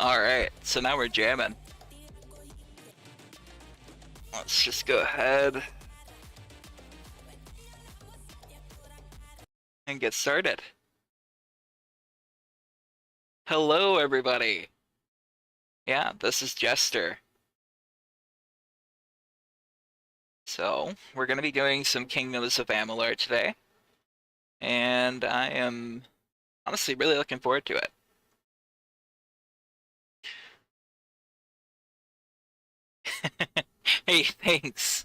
Alright, so now we're jamming. Let's just go ahead and get started. Hello, everybody. Yeah, this is Jester. So, we're going to be doing some Kingdoms of Amalur today. And I am honestly really looking forward to it. Hey, thanks.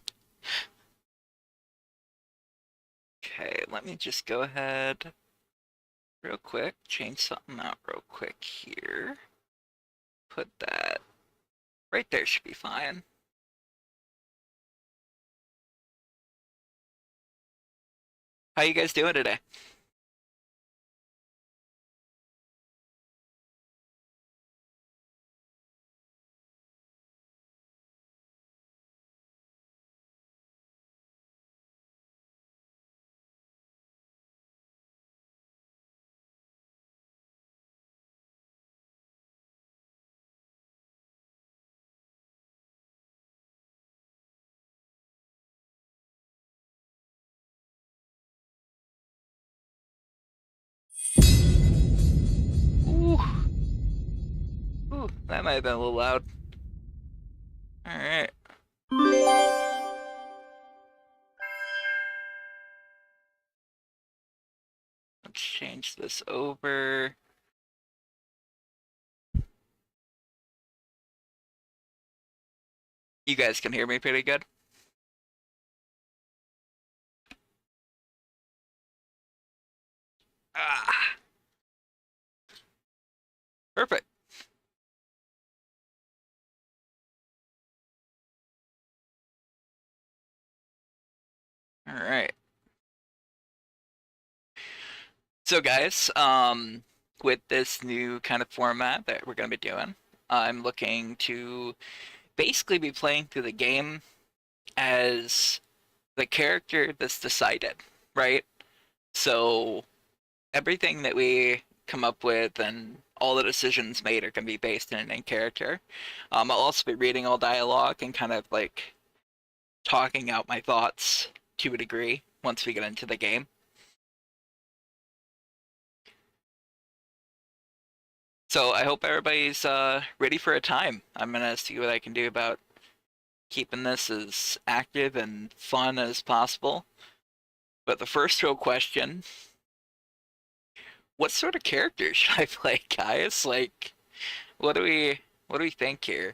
Okay, let me just go ahead real quick, change something out real quick here. Put that right there, should be fine. How you guys doing today? Ooh. Ooh, that might have been a little loud. Alright. Let's change this over. You guys can hear me pretty good? Ah, perfect. Alright. So guys, with this new kind of format that we're going to be doing, I'm looking to basically be playing through the game as the character that's decided, right? So everything that we come up with and all the decisions made are going to be based in character. I'll also be reading all dialogue and kind of like talking out my thoughts to a degree once we get into the game. So I hope everybody's ready for a time. I'm gonna see what I can do about keeping this as active and fun as possible. But the first real question, what sort of character should I play, guys? Like, what do we think here?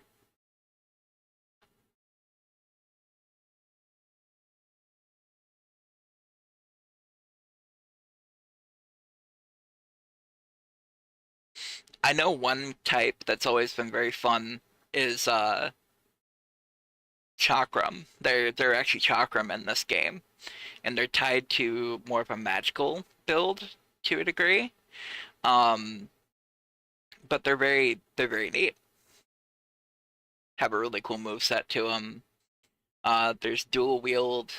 I know one type that's always been very fun is Chakram. They're actually Chakram in this game, and they're tied to more of a magical build to a degree. Um, but they're very neat. Have a really cool move set to them. There's dual wield.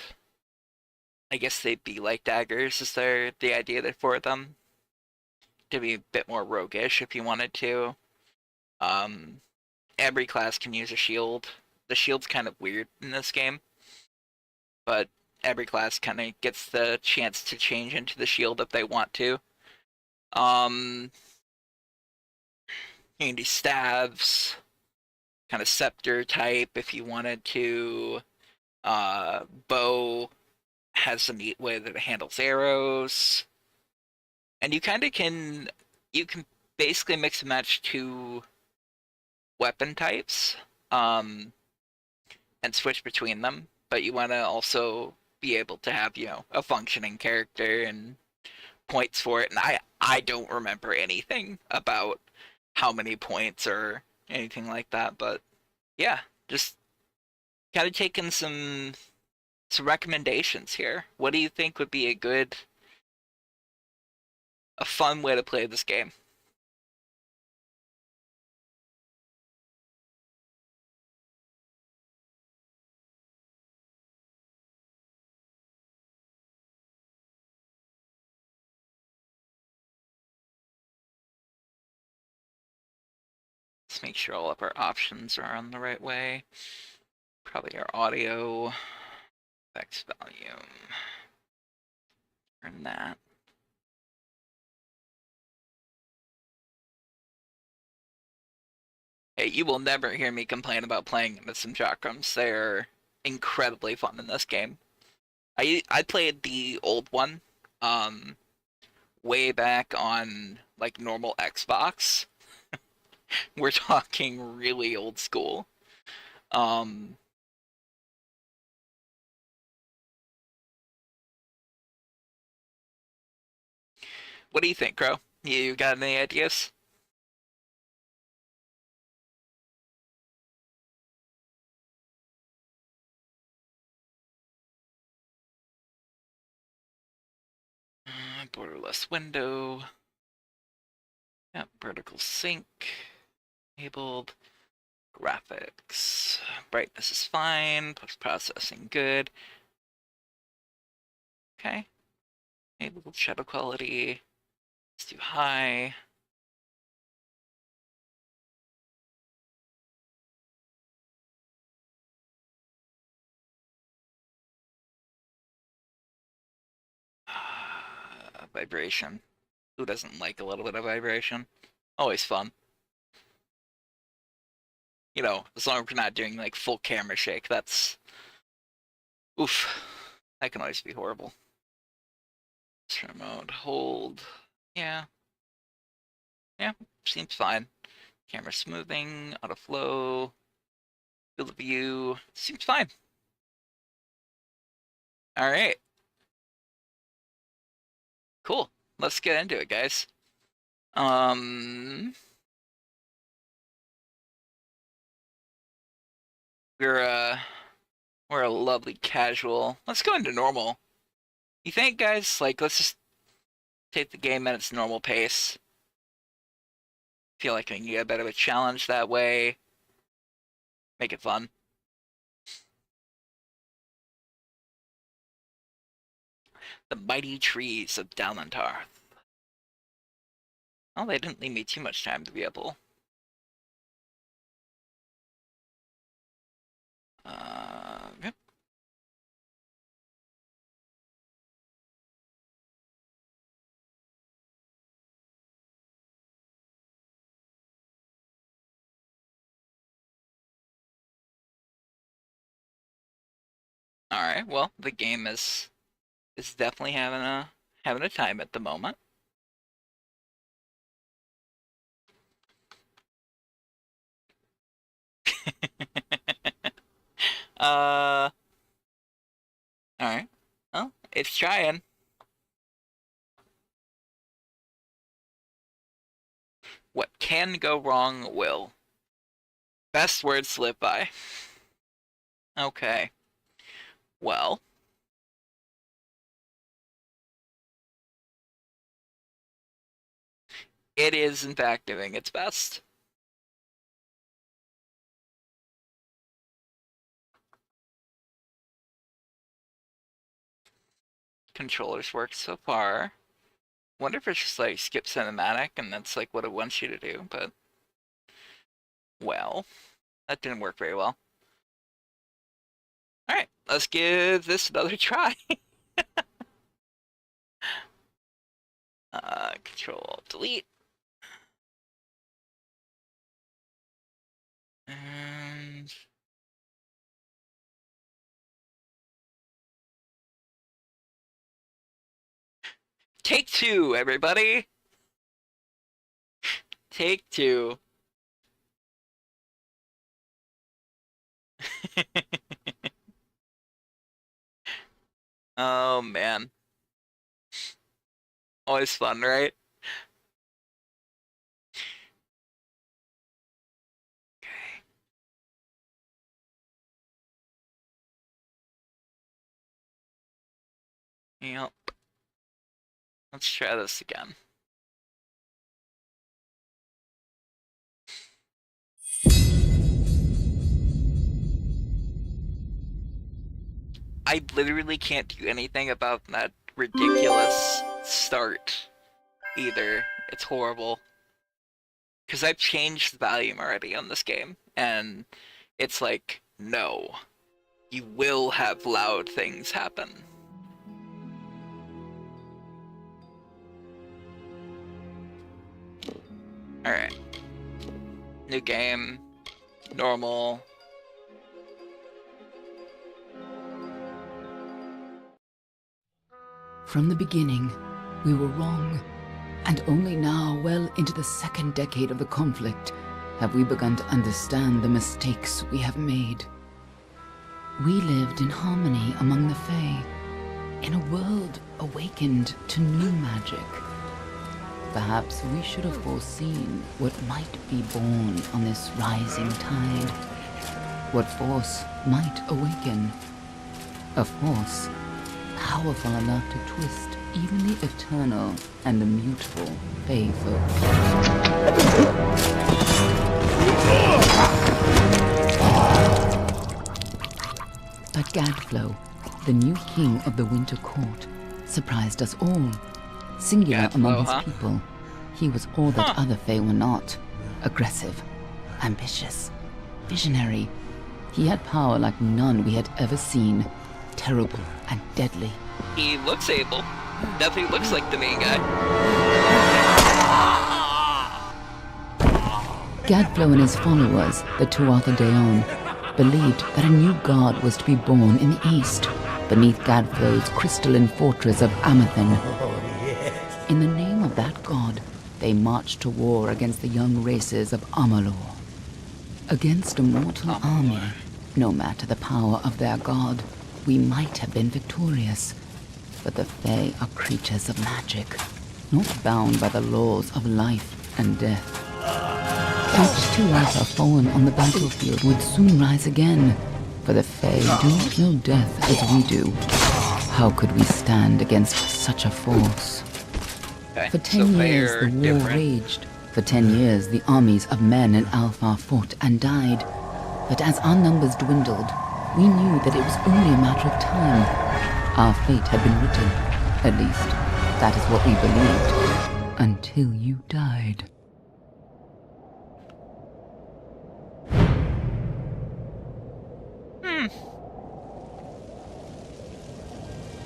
I guess they'd be like daggers. Is there the idea that for them to be a bit more roguish if you wanted to? Um, every class can use a shield. The shield's kind of weird in this game, but every class kind of gets the chance to change into the shield if they want to. Um, you can do staves, kind of scepter type if you wanted to. Bow has a neat way that it handles arrows, and you can basically mix and match two weapon types, um, and switch between them. But you want to also be able to have a functioning character and points for it. And I don't remember anything about how many points or anything like that, but yeah, just kind of taking some recommendations here. What do you think would be a fun way to play this game? Let's make sure all of our options are on the right way. Probably our audio, effects volume, turn that. Hey, you will never hear me complain about playing with some chakrams. They're incredibly fun in this game. I played the old one, um, way back on like normal Xbox. We're talking really old school. Um, what do you think, Crow? You got any ideas? Borderless window. Yep, vertical sync. Enabled. Graphics. Brightness is fine. Post-processing good. Okay. Enabled shadow quality. It's too high. Vibration. Who doesn't like a little bit of vibration? Always fun. You know, as long as we're not doing like full camera shake, that's oof. That can always be horrible. Turn mode, hold. Yeah. Yeah, seems fine. Camera smoothing, auto flow, field of view. Seems fine. Alright. Cool. Let's get into it, guys. Um we're uh we're a lovely casual. Let's go into normal. You think, guys? Like, let's just take the game at its normal pace. Feel like I can get a bit of a challenge that way. Make it fun. The mighty trees of Dalantarth. Oh, they didn't leave me too much time to be able. Yep. All right. Well, the game is definitely having a time at the moment. All right. Well, it's trying. What can go wrong will. Best word slip by. Okay. Well, it is in fact doing its best. Controllers work so far. Wonder if it's just like skip cinematic and that's like what it wants you to do, but well, that didn't work very well. Alright, let's give this another try. Control delete. And take two, everybody. Take two. Oh man. Always fun, right? Okay. Yep. Let's try this again. I literally can't do anything about that ridiculous start either. It's horrible. because I've changed the volume already on this game, and it's like, no, you will have loud things happen. Alright. New game. Normal. From the beginning, we were wrong. And only now, well into the second decade of the conflict, have we begun to understand the mistakes we have made. We lived in harmony among the Fae, in a world awakened to new magic. Perhaps we should have foreseen what might be born on this rising tide. What force might awaken. A force powerful enough to twist even the eternal and the mutable Fae folk. But Gadflow, the new king of the Winter Court, surprised us all. Singular among his people, he was all that other Fae were not. Aggressive, ambitious, visionary. He had power like none we had ever seen. Terrible and deadly. He looks able. Definitely looks like the main guy. Gadflow and his followers, the Tuatha Deon, believed that a new god was to be born in the east, beneath Gadflow's crystalline fortress of Amathen. In the name of that god, they marched to war against the young races of Amalur. Against a mortal army, no matter the power of their god, we might have been victorious. But the Fae are creatures of magic, not bound by the laws of life and death. Each Tuatha fallen on the battlefield would soon rise again, for the Fae do not know death as we do. How could we stand against such a force? Okay, For 10 years, the war raged. For 10 years, the armies of Men and Alpha fought and died. But as our numbers dwindled, we knew that it was only a matter of time. Our fate had been written. At least, that is what we believed. Until you died.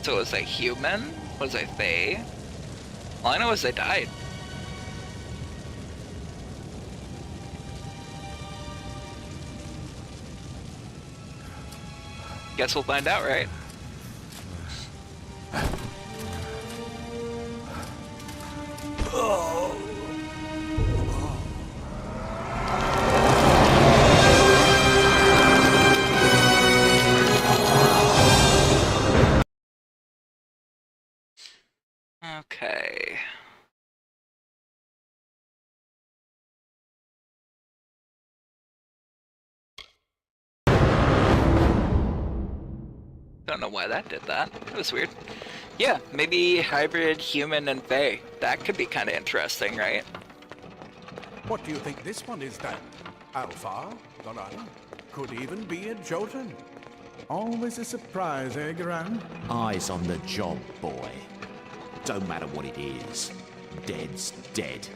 So was I human? Was I Fae? All I know is I died. Guess we'll find out, right? Okay. Don't know why that did that. It was weird. Yeah, maybe hybrid human and Fae. That could be kind of interesting, right? What do you think this one is then? Alpha? Doran? Could even be a Jotun. Always a surprise, eh, Garan? Eyes on the job, boy. Don't matter what it is. Dead's dead.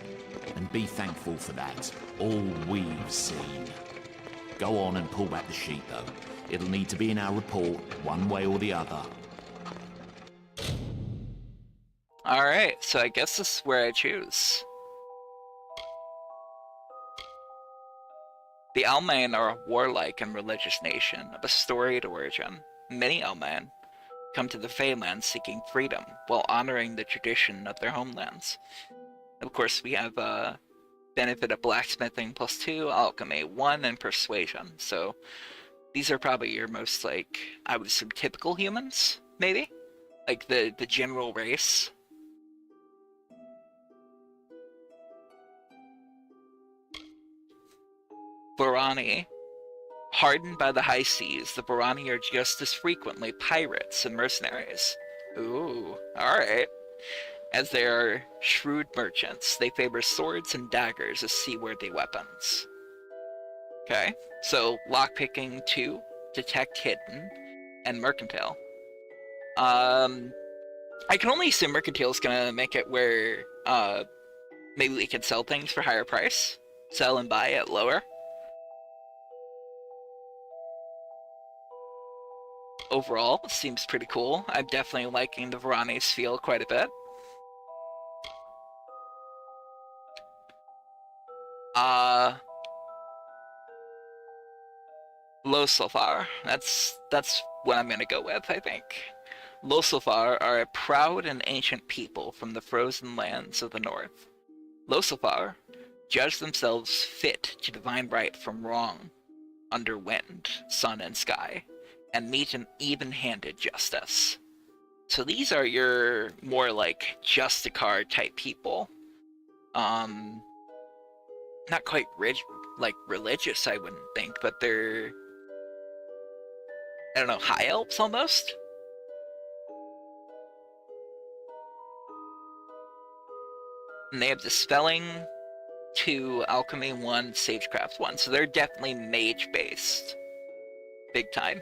And be thankful for that. All we've seen. Go on and pull back the sheet, though. It'll need to be in our report, one way or the other. Alright, so I guess this is where I choose. The Almain are a warlike and religious nation of a storied origin. Many Almain come to the Faelands seeking freedom, while honoring the tradition of their homelands. Of course, we have benefit of blacksmithing +2, alchemy 1, and persuasion, so these are probably your most, like, I would assume typical humans, maybe? Like the general race. Varani. Hardened by the high seas, the Varani are just as frequently pirates and mercenaries. Ooh, alright. As they are shrewd merchants, they favor swords and daggers as seaworthy weapons. Okay, so lockpicking 2, detect hidden, and mercantile. I can only assume mercantile is gonna make it where maybe we can sell things for higher price. sell and buy at lower. Overall, it seems pretty cool. I'm definitely liking the Varani's feel quite a bit. Losulfar. That's what I'm gonna go with, I think. Losulfar are a proud and ancient people from the frozen lands of the north. Losulfar judge themselves fit to divine right from wrong under wind, sun, and sky, and meet an even-handed justice. So these are your more like Justicar type people. Not quite religious, I wouldn't think, but they're, I don't know, high elves almost? And they have Dispelling 2, Alchemy 1, Sagecraft 1, so they're definitely mage-based. Big time.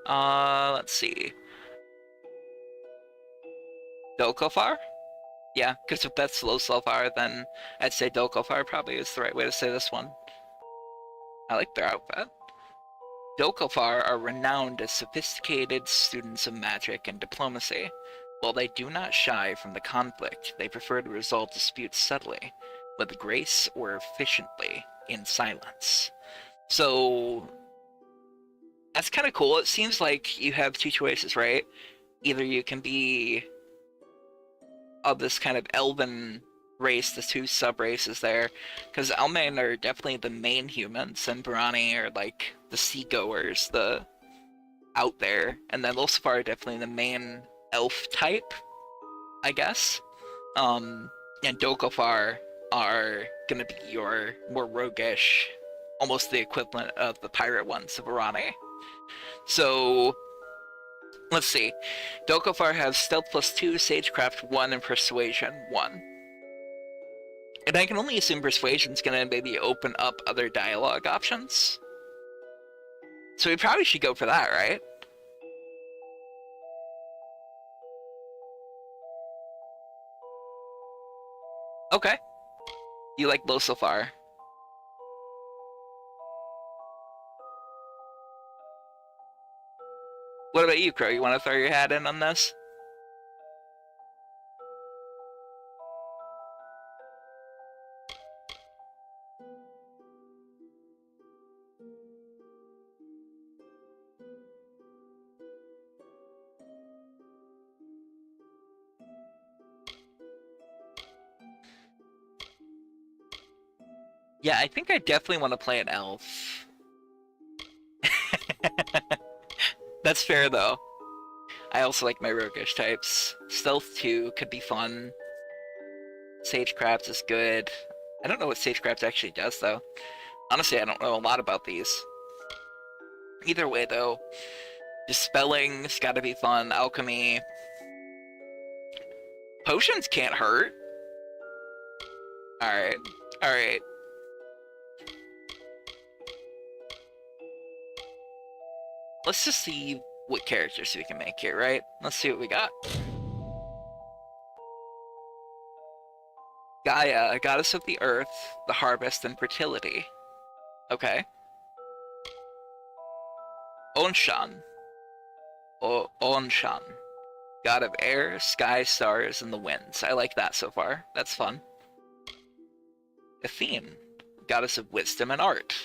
Let's see. Dokofar? Yeah, because if that's Losulfar, then I'd say Dokofar probably is the right way to say this one. I like their outfit. Dokofar are renowned as sophisticated students of magic and diplomacy. While they do not shy from the conflict, they prefer to resolve disputes subtly, with grace or efficiently, in silence. So, that's kind of cool. It seems like you have two choices, right? Either you can be of this kind of elven race, the two sub-races there, because Elmen are definitely the main humans, and Barani are like the seagoers, the out there, and then Losifar are definitely the main elf type, I guess. And Dokofar are gonna be your more roguish, almost the equivalent of the pirate ones of Barani. So let's see. Dokofar have Stealth +2, Sagecraft 1, and Persuasion 1. And I can only assume Persuasion's gonna maybe open up other dialogue options. So we probably should go for that, right? Okay. You like Losofar. What about you, Crow? You want to throw your hat in on this? Yeah, I think I definitely want to play an elf. That's fair, though. I also like my roguish types. Stealth 2 could be fun. Sagecraft is good. I don't know what Sagecraft actually does, though. Honestly, I don't know a lot about these. Either way, though, Dispelling's gotta be fun. Alchemy. Potions can't hurt. Alright. Alright. Let's just see what characters we can make here, right? Let's see what we got. Gaia, a goddess of the earth, the harvest, and fertility. Okay. Onshan. Onshan. God of air, sky, stars, and the winds. I like that so far. That's fun. Athene, goddess of wisdom and art.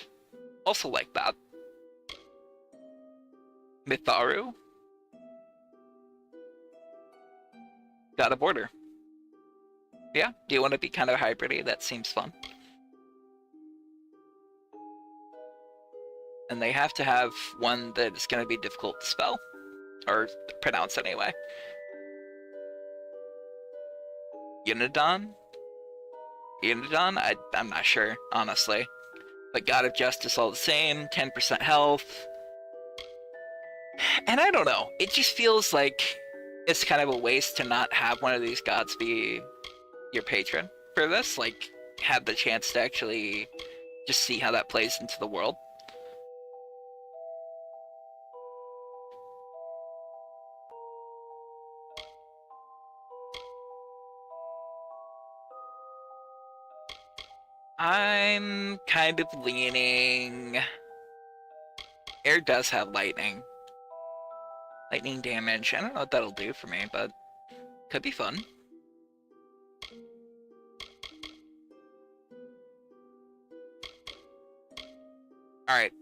Also like that. Mitharu, god of order. Yeah, do you want to be kind of hybridy? That seems fun. And they have to have one that is going to be difficult to spell. Or pronounce anyway. Unidon? Unidon? I'm not sure, honestly. But God of Justice all the same, 10% health. And I don't know, it just feels like it's kind of a waste to not have one of these gods be your patron for this. Like, have the chance to actually just see how that plays into the world. I'm kind of leaning... Air does have lightning. Lightning damage. I don't know what that'll do for me, but could be fun. Alright.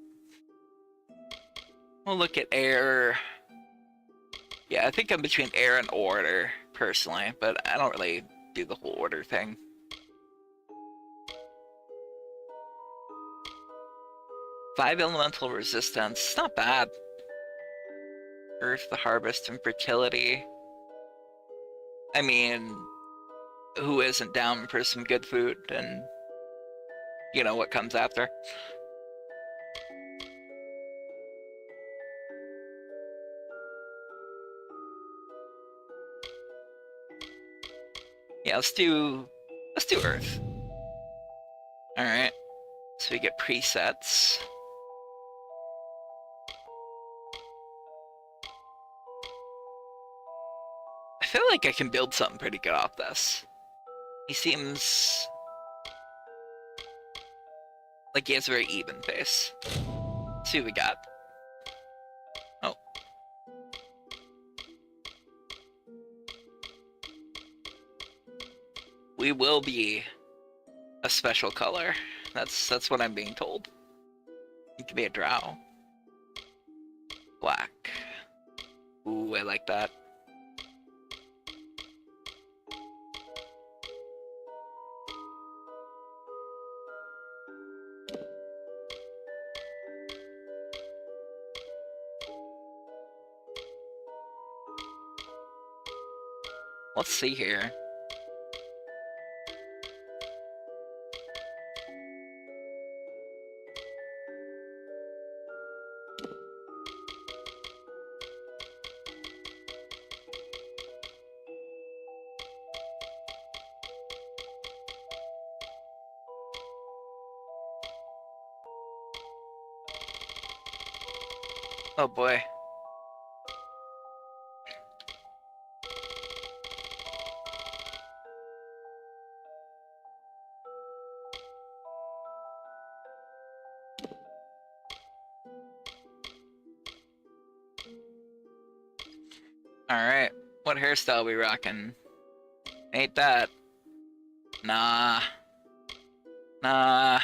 We'll look at air. Yeah, I think I'm between air and order, personally, but I don't really do the whole order thing. Five elemental resistance. Not bad. Earth, the harvest, and fertility. I mean, who isn't down for some good food and, you know, what comes after? Yeah, let's do Earth. Alright. So we get presets. I feel like I can build something pretty good off this. He seems like he has a very even face. Let's see what we got. Oh. We will be a special color. That's what I'm being told. You can be a drow. Black. Ooh, I like that. Let's see here. Oh boy. Alright, what hairstyle we rocking? Ain't that? Nah. Nah.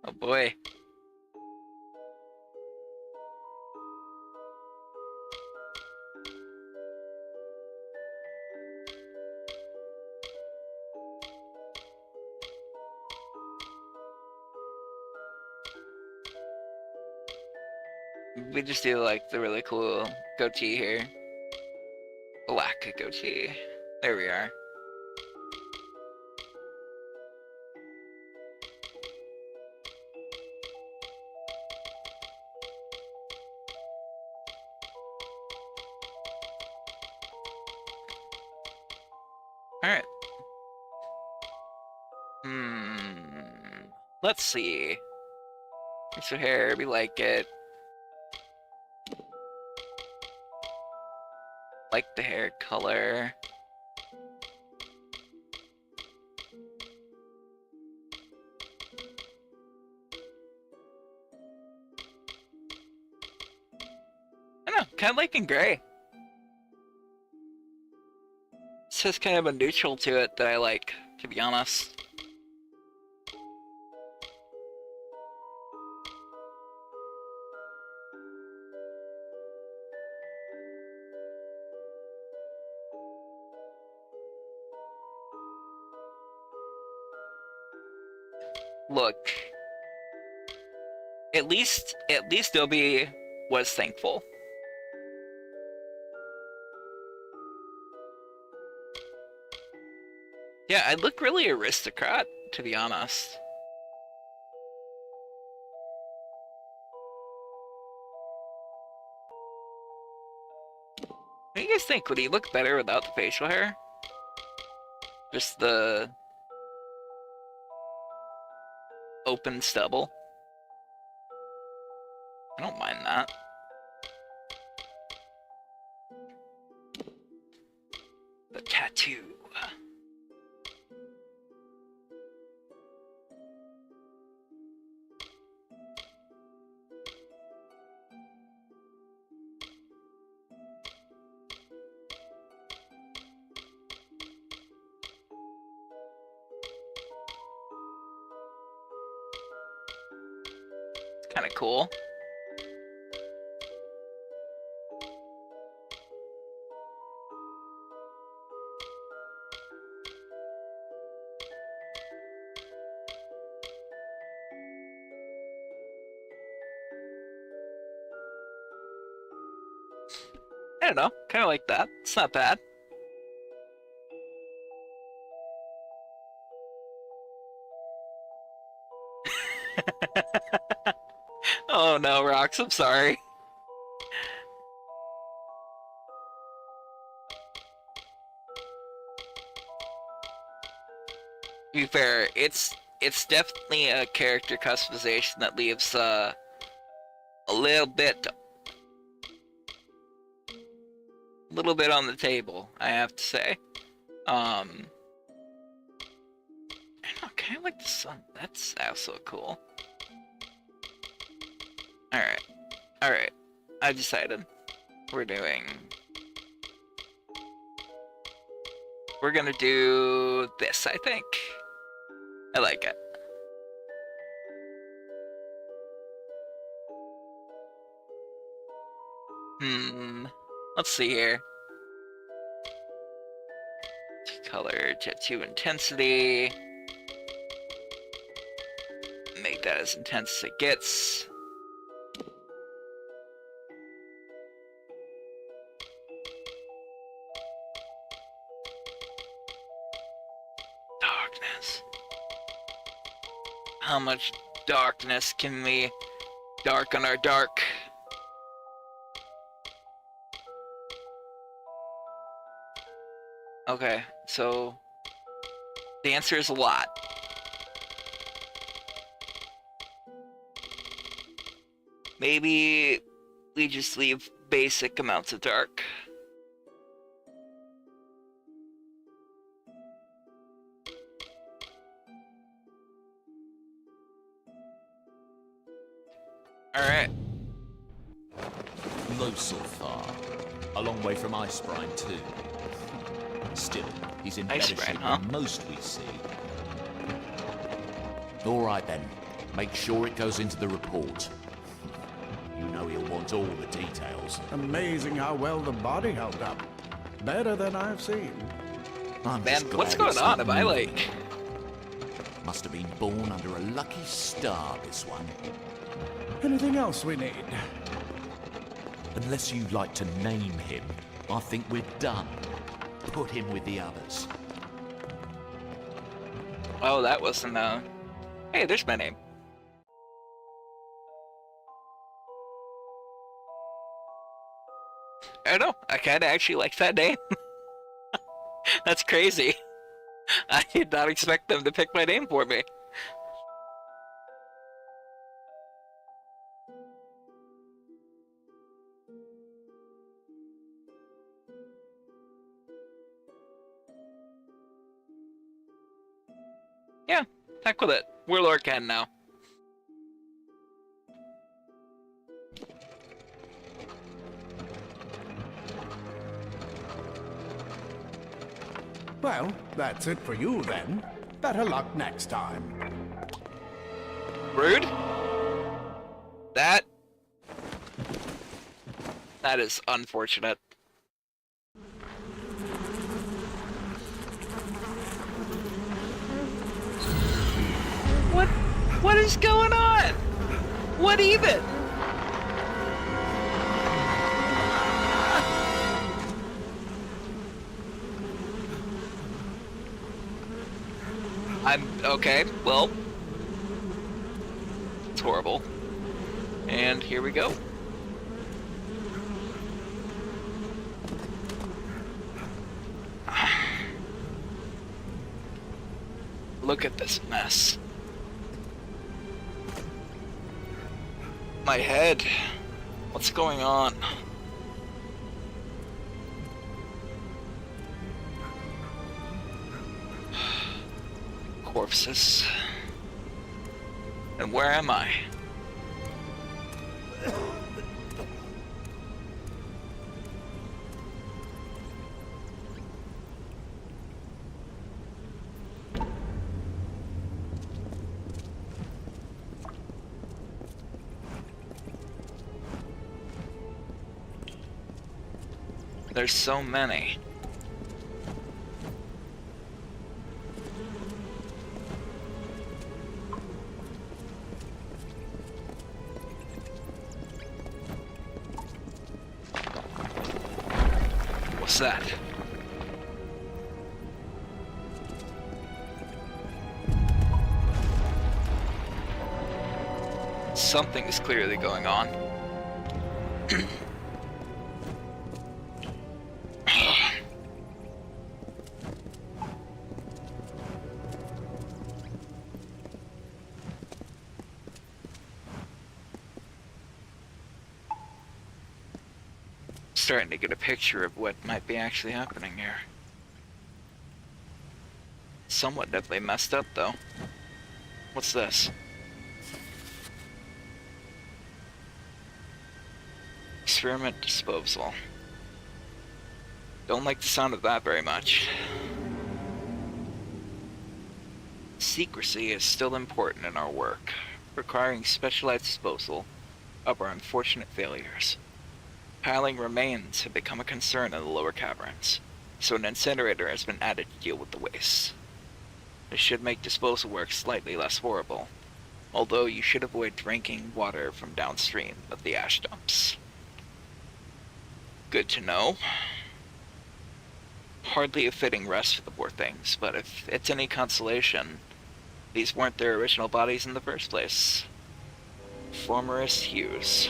Oh boy. We just do like the really cool goatee here. Black goatee. There we are. Alright. Let's see. Here's your hair, we like it. Like the hair color. I don't know, kind of liking gray. This has kind of a neutral to it that I like, to be honest. Look, at least Dobby was thankful. Yeah, I look really aristocrat, to be honest. What do you guys think? Would he look better without the facial hair? Just the open stubble? I don't mind that. 2. It's kind of cool. I don't know, kind of like that. It's not bad. Oh no, Rox, I'm sorry. To be fair, it's definitely a character customization that leaves a little bit on the table, I have to say. I don't know, kind of like the sun. That's also cool. Alright. I decided. We're gonna do this, I think. I like it. Let's see here. Color, Jet 2 intensity. Make that as intense as it gets. Darkness. How much darkness can we darken our dark? Okay, so the answer is a lot. Maybe we just leave basic amounts of dark. Alright. No so far. A long way from Ice Brine too. Still, he's in Ice better Brine, shape huh? than most we see. Alright then. Make sure it goes into the report. You know he'll want all the details. Amazing how well the body held up. Better than I've seen. I'm Man, just glad what's going it's on? not Am I moving. like... Must have been born under a lucky star, this one. Anything else we need? Unless you'd like to name him, I think we're done. Put him with the others. Oh, that wasn't, Hey, there's my name. I don't know, I kinda actually like that name. That's crazy. I did not expect them to pick my name for me. Yeah, heck with it. We're Lorcan now. Well, that's it for you then. Better luck next time. Rude? That is unfortunate. What is going on? What even? I'm okay, well, it's horrible. And here we go. Look at this mess. My head. What's going on? corpses. And where am I? There's so many. What's that? Something is clearly going on. Starting to get a picture of what might be actually happening here. Somewhat definitely messed up though. What's this? Experiment disposal. Don't like the sound of that very much. Secrecy is still important in our work, requiring specialized disposal of our unfortunate failures. Piling remains have become a concern in the lower caverns, so an incinerator has been added to deal with the waste. This should make disposal work slightly less horrible, although you should avoid drinking water from downstream of the ash dumps. Good to know. Hardly a fitting rest for the poor things, but if it's any consolation, these weren't their original bodies in the first place. Formorous hues.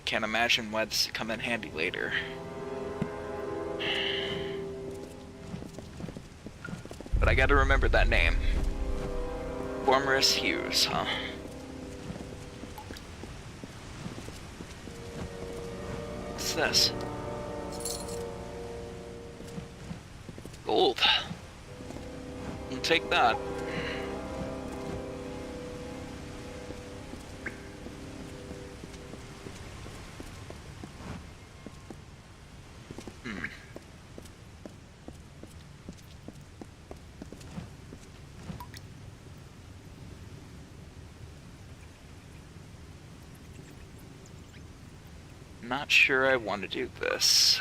Can't imagine why this would come in handy later. But I gotta remember that name. Formorous Hues, huh? What's this? Gold. I'll take that. Not sure I want to do this.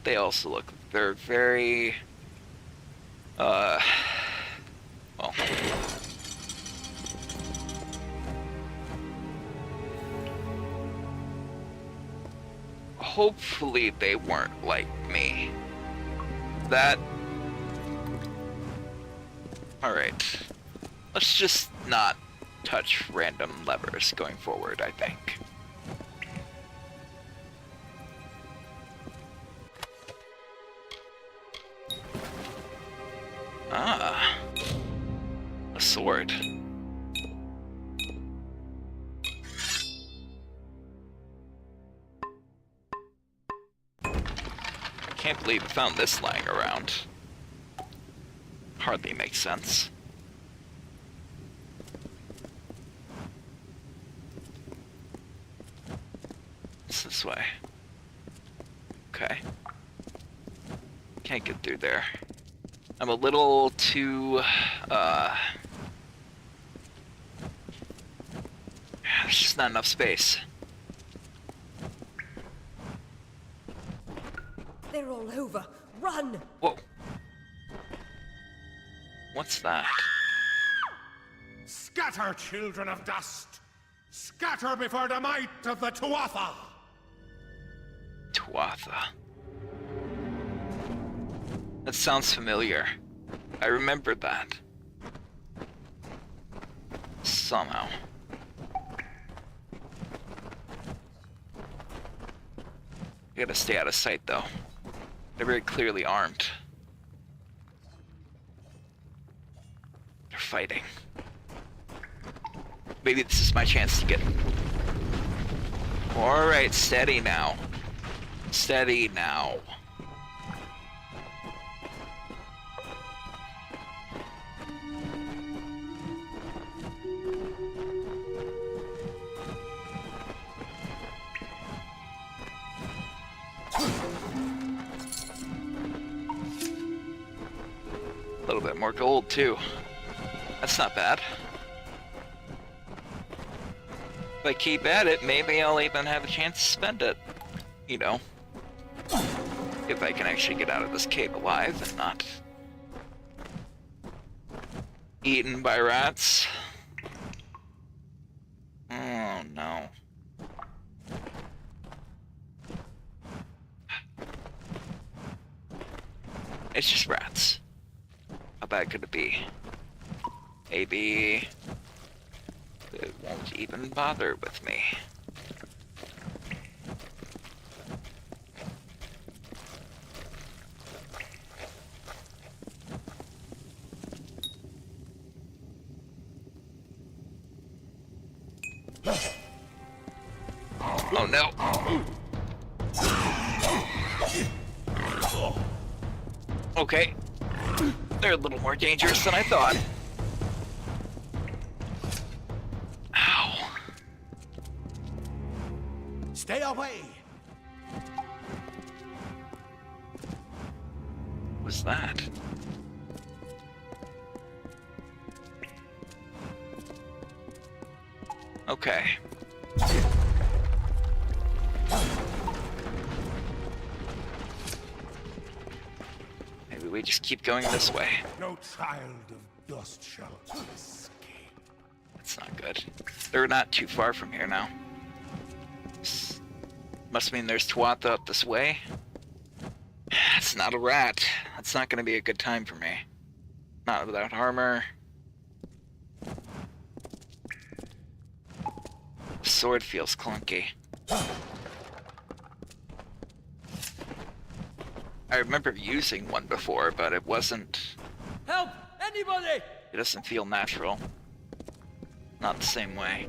They also look, they're very, well. Hopefully they weren't like me. That... Alright. Let's just not touch random levers going forward, I think. Ah. A sword. Can't believe I found this lying around. Hardly makes sense. It's this way. Okay. Can't get through there. I'm a little too, there's just not enough space. They're all over. Run! Whoa. What's that? Scatter, children of dust! Scatter before the might of the Tuatha! Tuatha. That sounds familiar. I remember that. Somehow. I gotta stay out of sight though. They're very clearly armed. They're fighting. Maybe this is my chance to get... Alright, steady now. Steady now. A little bit more gold too. That's not bad. If I keep at it, maybe I'll even have a chance to spend it. You know. If I can actually get out of this cave alive and not eaten by rats. Oh no. It's just rats. How bad could it be? Maybe it won't even bother with me. Oh no! Okay. They're a little more dangerous than I thought. Ow. Stay away! What was that? Okay. Maybe we just keep going this way. No child of dust shall escape. That's not good. They're not too far from here now. Must mean there's Tuatha up this way. It's not a rat. That's not gonna be a good time for me. Not without armor. The sword feels clunky. I remember using one before, but it wasn't... Help! Anybody! It doesn't feel natural. Not the same way.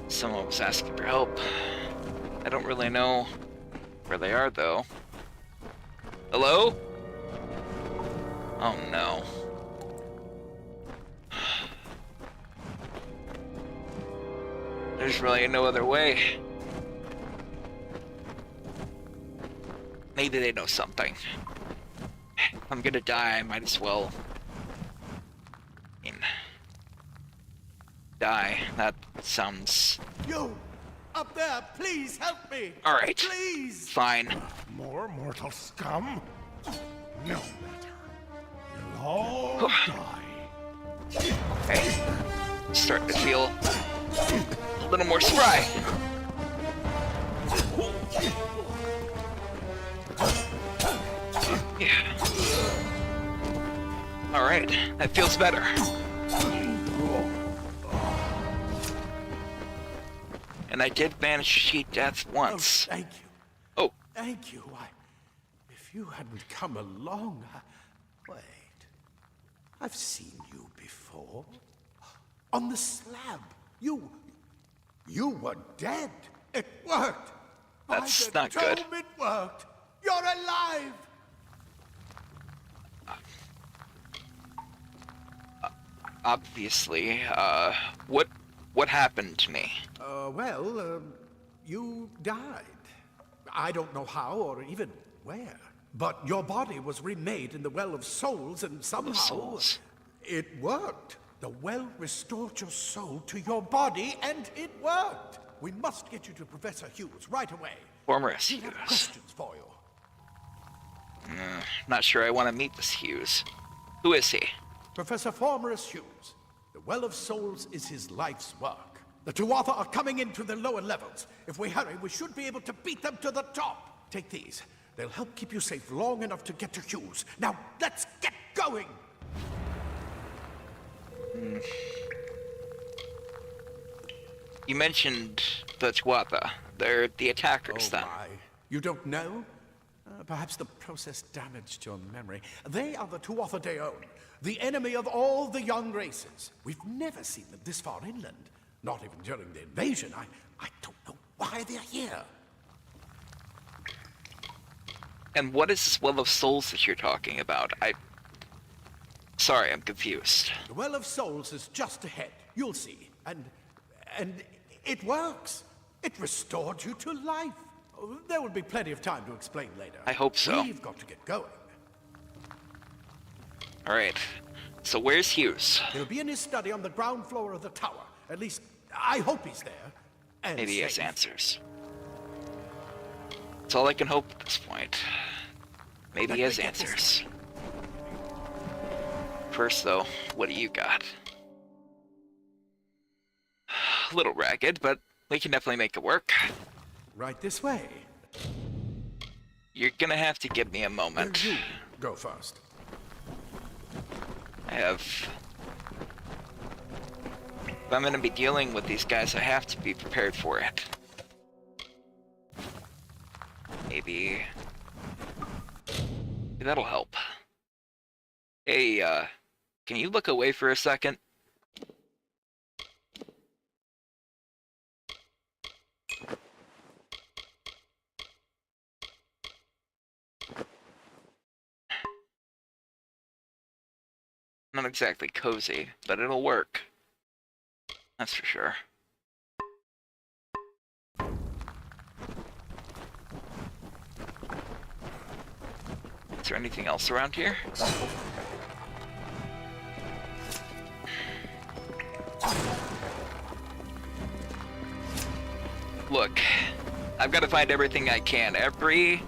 Someone was asking for help. I don't really know where they are, though. Hello? Oh no. There's really no other way. Maybe they know something. If I'm gonna die, I might as well... die. That sounds... You! Up there, please help me! Alright. Please! Fine. More mortal scum? No matter. You'll all die. Okay. Starting to feel a little more spry. Yeah. Alright, that feels better. And I did manage to cheat death once. Oh, thank you. Oh, Thank you. If you hadn't come along, wait. I've seen you before. On the slab. You were dead. It worked. That's By not the good. dome, it worked. You're alive. obviously. What happened to me? You died. I don't know how or even where. But your body was remade in the Well of Souls, and somehow Souls. it worked. The well restored your soul to your body, and it worked. We must get you to Professor Hughes right away. Formorous He has Hughes. questions for you. Not sure I want to meet this Hughes. Who is he? Professor Formorous Hughes. The Well of Souls is his life's work. The Tuatha are coming into the lower levels. If we hurry, we should be able to beat them to the top. Take these. They'll help keep you safe long enough to get to Hughes. Now, let's get going! You mentioned the Tuatha. They're the attackers, then. My. You don't know? Perhaps the process damaged your memory. They are the Tuatha De Aon, the enemy of all the young races. We've never seen them this far inland. Not even during the invasion. I don't know why they're here. And what is this Well of Souls that you're talking about? Sorry, I'm confused. The Well of Souls is just ahead. You'll see. And it works. It restored you to life. There will be plenty of time to explain later. I hope so. We've got to get going. Alright. So where's Hughes? He'll be in his study on the ground floor of the tower. At least, I hope he's there. And Maybe he has safe. answers. That's all I can hope at this point. Maybe he has answers. First though, what do you got? A little ragged, but we can definitely make it work. Right this way. You're gonna have to give me a moment. You go first. If I'm gonna be dealing with these guys, I have to be prepared for it. Maybe that'll help. Hey, can you look away for a second? Not exactly cozy, but it'll work. That's for sure. Is there anything else around here? Look, I've got to find everything I can. Every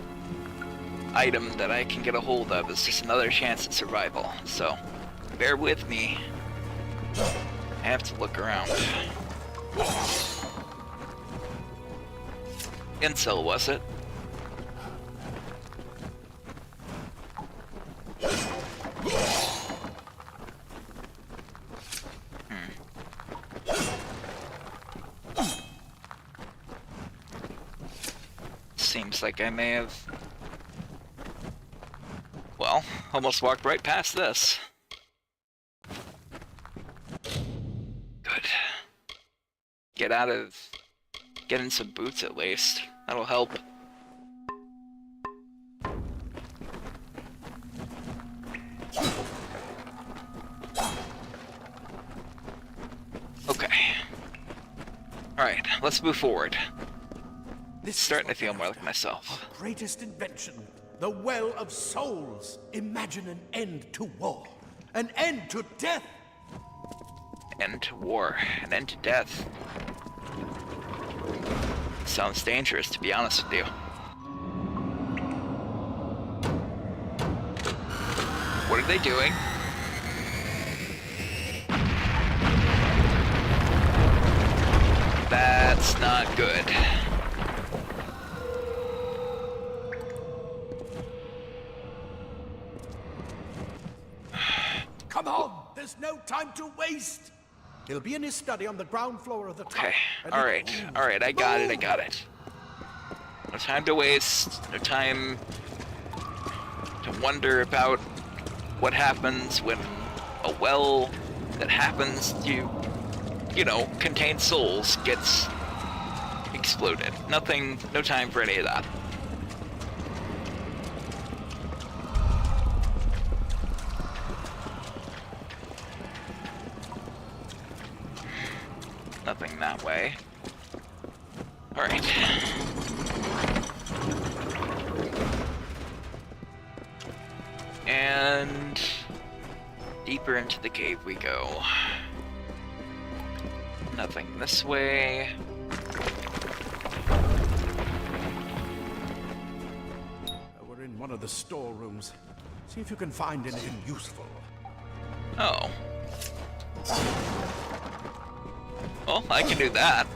item that I can get a hold of is just another chance at survival, so bear with me. I have to look around. Incel, was it? Seems like I may have, well, almost walked right past this. Good. Get in some boots at least. That'll help. Okay. Alright, let's move forward. This is Starting to what feel we're more like after. myself. Our greatest invention, the Well of Souls. Imagine an end to war, an end to death. End to war, an end to death. Sounds dangerous, to be honest with you. What are they doing? That's not good. Come on, there's no time to waste. He'll be in his study on the ground floor of the tower. Okay, alright, I got it. No time to waste, no time to wonder about what happens when a well that happens to, you know, contain souls gets exploded. Nothing, no time for any of that. Nothing that way. Alright. And deeper into the cave we go. Nothing this way. We're in one of the storerooms. See if you can find anything useful. Oh. Well, I can do that.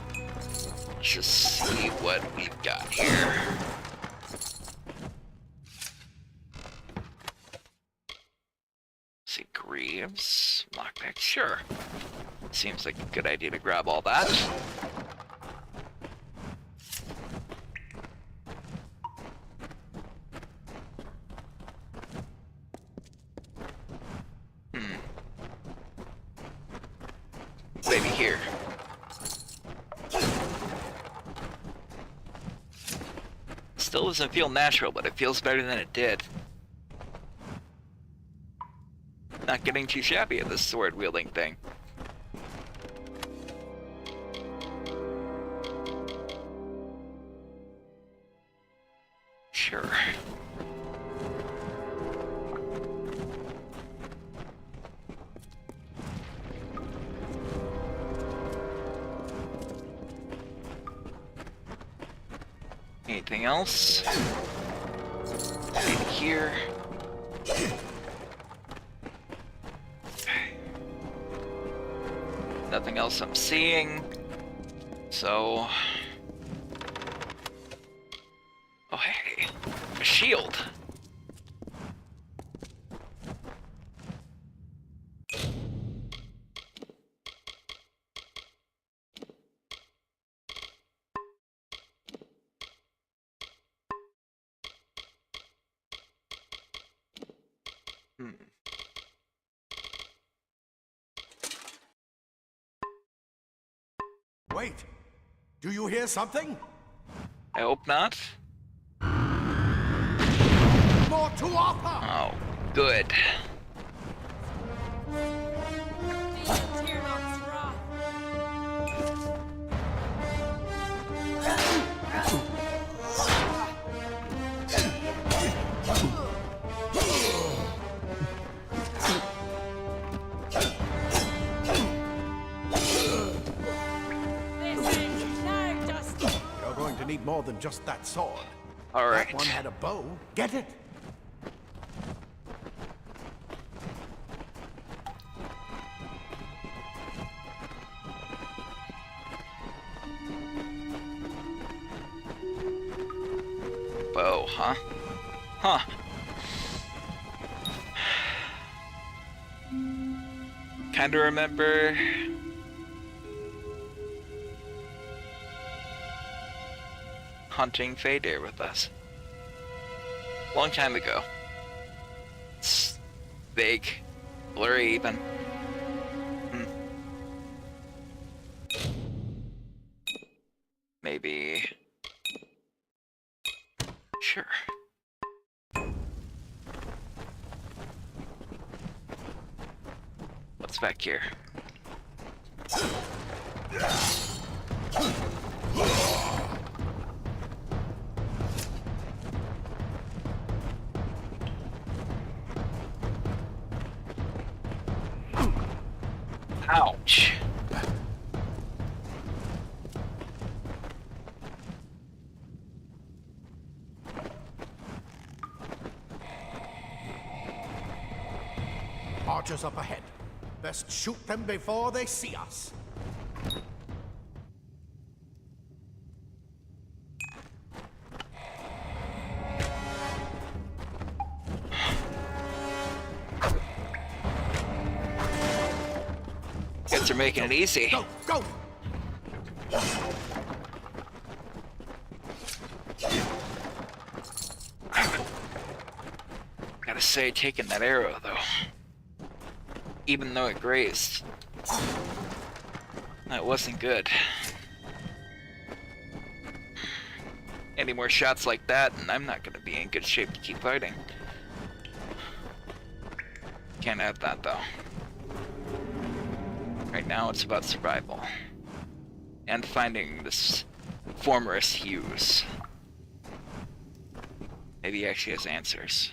Let's just see what we've got here. See, Greaves, lockpick, sure. Seems like a good idea to grab all that. Maybe here. Still doesn't feel natural, but it feels better than it did. Not getting too shabby at this sword wielding thing. Sure. Anything else? In here. Nothing else I'm seeing. So... Oh, hey. A shield. Wait. Do you hear something? I hope not. More Tuatha! Oh, good. You're going to need more than just that sword. All right. That one had a bow. Get it? Bow, huh? Huh. Kinda remember... hunting Fader with us. Long time ago. It's vague. Blurry even. Maybe... Sure. What's back here? Ouch. Archers up ahead. Best shoot them before they see us. Guys are making it easy. Go, go! Gotta say, taking that arrow though. Even though it grazed. That wasn't good. Any more shots like that, and I'm not gonna be in good shape to keep fighting. Can't have that though. Right now it's about survival. And finding this formorous Hughes. Maybe he actually has answers.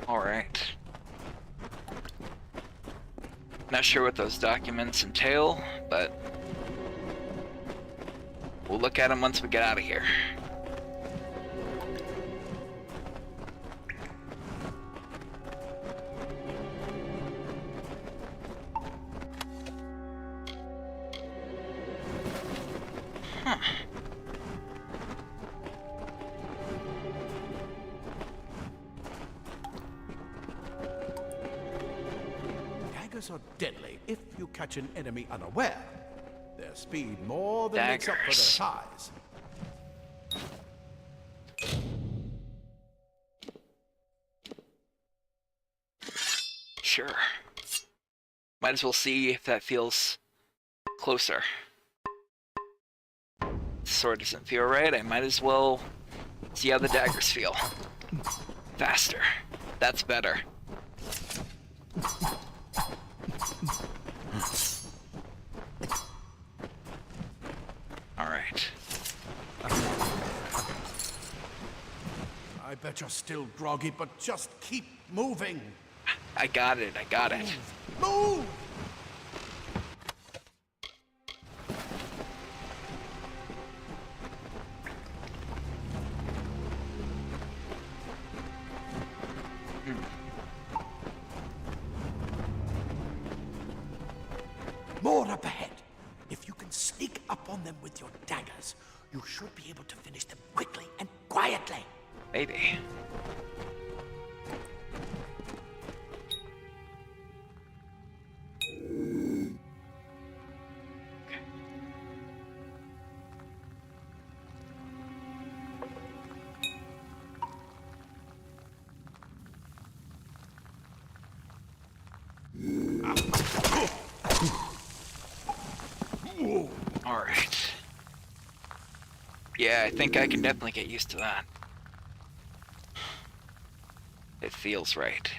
Alright. Not sure what those documents entail, but we'll look at them once we get out of here. Huh. Daggers are deadly if you catch an enemy unaware. Their speed more than makes up for their Daggers. size. Sure. Might as well see if that feels closer. Sword doesn't feel right. I might as well see how the daggers feel. Faster. That's better. Alright. I bet you're still groggy, but just keep moving. I got it. I got it. Move! More up ahead. If you can sneak up on them with your daggers, you should be able to finish them quickly and quietly. Maybe. Alright. Yeah, I think I can definitely get used to that. It feels right.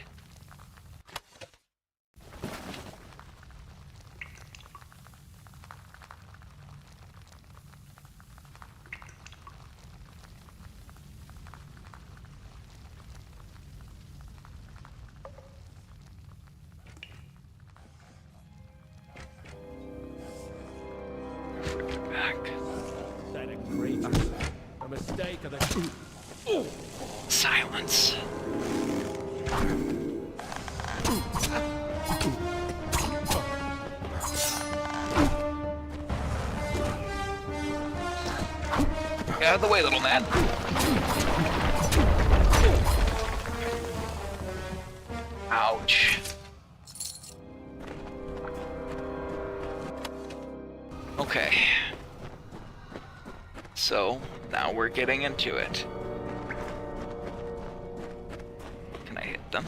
Back. That a great a mistake of the Silence. Get out of the way, little man. Ouch. Okay. So, now we're getting into it. Can I hit them?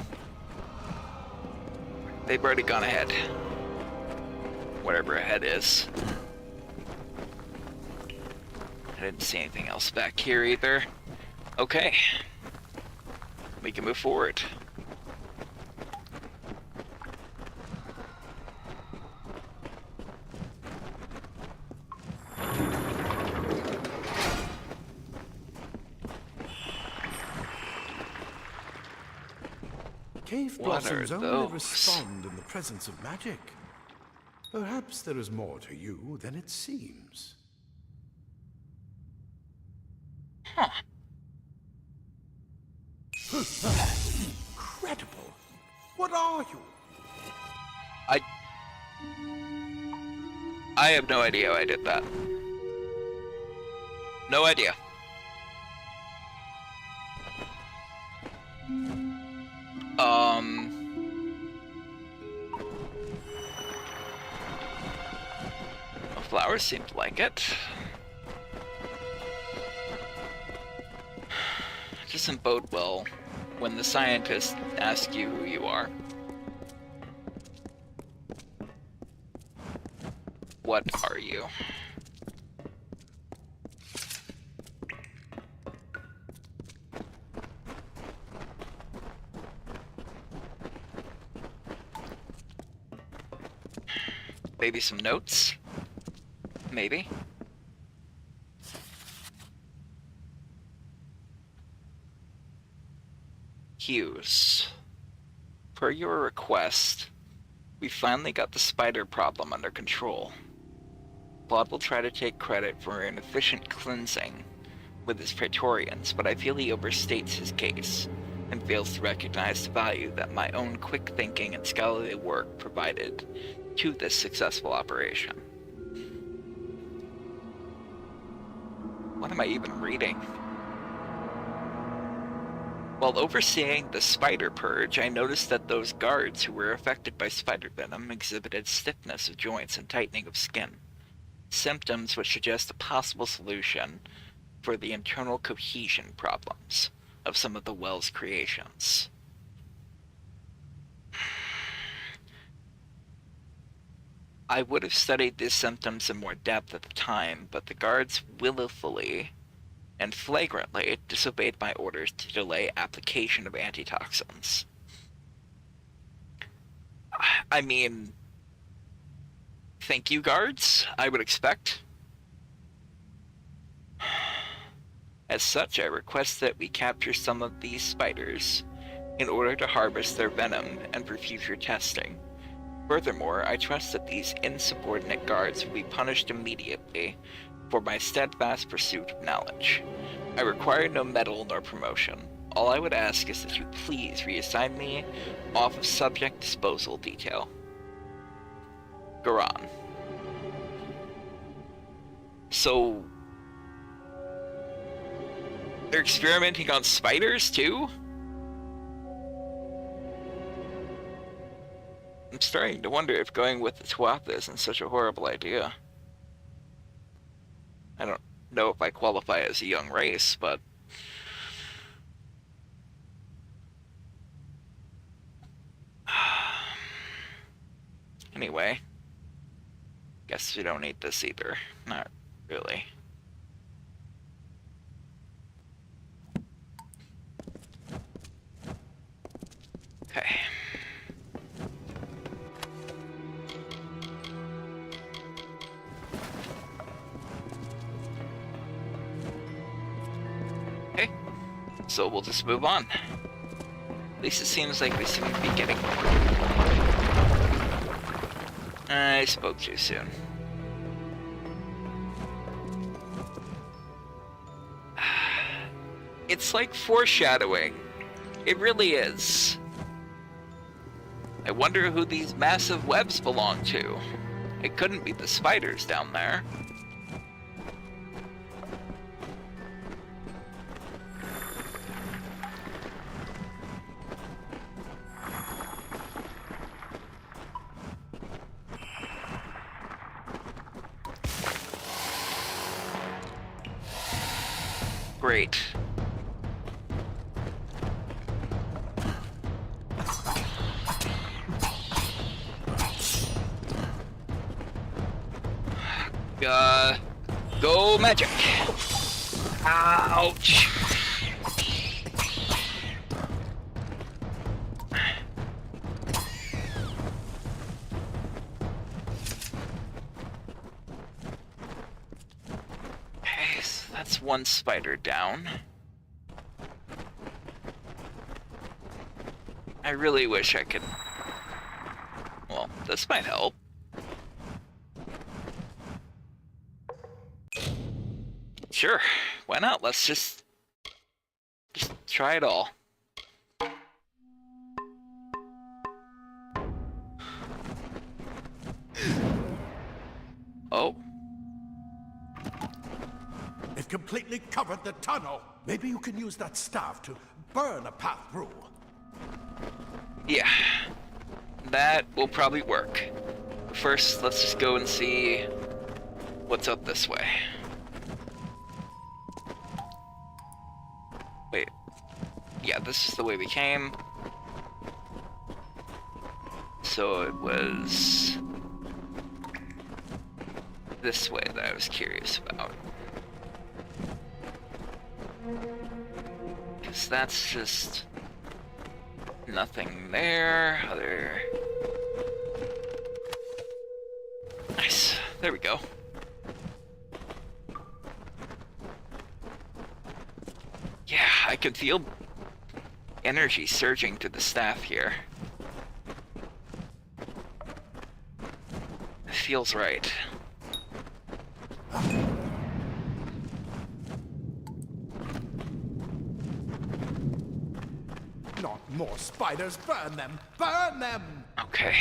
They've already gone ahead. Whatever ahead is. I didn't see anything else back here either. Okay. We can move forward. Cave What blossoms are only those? respond in the presence of magic. Perhaps there is more to you than it seems. Huh. Incredible! What are you? I have no idea how I did that. No idea. The flowers seemed like it. It doesn't bode well when the scientists ask you who you are. What are you? Maybe some notes? Maybe. Hughes. Per your request, we finally got the spider problem under control. Claude will try to take credit for an efficient cleansing with his Praetorians, but I feel he overstates his case and fails to recognize the value that my own quick thinking and scholarly work provided to this successful operation. What am I even reading? While overseeing the spider purge, I noticed that those guards who were affected by spider venom exhibited stiffness of joints and tightening of skin, symptoms which suggest a possible solution for the internal cohesion problems of some of the well's creations. I would have studied these symptoms in more depth at the time, but the guards willfully and flagrantly disobeyed my orders to delay application of antitoxins. I mean, thank you, guards, I would expect. As such, I request that we capture some of these spiders in order to harvest their venom and for future testing. Furthermore, I trust that these insubordinate guards will be punished immediately for my steadfast pursuit of knowledge. I require no medal nor promotion. All I would ask is that you please reassign me off of subject disposal detail. Garan. So, they're experimenting on spiders too? I'm starting to wonder if going with the Tuatha isn't such a horrible idea. I don't know if I qualify as a young race, but... Anyway. Guess we don't need this either. Not really. Okay. Okay. So we'll just move on. At least it seems like we seem to be getting more. I spoke too soon. It's like foreshadowing. It really is. I wonder who these massive webs belong to. It couldn't be the spiders down there. Great. Go magic. Ouch. Okay, so that's one spider down. I really wish I could... Well, this might help. Sure, why not? Let's just try it all. Oh. It completely covered the tunnel. Maybe you can use that staff to burn a path through. Yeah, that will probably work. First, let's just go and see what's up this way. Wait. Yeah, this is the way we came. So it was this way that I was curious about. Because that's just nothing there. Other... Nice. There we go. Yeah, I can feel energy surging to the staff here. It feels right. Not more spiders. Burn them! Burn them! Okay.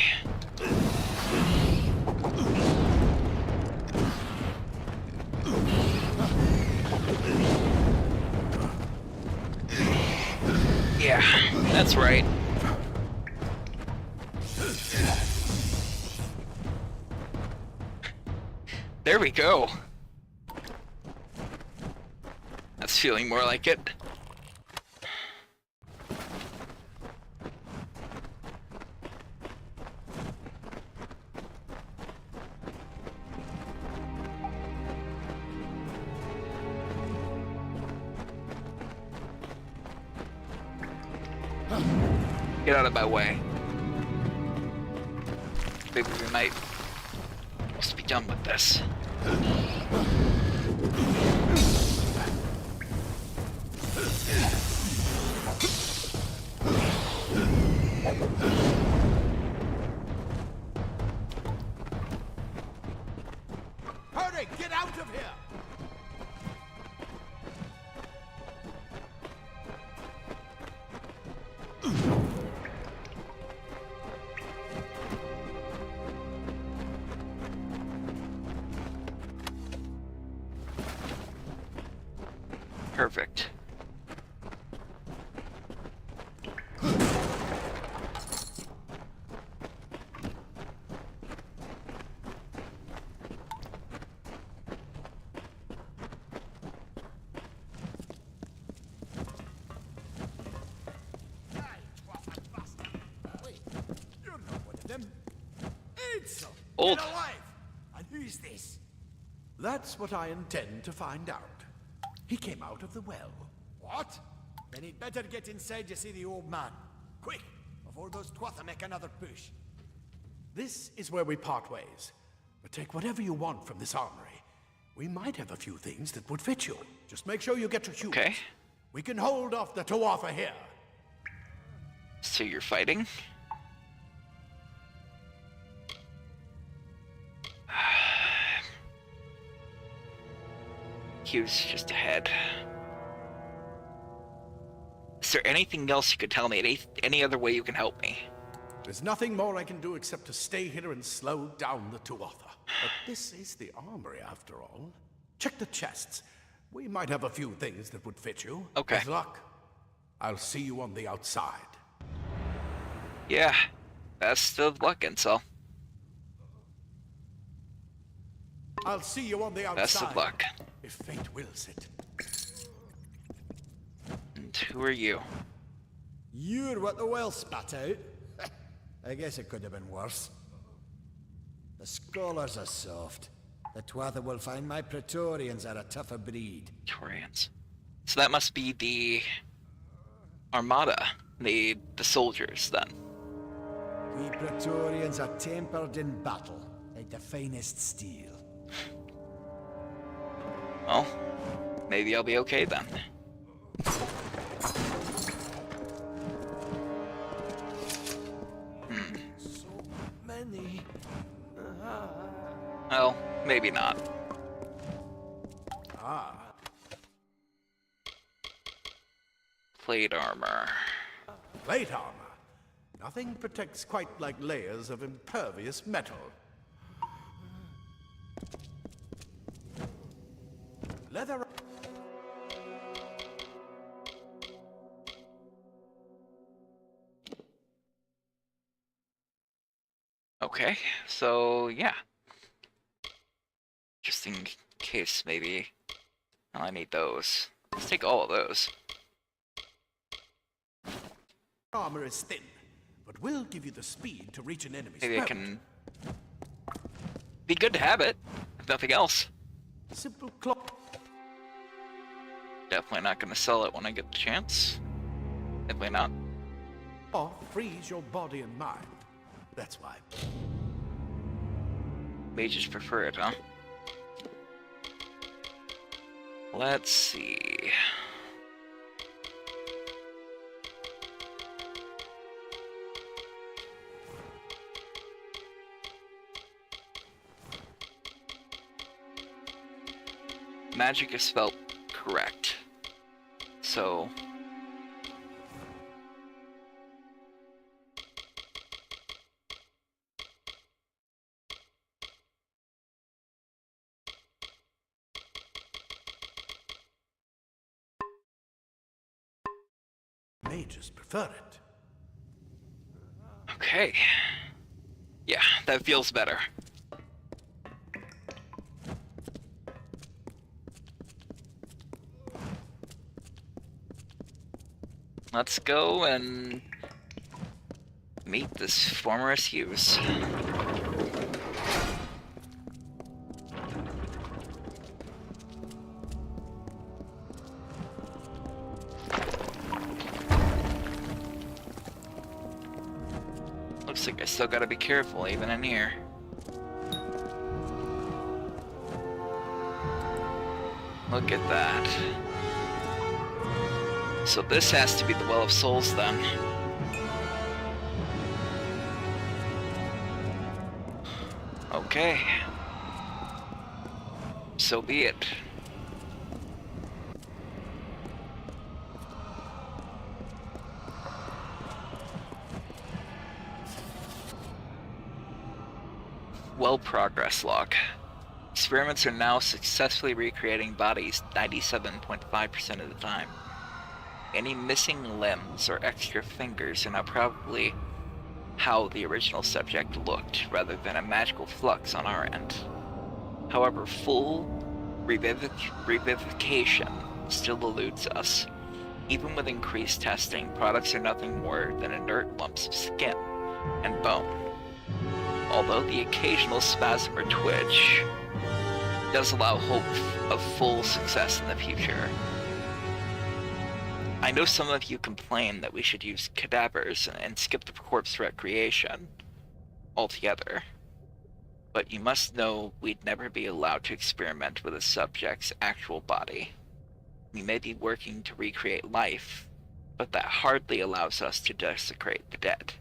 That's right. There we go. That's feeling more like it. Get out of my way. Maybe we might almost be done with this. Hurry, get out of here! Perfect. You're not one of them. Ansel! Old. Get alive! And who's this? That's what I intend to find out. He came out of the well. What? Then he'd better get inside to see the old man. Quick, before those Twatha make another push. This is where we part ways. But take whatever you want from this armory. We might have a few things that would fit you. Just make sure you get to humans. Okay. We can hold off the Tuatha here. So you're fighting? He was just ahead. Is there anything else you could tell me? Any other way you can help me? There's nothing more I can do except to stay here and slow down the Tuatha. But this is the armory, after all. Check the chests. We might have a few things that would fit you. Okay. With luck. I'll see you on the outside. Yeah. Best of luck, Incel. I'll see you on the outside. Best of luck. If fate wills it. And who are you? You're what the well spat out? I guess it could have been worse. The scholars are soft. The Twatha will find my Praetorians are a tougher breed. Praetorians. So that must be the Armada, the soldiers, then. We Praetorians are tempered in battle, like the finest steel. Well, maybe I'll be okay then. So many. Well, maybe not. Plate armor. Plate armor. Nothing protects quite like layers of impervious metal. Leather. Okay, so yeah. Just in case, maybe. Well, I need those. Let's take all of those. Armor is thin, but will give you the speed to reach an enemy's Maybe I throat. can... Be good to have it, if nothing else. Simple cloth. Definitely not gonna sell it when I get the chance. Definitely not. Or freeze your body and mind. That's why. Mages prefer it, huh? Let's see. Magic is spelled correct. So... mages prefer it. Okay. Yeah, that feels better. Let's go and meet this former Hughes. Looks like I still gotta be careful even in here. Look at that. So this has to be the Well of Souls then. Okay. So be it. Well progress log. Experiments are now successfully recreating bodies 97.5% of the time. Any missing limbs or extra fingers are now probably how the original subject looked, rather than a magical flux on our end. However, full revivification still eludes us. Even with increased testing, products are nothing more than inert lumps of skin and bone. Although the occasional spasm or twitch does allow hope of full success in the future. I know some of you complain that we should use cadavers and skip the corpse recreation altogether, but you must know we'd never be allowed to experiment with a subject's actual body. We may be working to recreate life, but that hardly allows us to desecrate the dead.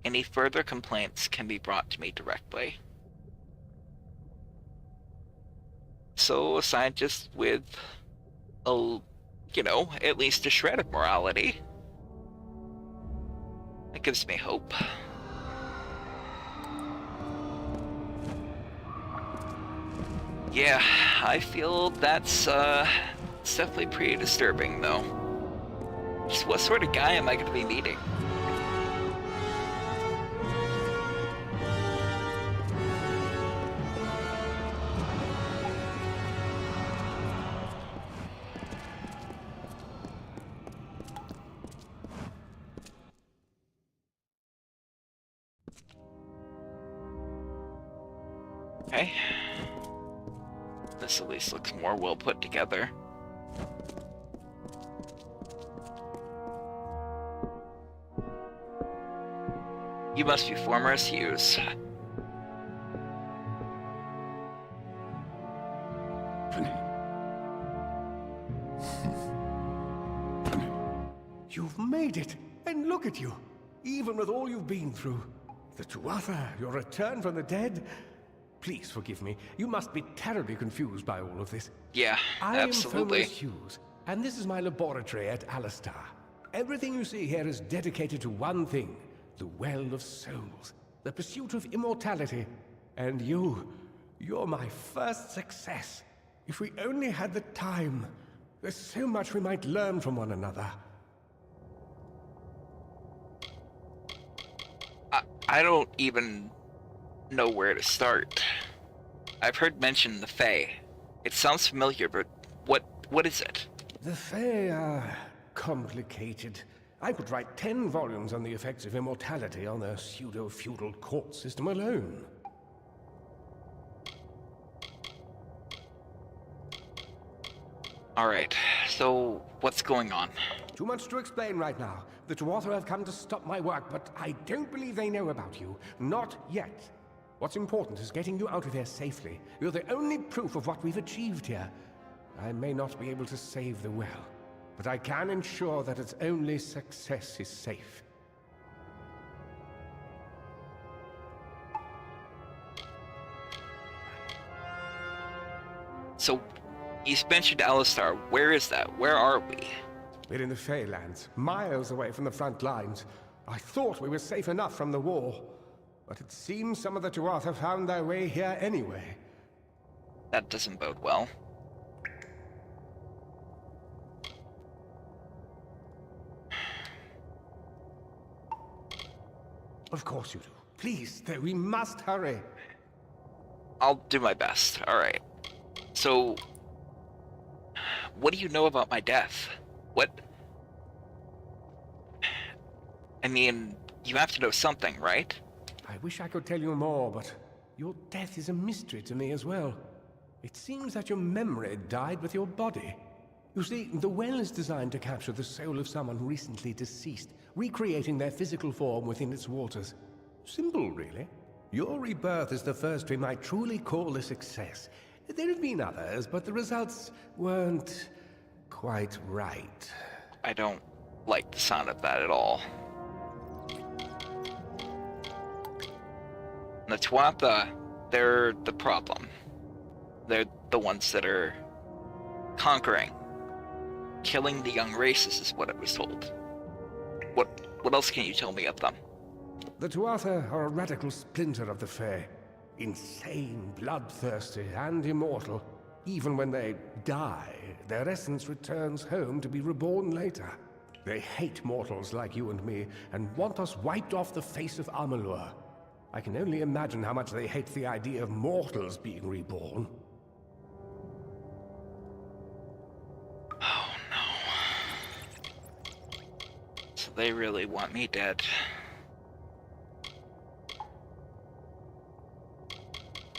Any further complaints can be brought to me directly. So, a scientist with at least a shred of morality. That gives me hope. Yeah, I feel that's it's definitely pretty disturbing, though. Just what sort of guy am I going to be meeting? Okay. This at least looks more well put together. You must be former Hughes. You've made it, and look at you. Even with all you've been through. The Tuatha, your return from the dead. Please forgive me. You must be terribly confused by all of this. Yeah, absolutely. I am Thomas Hughes, and this is my laboratory at Alistar. Everything you see here is dedicated to one thing, the Well of Souls, the pursuit of immortality. And you're my first success. If we only had the time, there's so much we might learn from one another. I don't even know where to start. I've heard mention the Fae. It sounds familiar, but what is it? The Fae are complicated. I could write 10 volumes on the effects of immortality on their pseudo-feudal court system alone. Alright, so what's going on? Too much to explain right now. The Tuatha have come to stop my work, but I don't believe they know about you. Not yet. What's important is getting you out of here safely. You're the only proof of what we've achieved here. I may not be able to save the well, but I can ensure that its only success is safe. So, you mentioned Alistar. Where is that? Where are we? We're in the Feylands, miles away from the front lines. I thought we were safe enough from the war, but it seems some of the Tuatha found their way here anyway. That doesn't bode well. Of course you do. Please, we must hurry. I'll do my best. Alright. So, what do you know about my death? What? I mean, you have to know something, right? I wish I could tell you more, but your death is a mystery to me as well. It seems that your memory died with your body. You see, the well is designed to capture the soul of someone recently deceased, recreating their physical form within its waters. Simple, really. Your rebirth is the first we might truly call a success. There have been others, but the results weren't quite right. I don't like the sound of that at all. The Tuatha, they're the problem. They're the ones that are conquering. Killing the young races is what I was told. What else can you tell me of them? The Tuatha are a radical splinter of the Fae. Insane, bloodthirsty, and immortal. Even when they die, their essence returns home to be reborn later. They hate mortals like you and me, and want us wiped off the face of Amalur. I can only imagine how much they hate the idea of mortals being reborn. Oh no. So they really want me dead.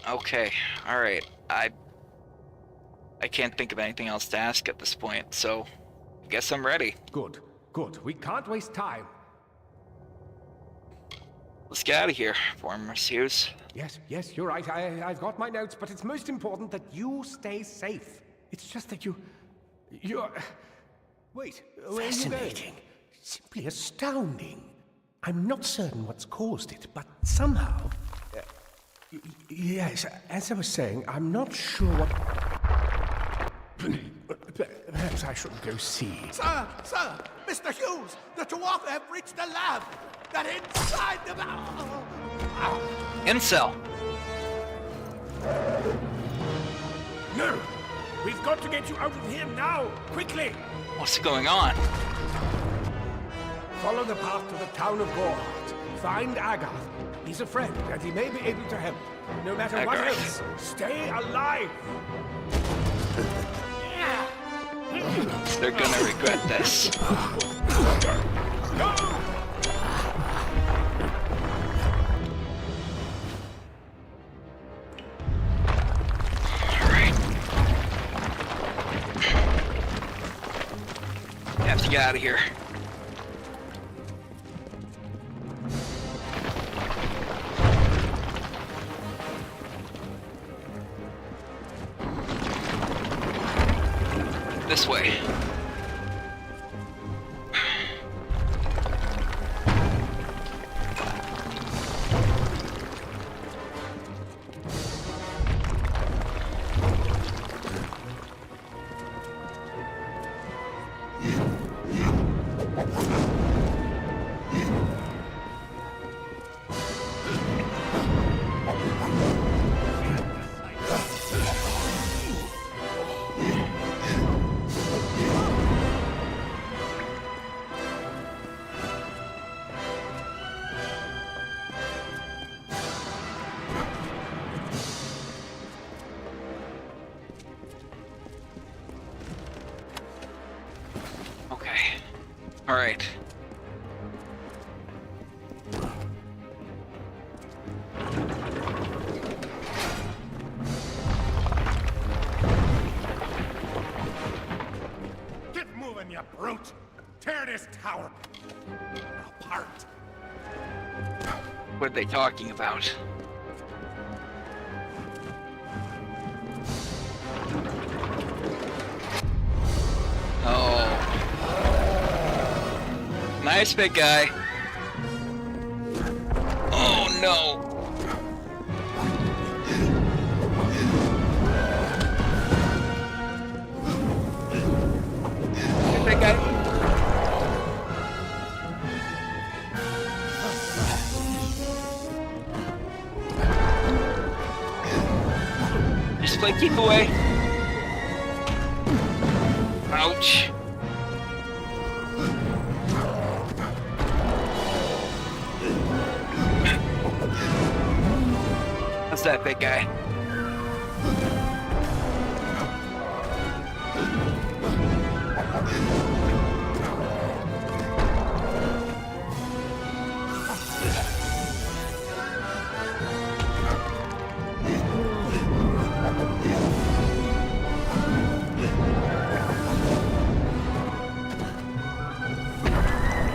Okay, alright. I can't think of anything else to ask at this point, so I guess I'm ready. Good, good. We can't waste time. Let's get out of here, former Hughes. Yes, you're right. I've got my notes, but it's most important that you stay safe. It's just that you're... Wait, where are you going? Fascinating. Simply astounding. I'm not certain what's caused it, but somehow... yes, as I was saying, I'm not sure what... Perhaps I should go see. Sir! Mr. Hughes! The Tuatha have reached the lab! They're inside the... Incel! No! We've got to get you out of here now! Quickly! What's going on? Follow the path to the town of Gorhart. Find Agath. He's a friend, and he may be able to help. No matter what Agath. else, stay alive! They're gonna regret this. Go! Alright. Have to get out of here. This way. Okay. Alright. Get moving, you brute! Tear this tower apart! What are they talking about? Oh. Nice, big guy. Oh no. Hey, big guy. Just play keep away. Ouch. How's that, big guy?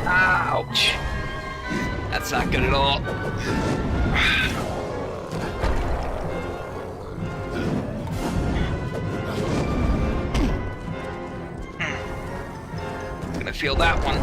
Ouch. That's not good at all. Gonna feel that one.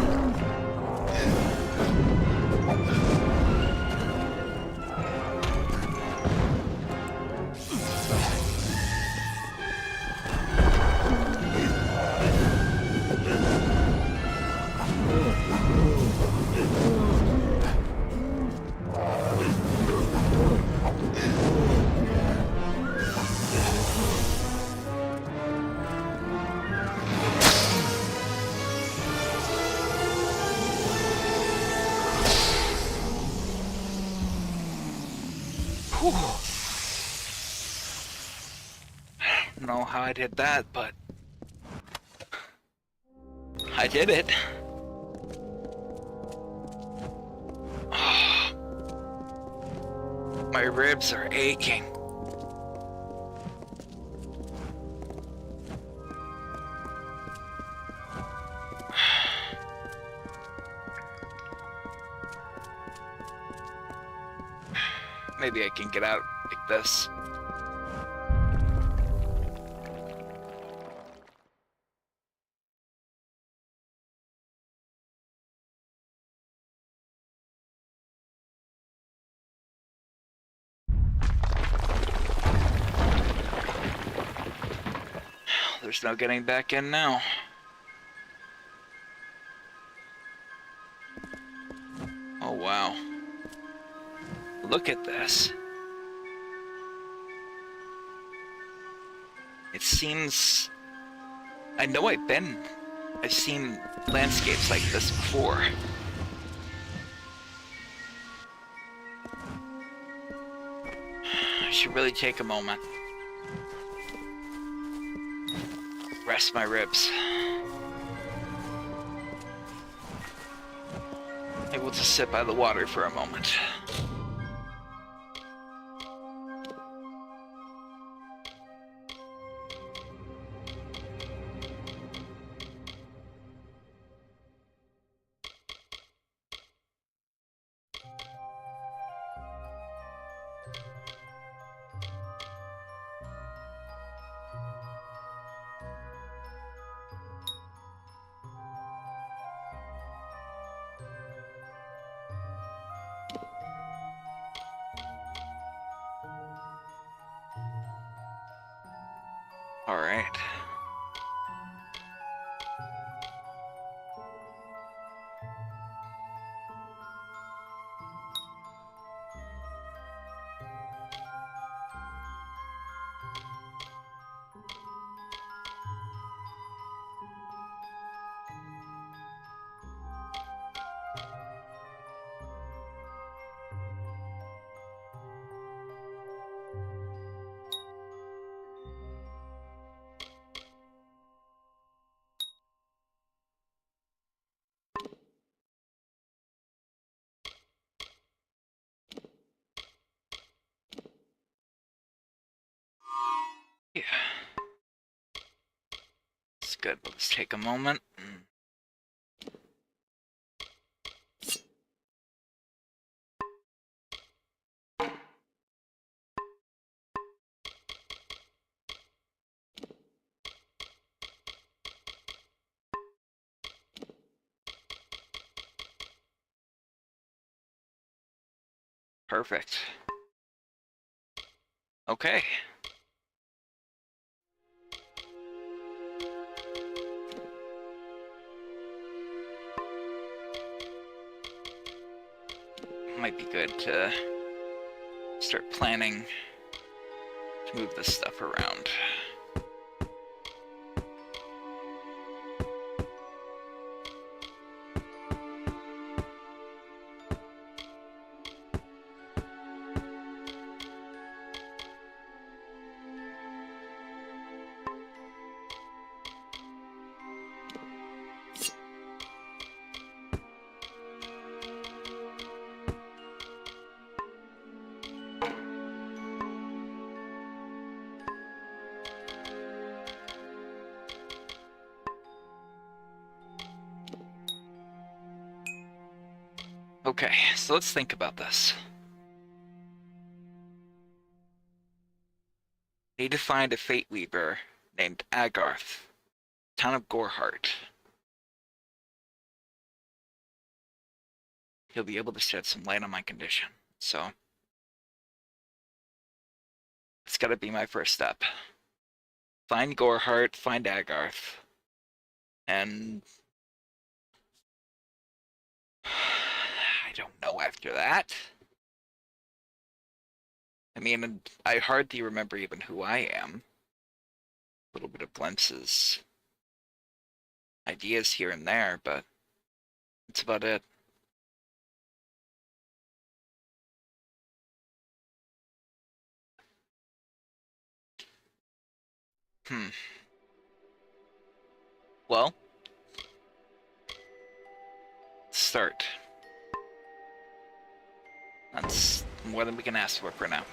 I don't know how I did that, but I did it. My ribs are aching. Maybe I can get out like this. There's no getting back in now. Oh wow. Look at this. It seems... I know I've seen landscapes like this before. I should really take a moment. Rest my ribs. Maybe we'll just sit by the water for a moment. All right. Yeah. It's good. Let's take a moment. Perfect. Okay. Might be good to start planning to move this stuff around. Okay, so let's think about this. Need to find a Fate Weaver named Agarth, town of Gorehart. He'll be able to shed some light on my condition, so it's gotta be my first step. Find Gorehart, find Agarth, and I don't know after that. I mean, I hardly remember even who I am. A little bit of glimpses, ideas here and there, but that's about it. Well, start. That's more than we can ask for now.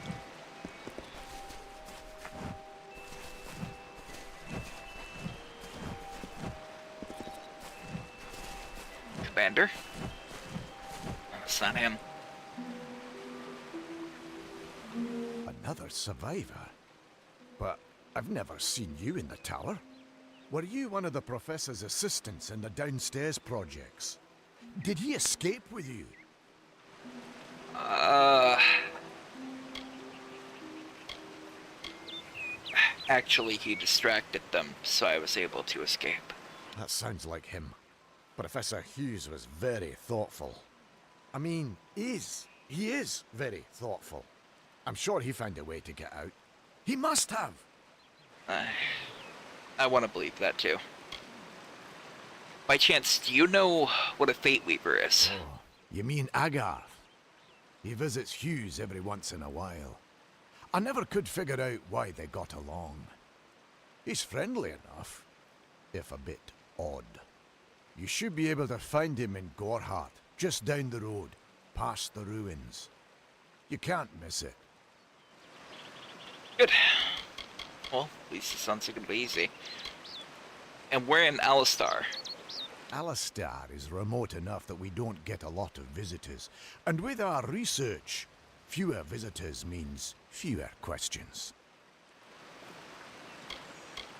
Commander? That's not him. Another survivor? But I've never seen you in the tower. Were you one of the professor's assistants in the downstairs projects? Did he escape with you? Actually, he distracted them, so I was able to escape. That sounds like him. Professor Hughes was very thoughtful. I mean, he is very thoughtful. I'm sure he found a way to get out. He must have! I want to believe that too. By chance, do you know what a Fate Weaver is? Oh, you mean Agarth? He visits Hughes every once in a while. I never could figure out why they got along. He's friendly enough, if a bit odd. You should be able to find him in Gorehart, just down the road, past the ruins. You can't miss it. Good. Well, at least it sounds like it'll be easy. And we're in Alistar. Alistar is remote enough that we don't get a lot of visitors. And with our research, fewer visitors means fewer questions.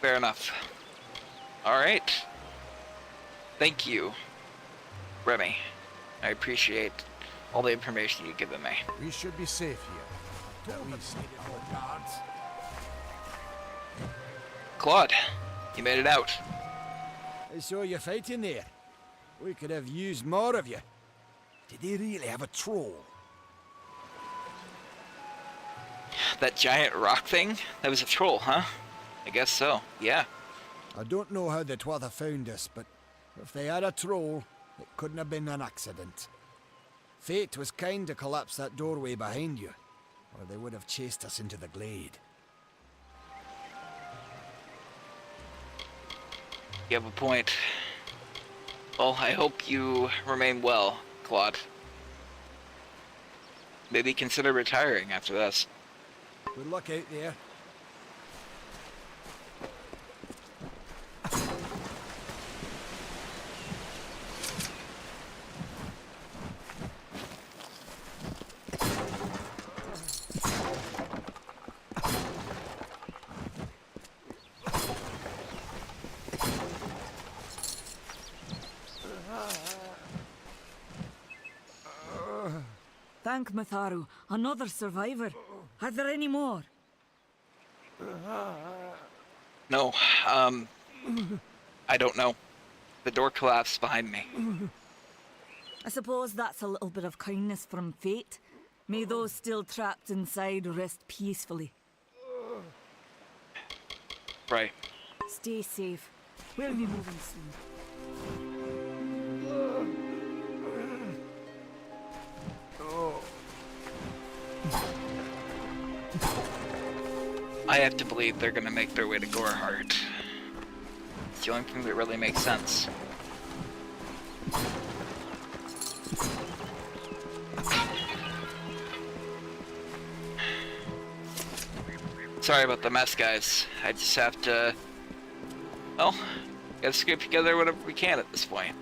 Fair enough. Alright. Thank you, Remy. I appreciate all the information you've given me. We should be safe here. At least our guards. Claude, you made it out. I saw you fighting there. We could have used more of you. Did they really have a troll? That giant rock thing? That was a troll, huh? I guess so, yeah. I don't know how the Twather found us, but if they had a troll, it couldn't have been an accident. Fate was kind to collapse that doorway behind you, or they would have chased us into the glade. You have a point. Well, I hope you remain well, Claude. Maybe consider retiring after this. Good luck out there. Thank Matharu. Another survivor. Are there any more? No, I don't know. The door collapsed behind me. I suppose that's a little bit of kindness from fate. May those still trapped inside rest peacefully. Right. Stay safe. We'll be moving soon. I have to believe they're gonna make their way to Gorehart. It's the only thing that really makes sense. Sorry about the mess, guys. I just have to... well, gotta scrape together whatever we can at this point.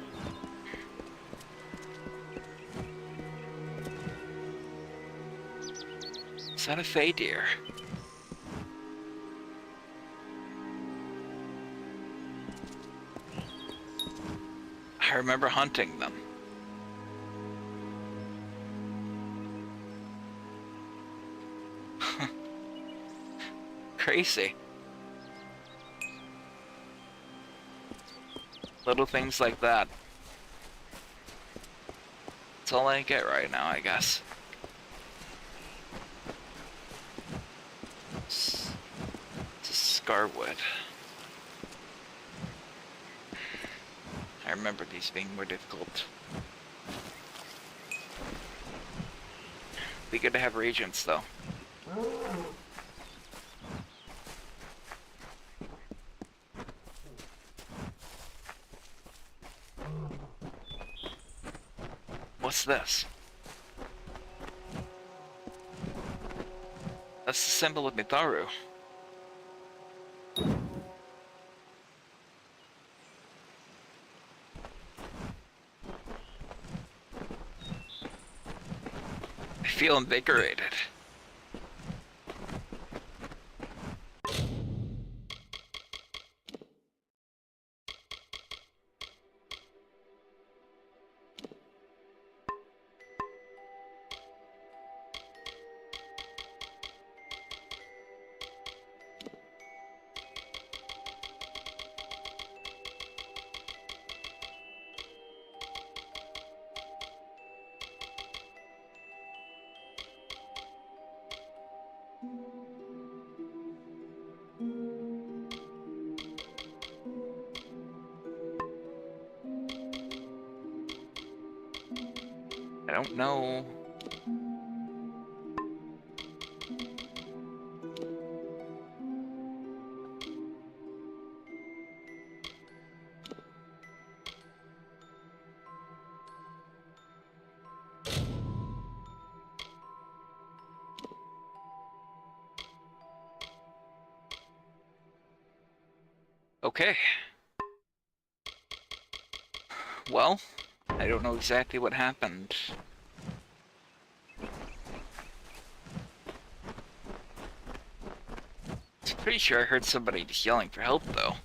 Is that a fey deer? I remember hunting them. Crazy. Little things like that. That's all I get right now, I guess. It's a scarwood. I remember these being more difficult. Be good to have reagents, though. What's this? That's the symbol of Mitharu. I feel invigorated. I don't know. Okay. Well, I don't know exactly what happened. I'm pretty sure I heard somebody just yelling for help, though.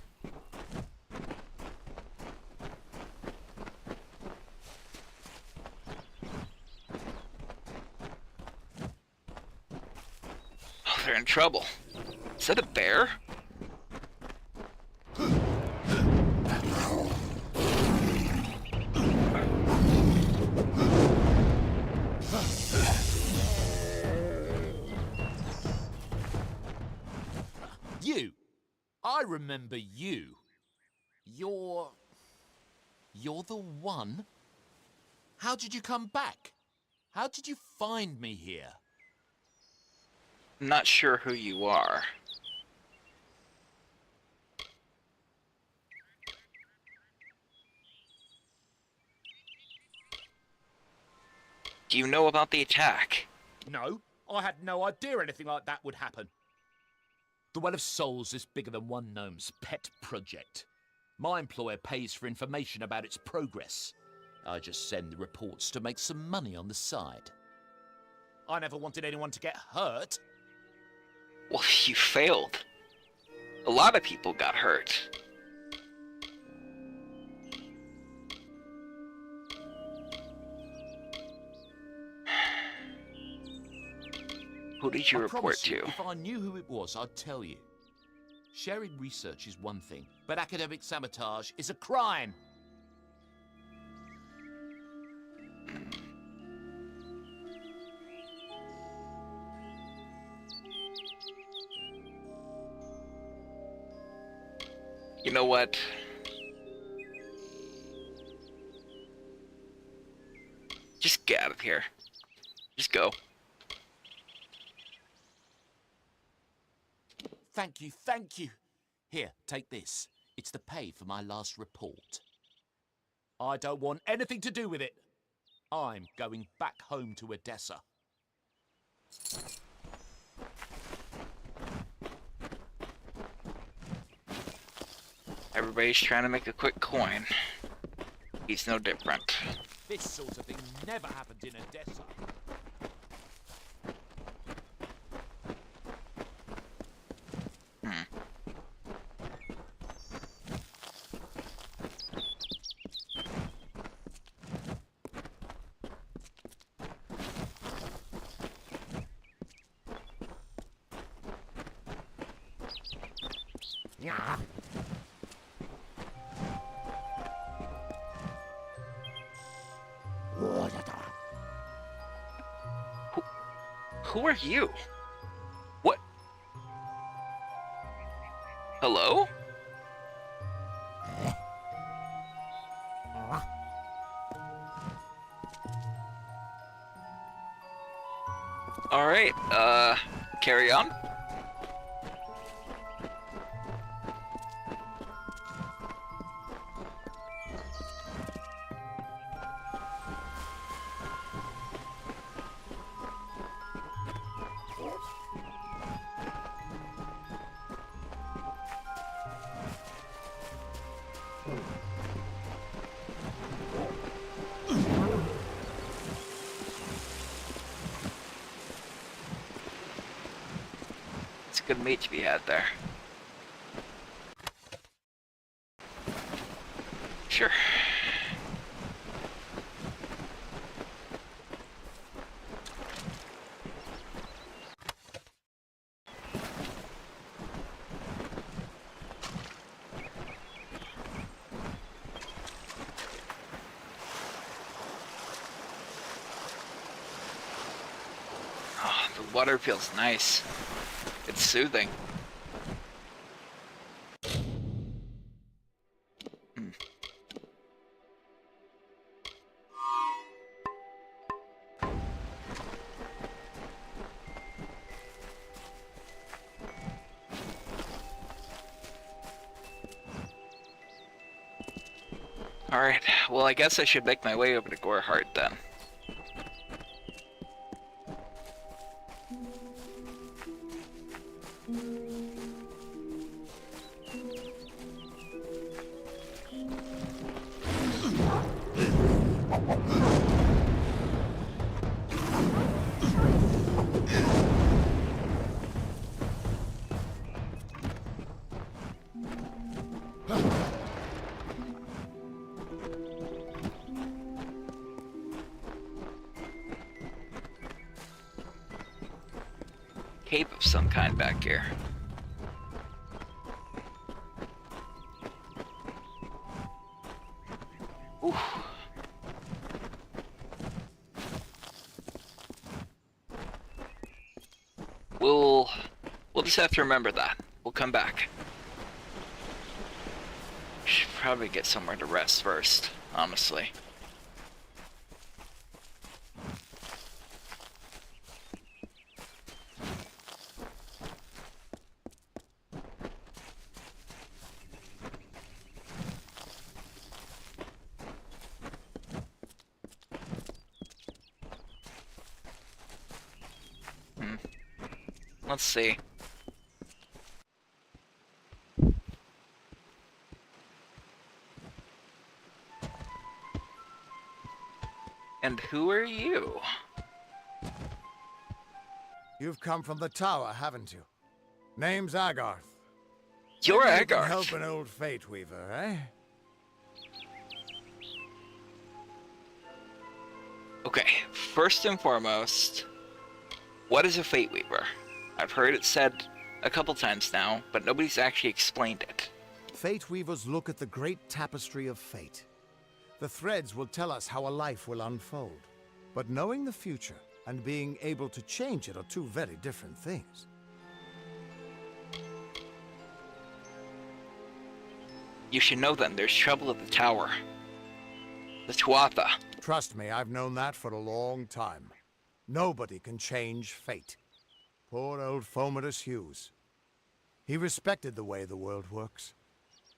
Oh, they're in trouble. Is that a bear? You! I remember you. You're the one? How did you come back? How did you find me here? I'm not sure who you are. Do you know about the attack? No, I had no idea anything like that would happen. The Well of Souls is bigger than one gnome's pet project. My employer pays for information about its progress. I just send the reports to make some money on the side. I never wanted anyone to get hurt. Well, you failed. A lot of people got hurt. Who did you report to? If I knew who it was, I'd tell you. Sharing research is one thing, but academic sabotage is a crime. You know what? Just get out of here. Just go. Thank you, thank you. Here, take this. It's the pay for my last report. I don't want anything to do with it. I'm going back home to Odessa. Everybody's trying to make a quick coin. He's no different. This sort of thing never happened in Odessa. Who are you? What? Hello? Alright, carry on. Good meat to be had there. Sure. Oh, the water feels nice. It's soothing. Alright, well I guess I should make my way over to Goreheart then. Cape of some kind back here. Oof. We'll just have to remember that. We'll come back. Should probably get somewhere to rest first, honestly. Let's see. And who are you? You've come from the tower, haven't you? Name's Agarth. You're Maybe you can Agarth. help an old Fate Weaver, eh? Okay, first and foremost, what is a Fate Weaver? I've heard it said a couple times now, but nobody's actually explained it. Fate Weavers look at the great tapestry of fate. The threads will tell us how a life will unfold. But knowing the future and being able to change it are two very different things. You should know then, there's trouble at the tower. The Tuatha. Trust me, I've known that for a long time. Nobody can change fate. Poor old Fomerus Hughes. He respected the way the world works.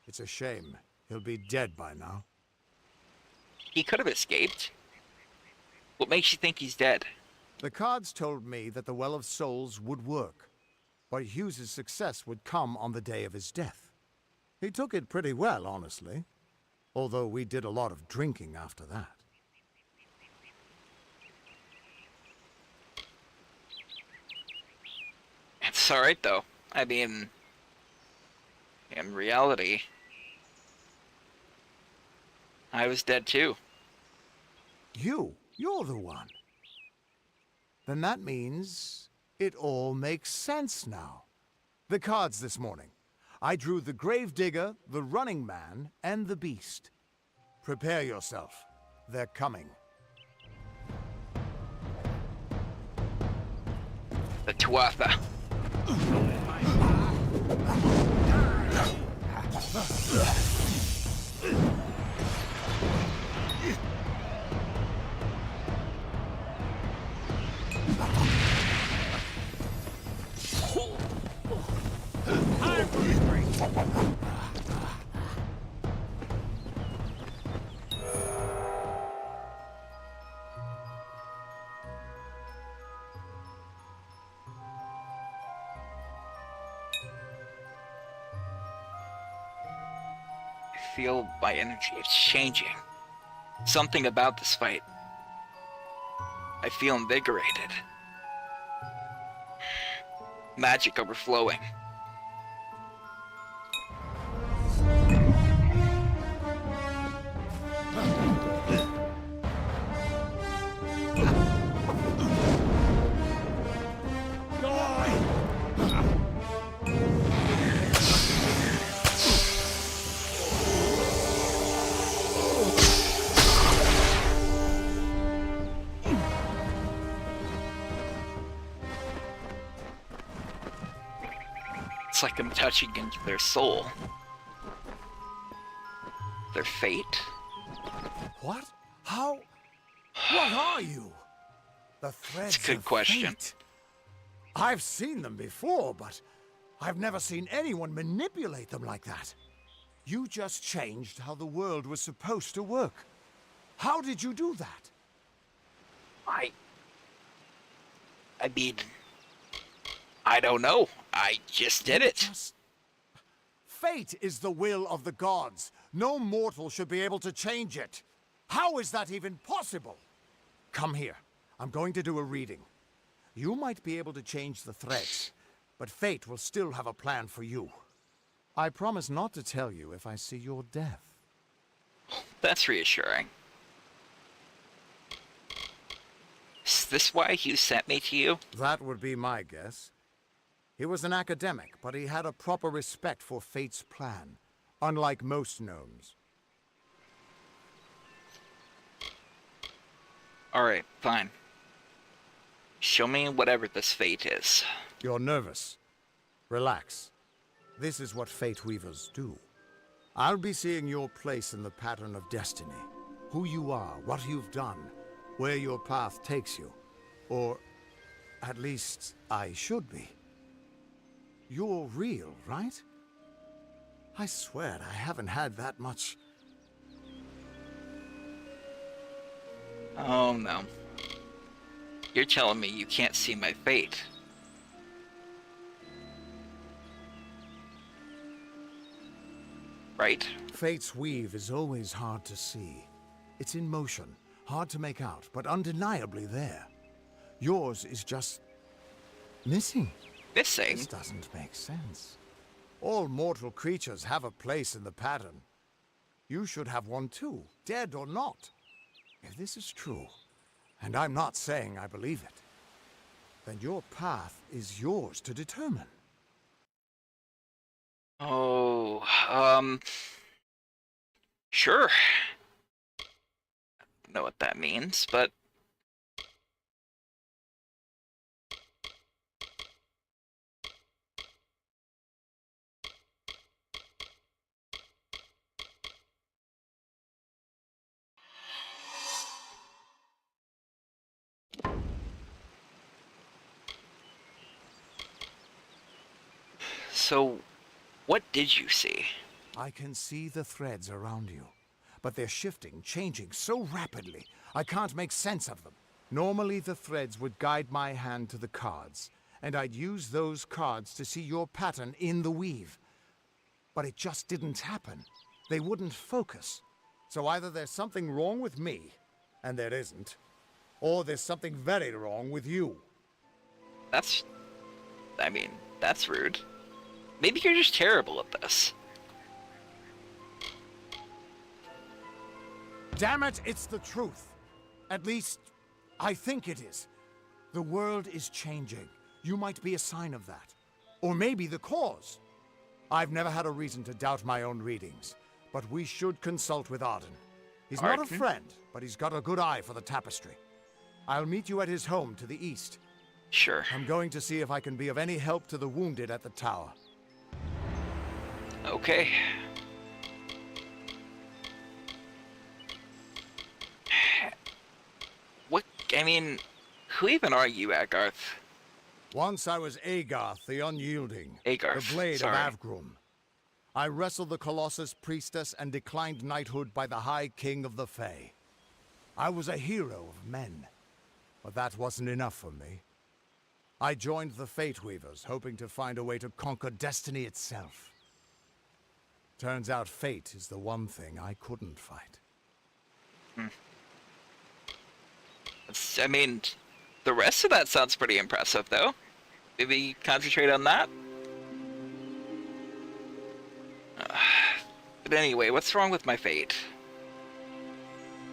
It's a shame. He'll be dead by now. He could have escaped. What makes you think he's dead? The cards told me that the Well of Souls would work, but Hughes's success would come on the day of his death. He took it pretty well, honestly, although we did a lot of drinking after that. It's alright though. I mean, in reality, I was dead too. You're the one. Then that means it all makes sense now. The cards this morning. I drew the gravedigger, the running man, and the beast. Prepare yourself. They're coming. The Tuatha. I feel my energy is changing. Something about this fight. I feel invigorated. Magic overflowing. It's like I'm touching into their soul. Their fate. What? How? What are you? The threads It's a good of question. fate. I've seen them before, but I've never seen anyone manipulate them like that. You just changed how the world was supposed to work. How did you do that? I mean, I don't know. I just did it. Fate is the will of the gods. No mortal should be able to change it. How is that even possible? Come here. I'm going to do a reading. You might be able to change the threads, but fate will still have a plan for you. I promise not to tell you if I see your death. That's reassuring. Is this why Hugh sent me to you? That would be my guess. He was an academic, but he had a proper respect for fate's plan, unlike most gnomes. Alright, fine. Show me whatever this fate is. You're nervous. Relax. This is what fate weavers do. I'll be seeing your place in the pattern of destiny. Who you are, what you've done, where your path takes you. Or, at least, I should be. You're real, right? I swear I haven't had that much. Oh no. You're telling me you can't see my fate. Right? Fate's weave is always hard to see. It's in motion, hard to make out, but undeniably there. Yours is just missing. Missing? This doesn't make sense. All mortal creatures have a place in the pattern. You should have one too, dead or not. If this is true, and I'm not saying I believe it, then your path is yours to determine. Oh, sure. I don't know what that means, but so what did you see? I can see the threads around you, but they're shifting, changing so rapidly, I can't make sense of them. Normally the threads would guide my hand to the cards, and I'd use those cards to see your pattern in the weave. But it just didn't happen. They wouldn't focus. So either there's something wrong with me, and there isn't, or there's something very wrong with you. That's rude. Maybe you're just terrible at this. Damn it, it's the truth. At least, I think it is. The world is changing. You might be a sign of that. Or maybe the cause. I've never had a reason to doubt my own readings, but we should consult with Arden. He's not a Arden? friend, but he's got a good eye for the tapestry. I'll meet you at his home to the east. Sure. I'm going to see if I can be of any help to the wounded at the tower. Okay. What? I mean, who even are you, Agarth? Once I was Agarth the Unyielding, Agarth, the Blade sorry. of Avgrum. I wrestled the Colossus priestess and declined knighthood by the High King of the Fae. I was a hero of men, but that wasn't enough for me. I joined the Fate Weavers, hoping to find a way to conquer destiny itself. Turns out fate is the one thing I couldn't fight. I mean, the rest of that sounds pretty impressive, though. Maybe concentrate on that? But anyway, what's wrong with my fate?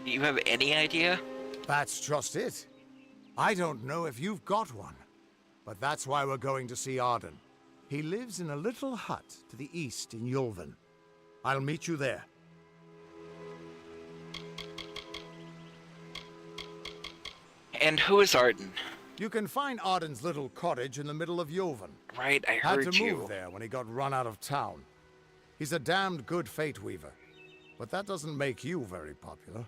Do you have any idea? That's just it. I don't know if you've got one, but that's why we're going to see Arden. He lives in a little hut to the east in Yulven. I'll meet you there. And who is Arden? You can find Arden's little cottage in the middle of Yulven. Right, I Had heard to you. move there when he got run out of town. He's a damned good Fate Weaver, but that doesn't make you very popular.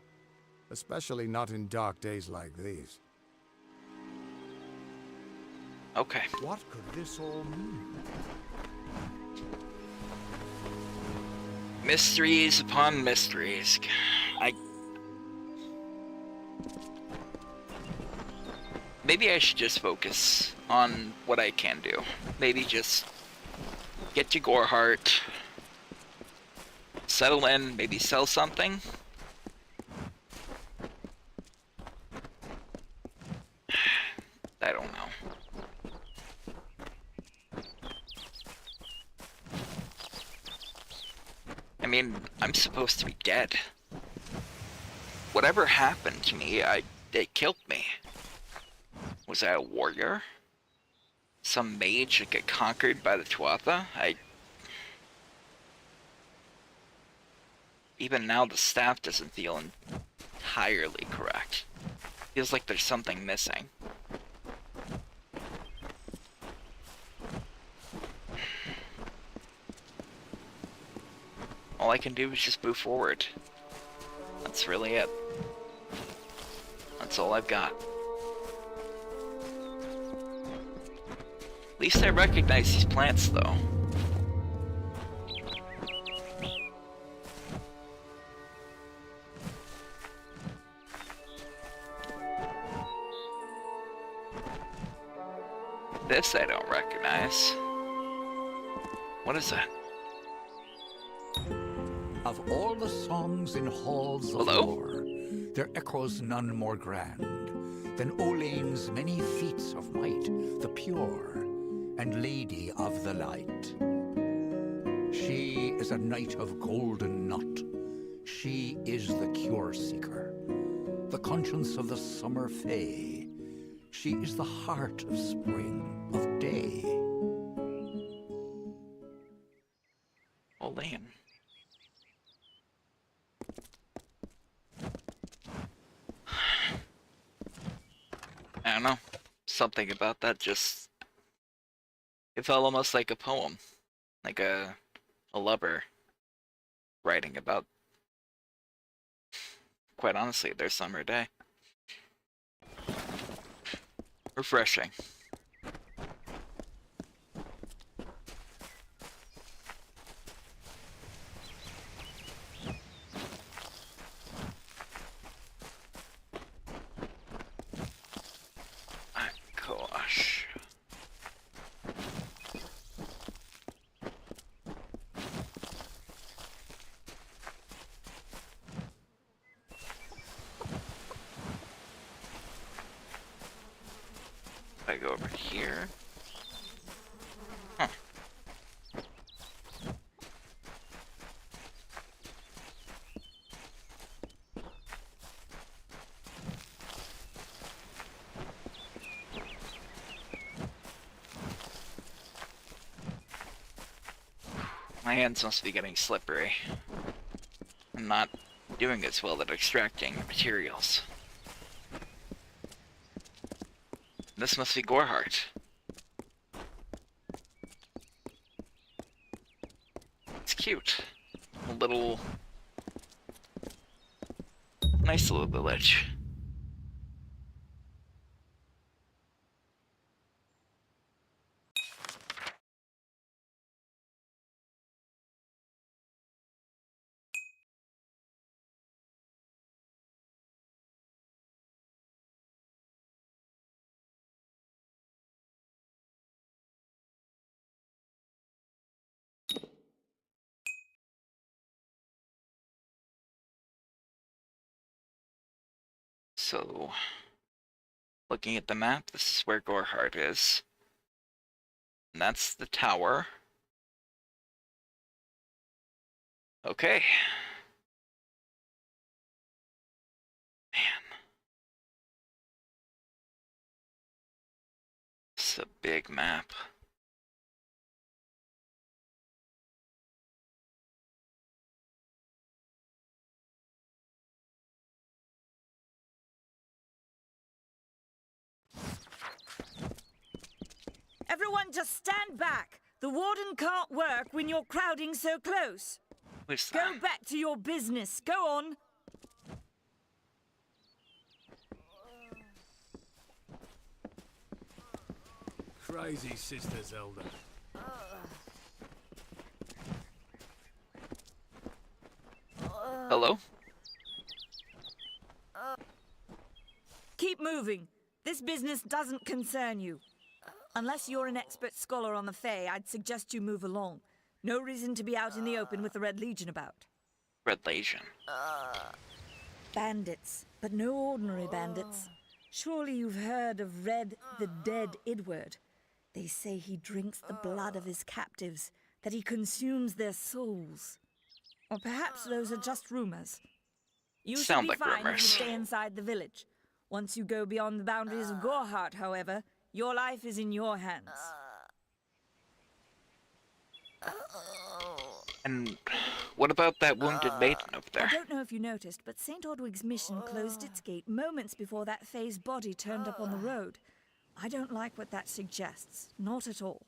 Especially not in dark days like these. Okay. What could this all mean? Mysteries upon mysteries. Maybe I should just focus on what I can do. Maybe just get to Gorehart, settle in, maybe sell something. I don't know. I mean, I'm supposed to be dead. Whatever happened to me, it killed me. Was I a warrior? Some mage that got conquered by the Tuatha? Even now, the staff doesn't feel entirely correct. Feels like there's something missing. All I can do is just move forward. That's really it. That's all I've got. At least I recognize these plants, though. This I don't recognize. What is that? Of all the songs in halls of Hello? war, there echoes none more grand than Olane's many feats of might, the pure and lady of the light. She is a knight of golden knot. She is the cure seeker, the conscience of the summer fae. She is the heart of spring, of day. Olane. I don't know. Something about that just... It felt almost like a poem. Like a lover writing about, quite honestly, their summer day. Refreshing. Gosh. If I go over here. Huh. My hands must be getting slippery. I'm not doing as well at extracting materials. This must be Gorhart. It's cute. A little... nice little village. So, looking at the map, this is where Gorhart is. And that's the tower. Okay. Man. It's a big map. Everyone just stand back. The warden can't work when you're crowding so close. Who's Go that? back to your business. Go on. Crazy sister Zelda. Hello? Keep moving. This business doesn't concern you. Unless you're an expert scholar on the Fae, I'd suggest you move along. No reason to be out in the open with the Red Legion about. Red Legion. Bandits, but no ordinary bandits. Surely you've heard of Red the Dead Idward. They say he drinks the blood of his captives, that he consumes their souls. Or perhaps those are just rumors. You should Sound be like fine if you rumors. stay inside the village. Once you go beyond the boundaries of Gorhart, however, your life is in your hands. And what about that wounded maiden over I there? don't know if you noticed, but St. Ordwig's mission closed its gate moments before that Fae's body turned up on the road. I don't like what that suggests. Not at all.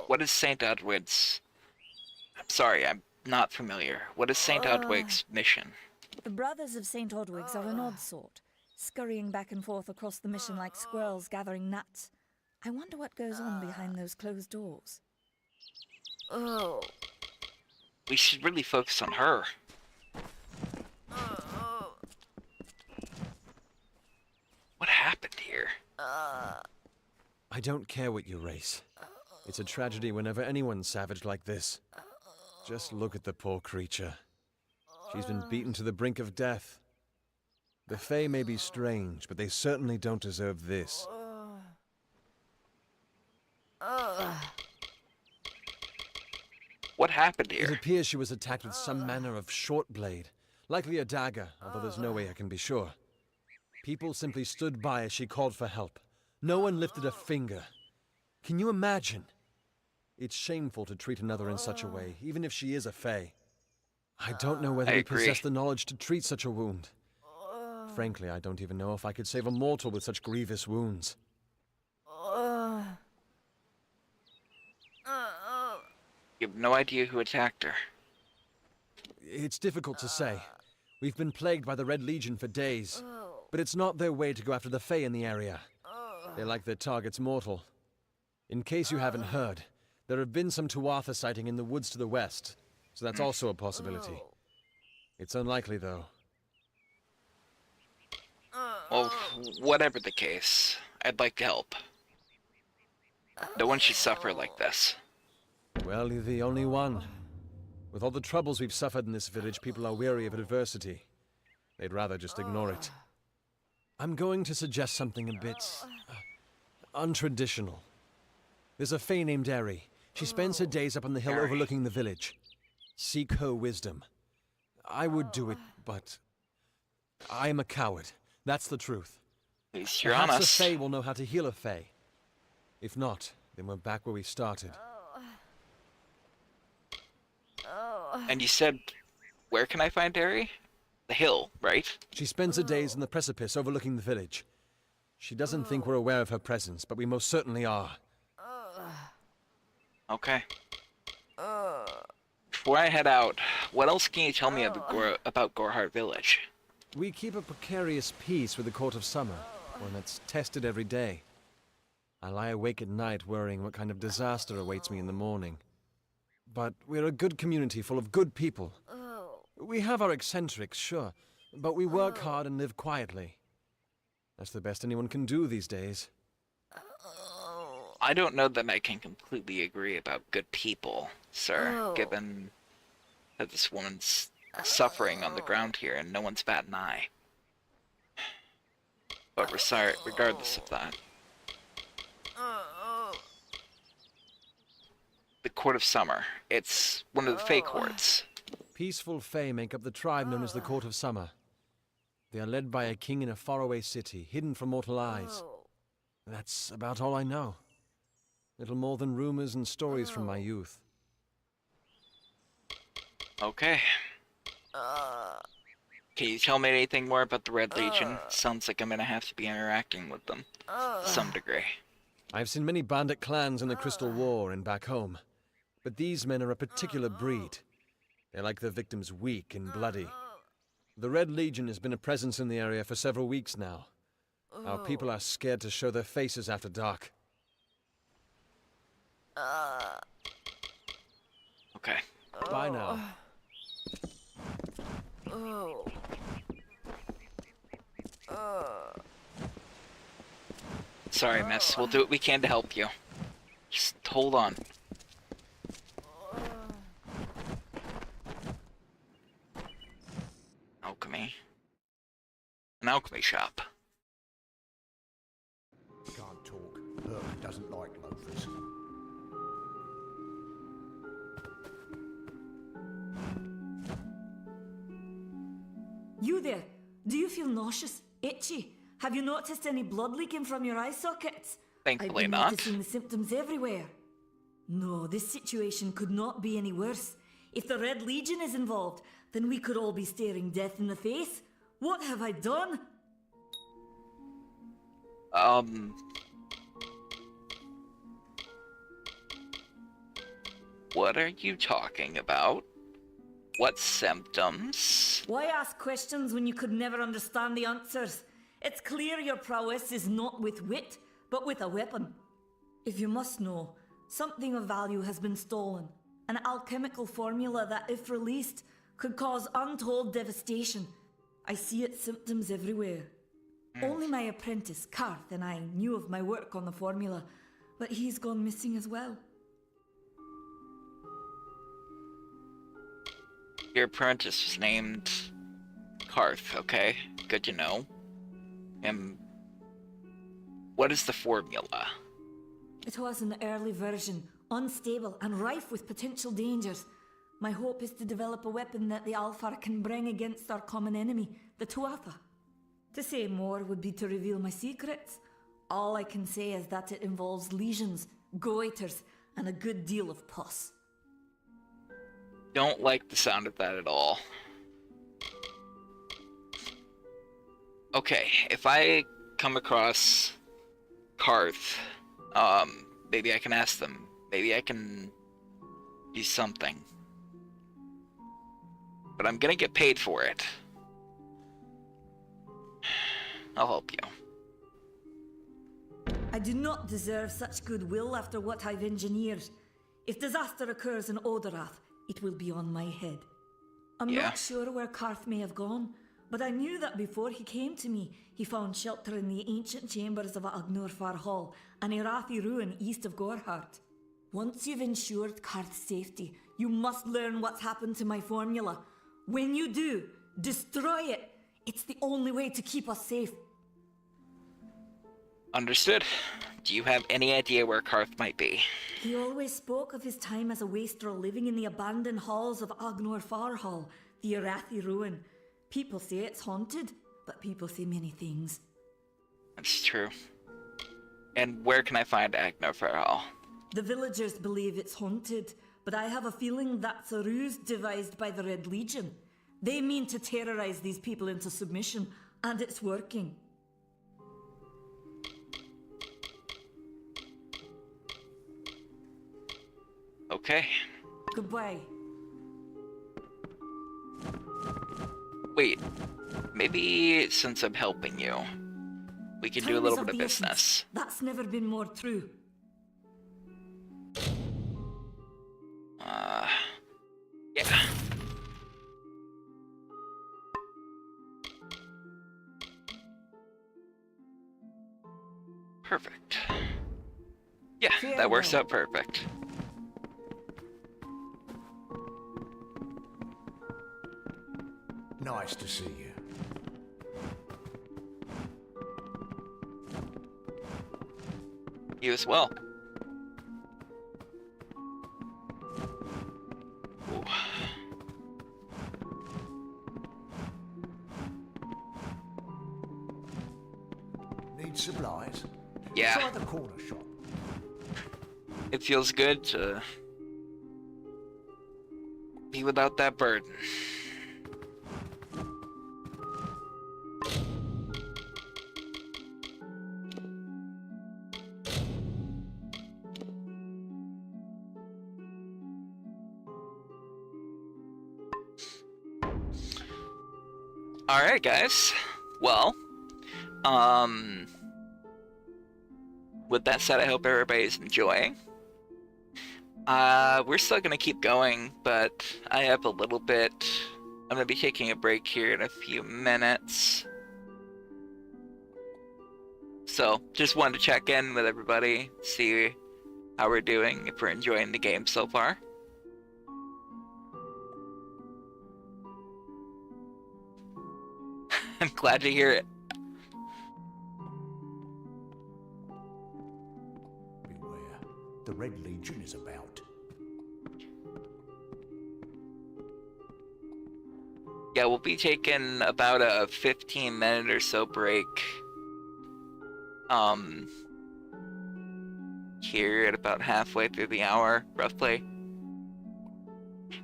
What is St. Odwig's... I'm sorry, I'm not familiar. What is St. Odwig's mission? The brothers of St. Ordwig's are an odd sort, scurrying back and forth across the mission like squirrels gathering nuts. I wonder what goes on behind those closed doors. We should really focus on her. What happened here? I don't care what you race. It's a tragedy whenever anyone's savage like this. Just look at the poor creature. She's been beaten to the brink of death. The Fae may be strange, but they certainly don't deserve this. What happened It here? appears she was attacked with some manner of short blade, likely a dagger, although there's no way I can be sure. People simply stood by as she called for help. No one lifted a finger. Can you imagine? It's shameful to treat another in such a way, even if she is a Fae. I don't know whether I we agree. possess the knowledge to treat such a wound. Frankly, I don't even know if I could save a mortal with such grievous wounds. You have no idea who attacked her. It's difficult to say. We've been plagued by the Red Legion for days, but it's not their way to go after the Fae in the area. They like their targets mortal. In case you haven't heard, there have been some Tuatha sighting in the woods to the west, so that's also a possibility. It's unlikely, though. Well, whatever the case, I'd like to help. No one should suffer like this. Well, you're the only one. With all the troubles we've suffered in this village, people are weary of adversity. They'd rather just ignore it. I'm going to suggest something a bit... untraditional. There's a Fae named Eri. She spends her days up on the hill overlooking the village. Seek her wisdom. I would do it, but... I am a coward. That's the truth. At least you're Perhaps honest. a Fae will know how to heal a Fae. If not, Then we're back where we started. And you said, where can I find Derry? The hill, right? She spends her days on the precipice overlooking the village. She doesn't think we're aware of her presence, but we most certainly are. Okay. Before I head out, what else can you tell me about Gorhart Village? We keep a precarious peace with the Court of Summer, one that's tested every day. I lie awake at night worrying what kind of disaster awaits me in the morning. But we're a good community full of good people. We have our eccentrics, sure, but we work hard and live quietly. That's the best anyone can do these days. I don't know that I can completely agree about good people, sir, given that this woman's suffering on the ground here and no one's bat an eye. But regardless of that. The Court of Summer. It's one of the Fae courts. Peaceful Fae make up the tribe known as the Court of Summer. They are led by a king in a faraway city, hidden from mortal eyes. That's about all I know. Little more than rumors and stories from my youth. Okay. Can you tell me anything more about the Red Legion? Sounds like I'm gonna have to be interacting with them to some degree. I've seen many bandit clans in the Crystal War and back home, but these men are a particular breed. They're like their victims, weak and bloody. The Red Legion has been a presence in the area for several weeks now. Our people are scared to show their faces after dark. Okay. Bye now. Sorry, miss. We'll do what we can to help you. Just hold on. Alchemy. An alchemy shop. Can't talk. Herc doesn't like loafers. You there? Do you feel nauseous? Itchy? Have you noticed any blood leaking from your eye sockets? Thankfully I've been not. noticing the symptoms everywhere. No, this situation could not be any worse. If the Red Legion is involved, then we could all be staring death in the face. What have I done? What are you talking about? What symptoms? Why ask questions when you could never understand the answers? It's clear your prowess is not with wit, but with a weapon. If you must know, something of value has been stolen. An alchemical formula that, if released, could cause untold devastation. I see its symptoms everywhere. Only my apprentice, Karth, and I knew of my work on the formula, but he's gone missing as well. Your apprentice was named Karth, okay? Good to know. What is the formula? It was an early version, unstable and rife with potential dangers. My hope is to develop a weapon that the Alfar can bring against our common enemy, the Tuatha. To say more would be to reveal my secrets. All I can say is that it involves lesions, goiters, and a good deal of pus. Don't like the sound of that at all. Okay, if I come across Karth, maybe I can ask them. Maybe I can do something. But I'm gonna get paid for it. I'll help you. I do not deserve such goodwill after what I've engineered. If disaster occurs in Odorath, it will be on my head. I'm not sure where Karth may have gone, but I knew that before he came to me, he found shelter in the ancient chambers of Agnor Hall, an Irathi ruin east of Gorhart. Once you've ensured Karth's safety, you must learn what's happened to my formula. When you do, destroy it. It's the only way to keep us safe. Understood. Do you have any idea where Karth might be? He always spoke of his time as a wastrel living in the abandoned halls of Agnor Hall, the Irathi ruin. People say it's haunted, but people say many things. That's true. And where can I find Agnor Hall? The villagers believe it's haunted, but I have a feeling that's a ruse devised by the Red Legion. They mean to terrorize these people into submission, and it's working. Okay. Goodbye. Wait, maybe since I'm helping you, we can do a Time little is bit of the essence. business. That's never been more true. Yeah. Perfect. Yeah, that works out perfect. Nice to see you. You as well. Ooh. Need supplies? Yeah. Try the corner shop. It feels good to be without that burden. Alright, guys. Well, with that said, I hope everybody's enjoying. We're still gonna keep going, but I have a little bit... I'm gonna be taking a break here in a few minutes. So, just wanted to check in with everybody, see how we're doing, if we're enjoying the game so far. I'm glad to hear it. Beware. The Red Legion is about. Yeah, we'll be taking about a 15-minute or so break. Here at about halfway through the hour, roughly.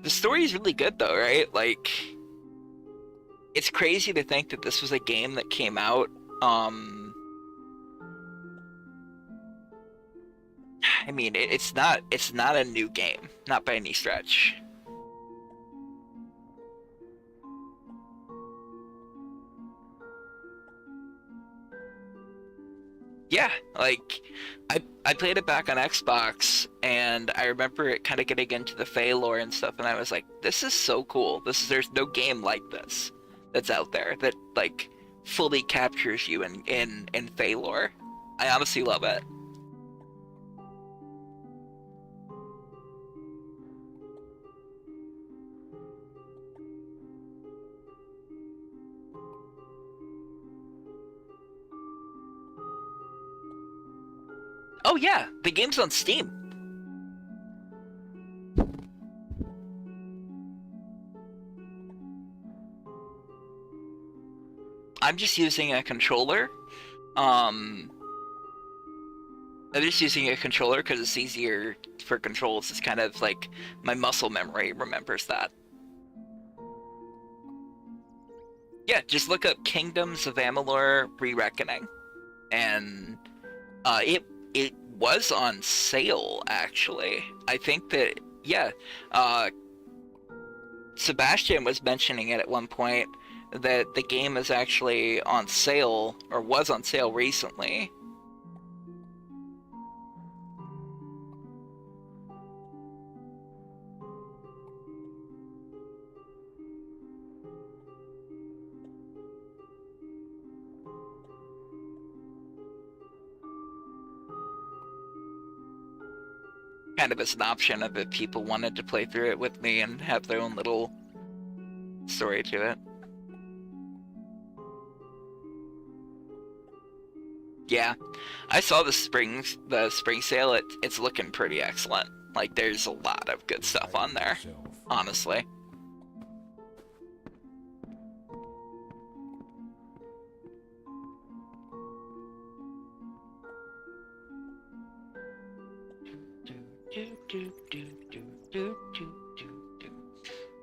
The story is really good though, right? Like, it's crazy to think that this was a game that came out, I mean, it's not a new game, not by any stretch. Yeah, like, I played it back on Xbox, and I remember it kind of getting into the Fae lore and stuff, and I was like, this is so cool. There's no game like this that's out there that, like, fully captures you in Fae lore. I honestly love it. Oh yeah, the game's on Steam. I'm just using a controller. I'm just using a controller because it's easier for controls. It's kind of like my muscle memory remembers that. Yeah, just look up Kingdoms of Amalur Re-reckoning, and it was on sale actually. I think that, yeah, Sebastian was mentioning it at one point that the game is actually on sale, or was on sale recently. Kind of as an option of if people wanted to play through it with me and have their own little story to it. Yeah, I saw the spring sale. It's looking pretty excellent. Like, there's a lot of good stuff on there, honestly. Do, do, do, do, do, do, do, do,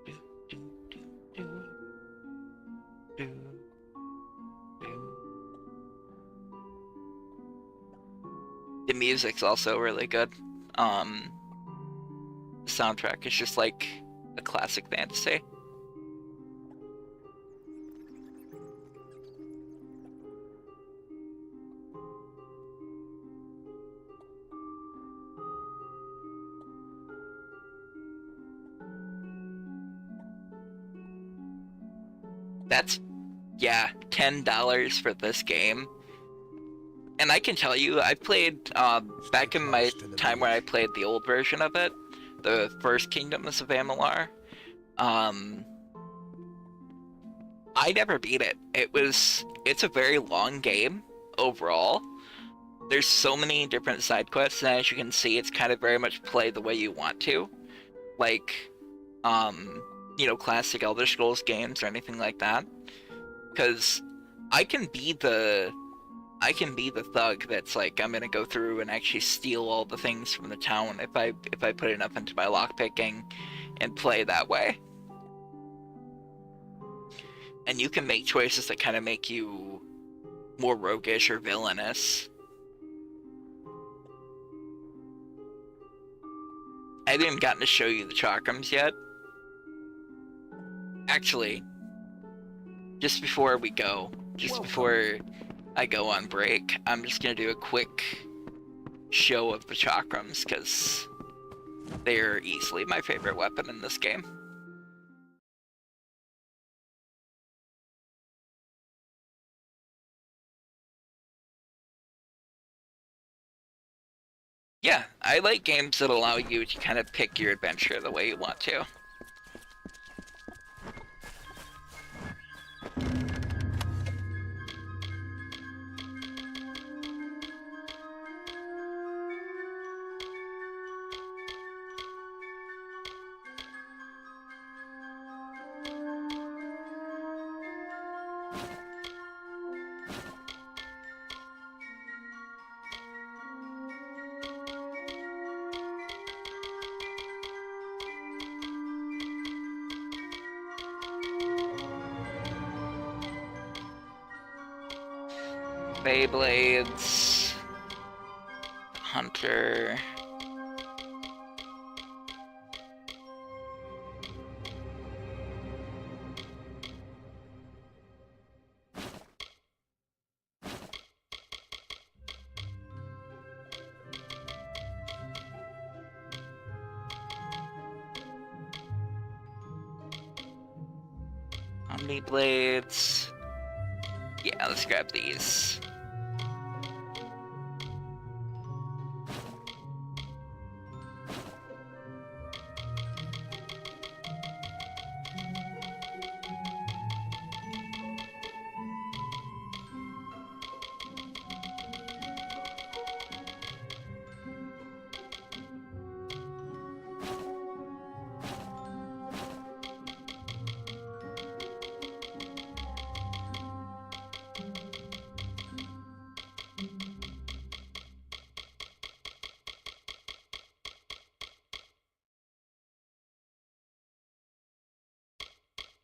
do, do, do, do, do. The music's also really good. The soundtrack is just like a classic fantasy. That's, yeah, $10 for this game. And I can tell you, I played, back in my time where I played the old version of it, the first Kingdoms of Amalur, I never beat it. It's a very long game, overall. There's so many different side quests, and as you can see, it's kind of very much play the way you want to. Like, you know, classic Elder Scrolls games or anything like that. Because I can be the thug that's like, I'm gonna go through and actually steal all the things from the town if I put enough into my lockpicking and play that way. And you can make choices that kind of make you more roguish or villainous. I haven't even gotten to show you the chakrams yet. Actually, just before we go, before I go on break, I'm just gonna do a quick show of the chakrams, because they're easily my favorite weapon in this game. Yeah, I like games that allow you to kind of pick your adventure the way you want to. Beyblades, Hunter. Omni blades. Yeah, let's grab these.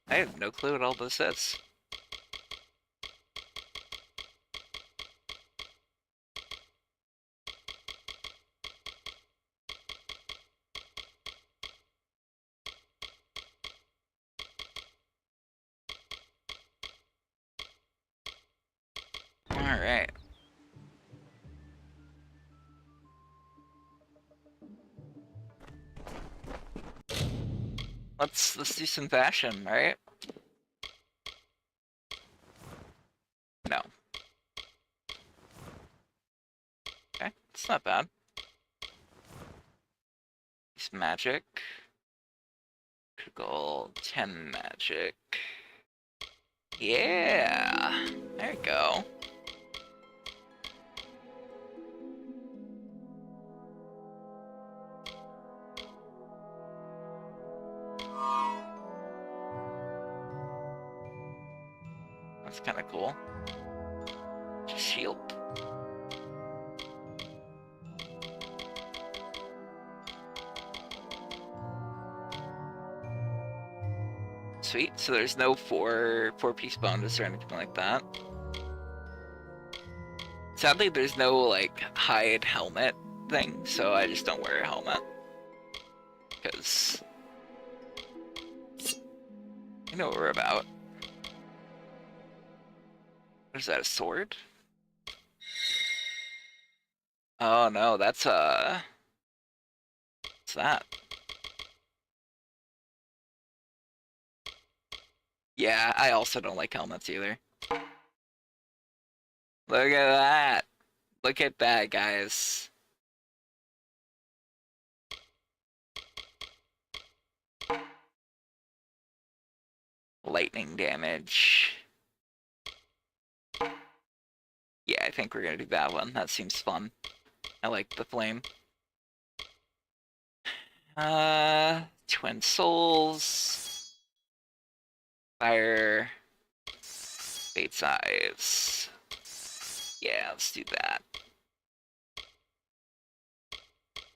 I have no clue what all this is. All right. Let's do some fashion, right? No. Okay, it's not bad. It's magic. Critical 10 magic. Yeah, there you go. That's kind of cool. Shield. Sweet. So there's no four-piece bonus or anything like that. Sadly, there's no like hide helmet thing, so I just don't wear a helmet because you know what we're about. What is that? A sword? Oh no, that's what's that? Yeah, I also don't like helmets either. Look at that. Look at that, guys. Lightning damage. Yeah, I think we're gonna do that one. That seems fun. I like the flame. Twin souls. Fire. Fate's eyes. Yeah, let's do that.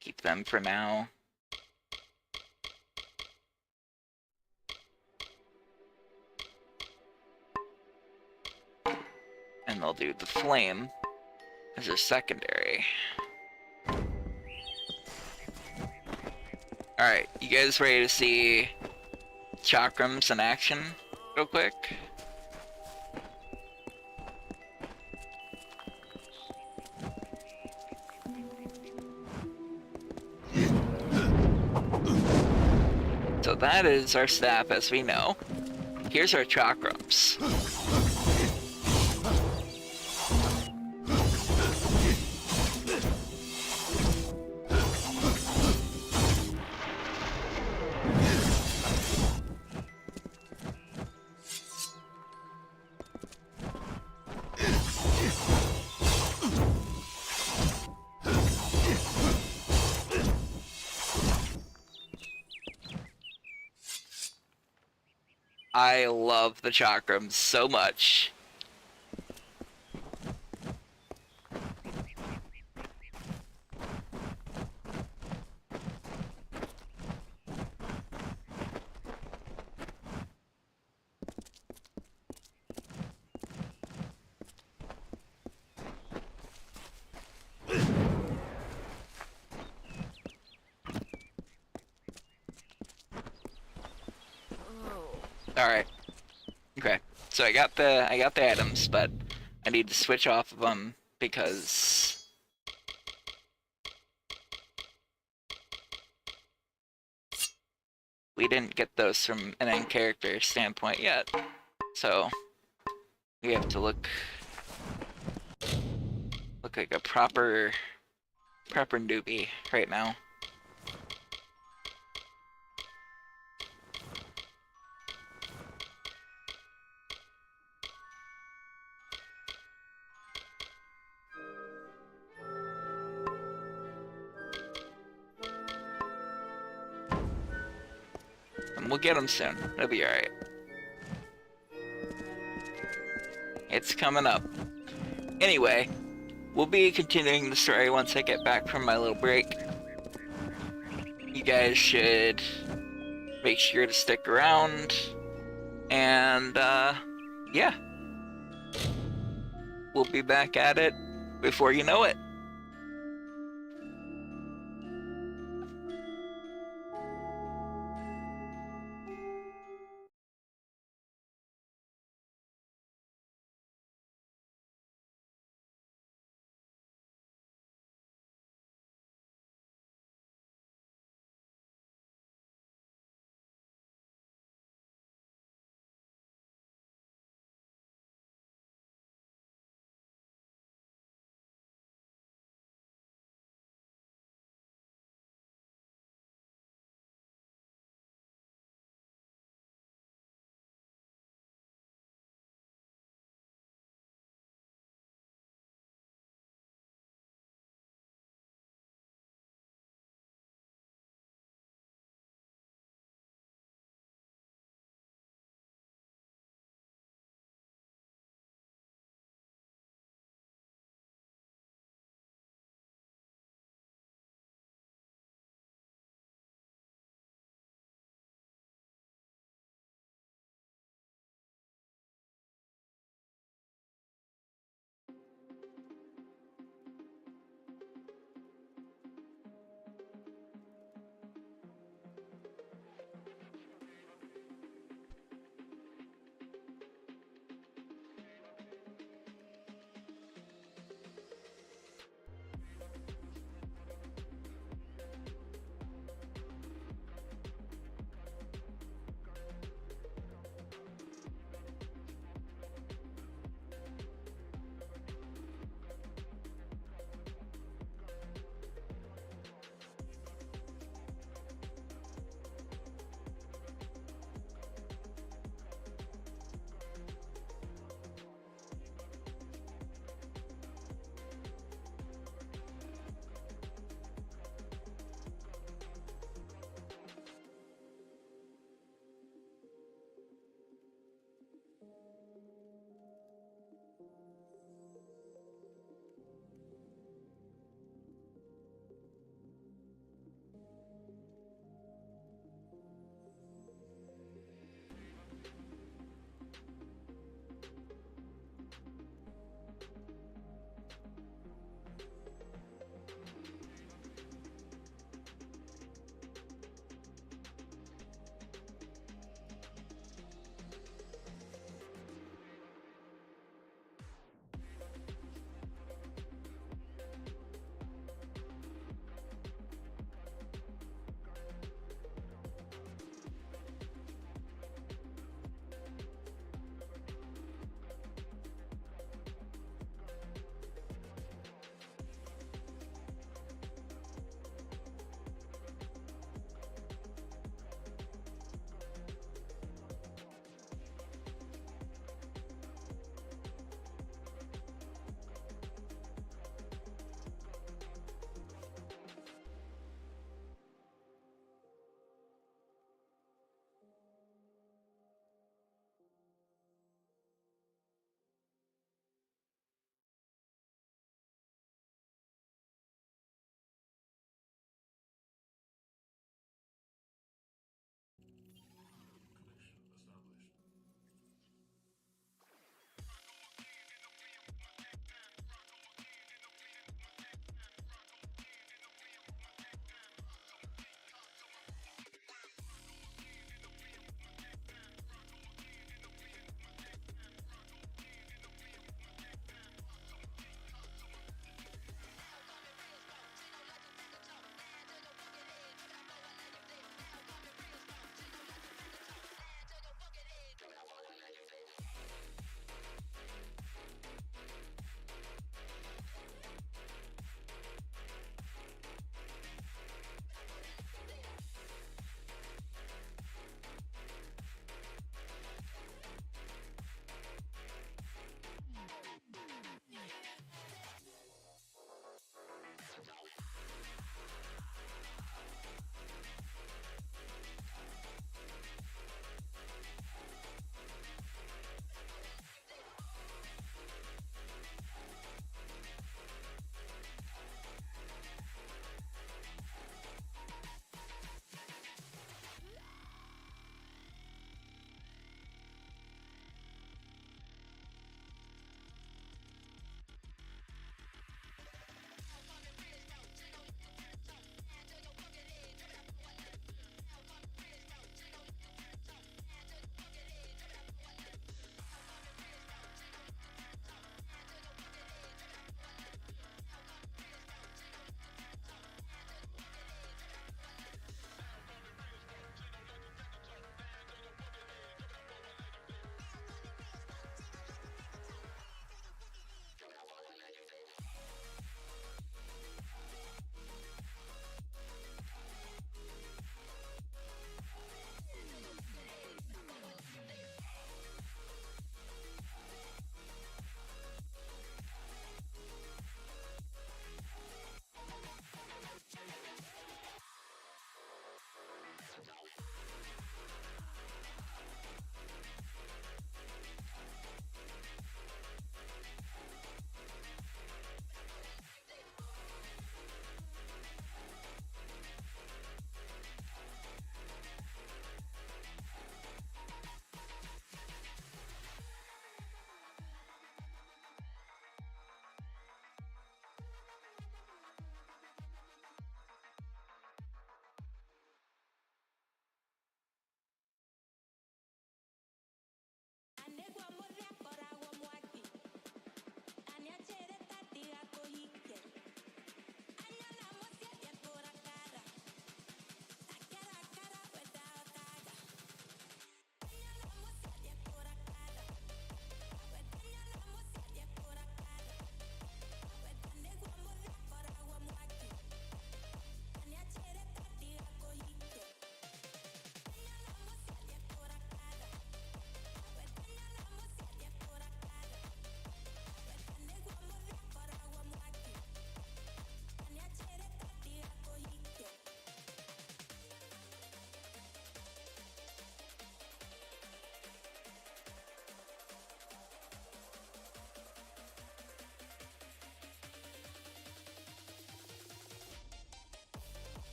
Keep them for now. And they'll do the flame as a secondary. Alright, you guys ready to see chakrams in action real quick? So that is our staff as we know. Here's our chakrams. I love the chakrams so much. Alright. Okay. So I got the items, but I need to switch off of them because we didn't get those from an end character standpoint yet. So we have to look like a proper newbie right now. And we'll get them soon. It'll be alright. It's coming up. Anyway, we'll be continuing the story once I get back from my little break. You guys should make sure to stick around. And, yeah. We'll be back at it before you know it.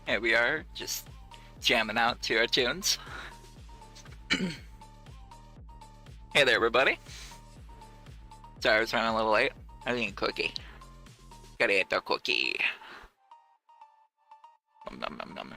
Here we are, just jamming out to our tunes. Hey there, everybody. Sorry, I was running a little late. I was eating a cookie. Gotta eat the cookie. Nom nom nom nom.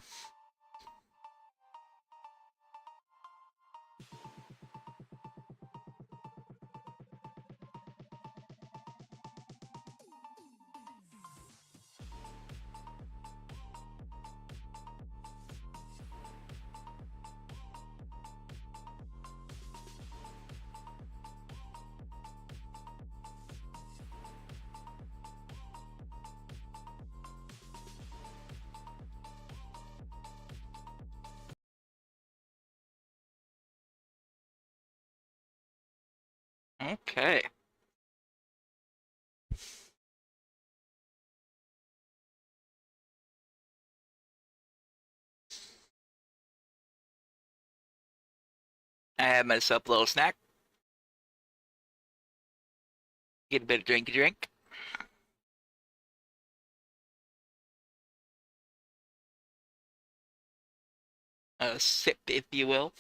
Okay. I had myself a little snack. Get a bit of drink. sip, if you will.